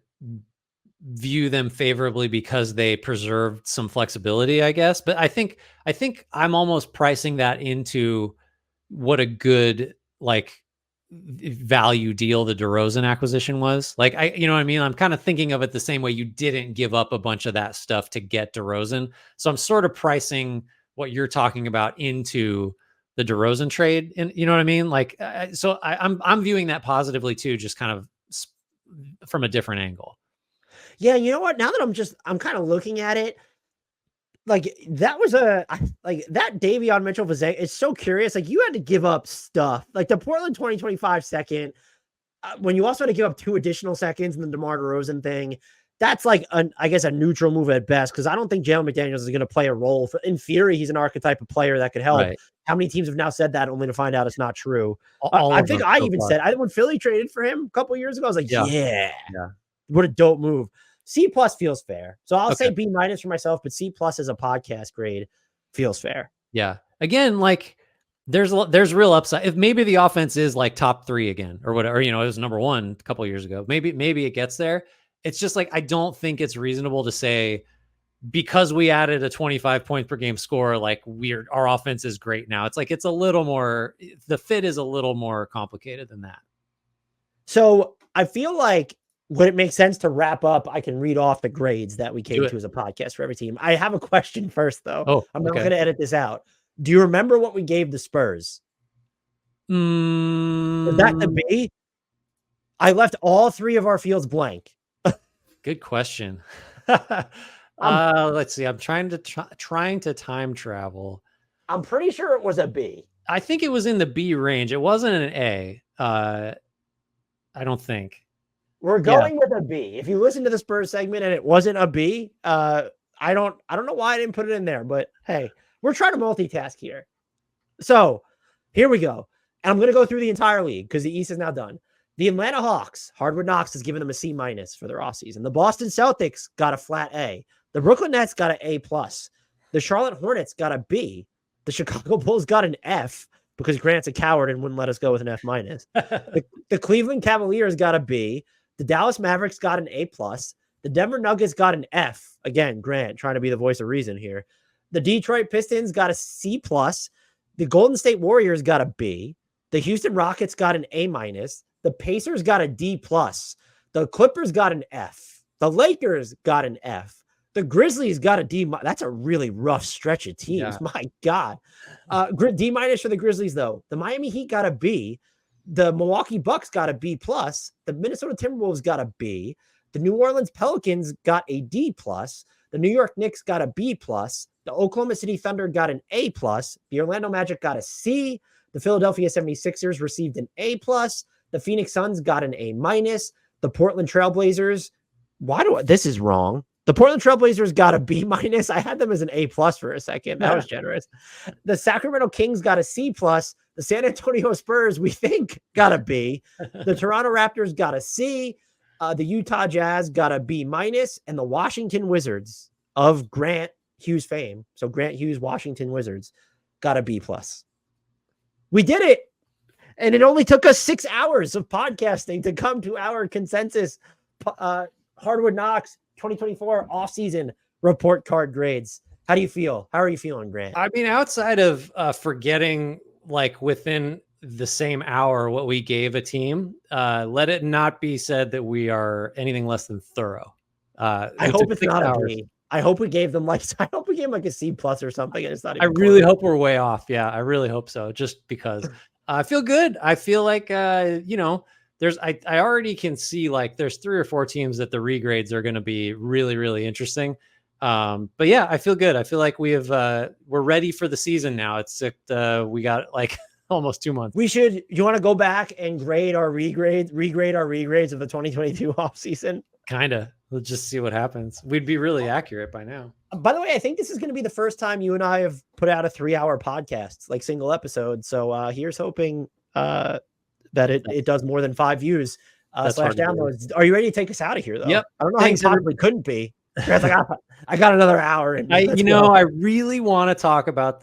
view them favorably because they preserved some flexibility, I guess. But I think I'm almost pricing that into what a good like value deal the DeRozan acquisition was. Like you know what I mean? I'm kind of thinking of it the same way you didn't give up a bunch of that stuff to get DeRozan. So I'm sort of pricing what you're talking about into the DeRozan trade. And you know what I mean? Like, so I'm viewing that positively too, just kind of from a different angle. Yeah. You know what? Now that I'm kind of looking at it, like that was that Davion Mitchell was, it's so curious. Like you had to give up stuff like the Portland 2025 second, when you also had to give up 2 additional seconds in the DeMar DeRozan thing. That's like I guess a neutral move at best. Cause I don't think Jalen McDaniels is going to play a role in theory. He's an archetype of player that could help. Right. How many teams have now said that only to find out it's not true? I think I even said, when Philly traded for him a couple years ago, I was like, yeah. What a dope move. C+ feels fair. So I'll say B- for myself, but C+ as a podcast grade feels fair. Yeah. Again, like there's real upside. If maybe the offense is like top 3 again or whatever, it was number 1 a couple of years ago. Maybe it gets there. It's just like, I don't think it's reasonable to say because we added a 25 points per game score, like our offense is great now. It's like, it's a little more, the fit is a little more complicated than that. So I feel like when it makes sense to wrap up, I can read off the grades that we came to as a podcast for every team. I have a question first, though. I'm not going to edit this out. Do you remember what we gave the Spurs? Was that the B? I left all 3 of our fields blank. Good question. Let's see. I'm trying to time travel. I'm pretty sure it was a B. I think it was in the B range. It wasn't an A. I don't think. We're going with a B. If you listen to the Spurs segment and it wasn't a B, I don't know why I didn't put it in there, but hey, we're trying to multitask here. So here we go. And I'm going to go through the entire league because the East is now done. The Atlanta Hawks, HardwoodKnocks has given them a C- for their offseason. The Boston Celtics got a flat A. The Brooklyn Nets got an A+. The Charlotte Hornets got a B. The Chicago Bulls got an F because Grant's a coward and wouldn't let us go with an F-. The Cleveland Cavaliers got a B. The Dallas Mavericks got an A+. The Denver Nuggets got an F. Again, Grant trying to be the voice of reason here. The Detroit Pistons got a C+. The Golden State Warriors got a B. The Houston Rockets got an A-. The Pacers got a D+. The Clippers got an F. The Lakers got an F. The Grizzlies got a D. That's a really rough stretch of teams. Yeah. My God. D- for the Grizzlies, though. The Miami Heat got a B. The Milwaukee Bucks got a B+. The Minnesota Timberwolves got a B. The New Orleans Pelicans got a D+. The New York Knicks got a B+. The Oklahoma City Thunder got an A+. The Orlando Magic got a C. The Philadelphia 76ers received an A+. The Phoenix Suns got an A-. The Portland Trailblazers, this is wrong. The Portland Trailblazers got a B-. I had them as an A+ for a second. That was generous. The Sacramento Kings got a C+. The San Antonio Spurs, we think, got a B. The Toronto Raptors got a C. The Utah Jazz got a B-. And the Washington Wizards of Grant Hughes fame, so Grant Hughes, Washington Wizards, got a B+. We did it. And it only took us 6 hours of podcasting to come to our consensus Hardwood Knocks 2024 offseason report card grades. How do you feel? How are you feeling, Grant? I mean, outside of forgetting like within the same hour what we gave a team, let it not be said that we are anything less than thorough. I hope it's not a B. I hope we gave them like a C+ or something. And it's not even I really hope we're way off. Yeah, I really hope so. Just because I feel good. I feel like, I already can see like there's 3 or 4 teams that the regrades are going to be really, really interesting. But yeah, I feel good. I feel like we're ready for the season now. It's we got like almost 2 months. You want to go back and regrade our regrades of the 2022 offseason? Kind of. Let's just see what happens. We'd be really accurate by now. By the way, I think this is going to be the first time you and I have put out a 3-hour podcast, like single episode. So here's hoping that it does more than 5 views / downloads. Are you ready to take us out of here, though? Yep. I don't know how you probably couldn't be. I got another hour. I really want to talk about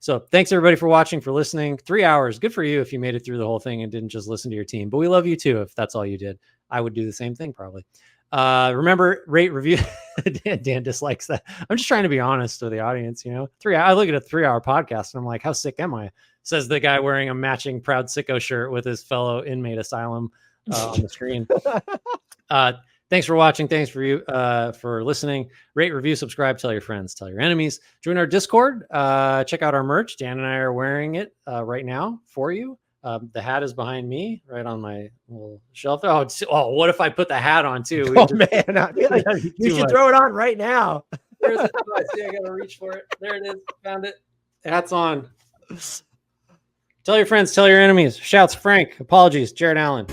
so thanks everybody for watching, for listening. 3 hours. Good for you if you made it through the whole thing and didn't just listen to your team. But we love you too if that's all you did. I would do the same thing probably. Remember, rate, review. Dan dislikes that. I'm just trying to be honest with the audience. I look at a 3-hour podcast and I'm like, how sick am I? Says the guy wearing a matching Proud Sicko shirt with his fellow inmate asylum on the screen. Thanks for watching. Thanks for listening. Rate, review, subscribe, tell your friends, tell your enemies. Join our Discord. Check out our merch. Dan and I are wearing it right now for you. The hat is behind me, right on my little shelf. Oh, what if I put the hat on too? Man, you should throw it on right now. There's it. See, I gotta reach for it. There it is. Found it. The hat's on. Tell your friends, tell your enemies. Shouts, Frank. Apologies, Jared Allen.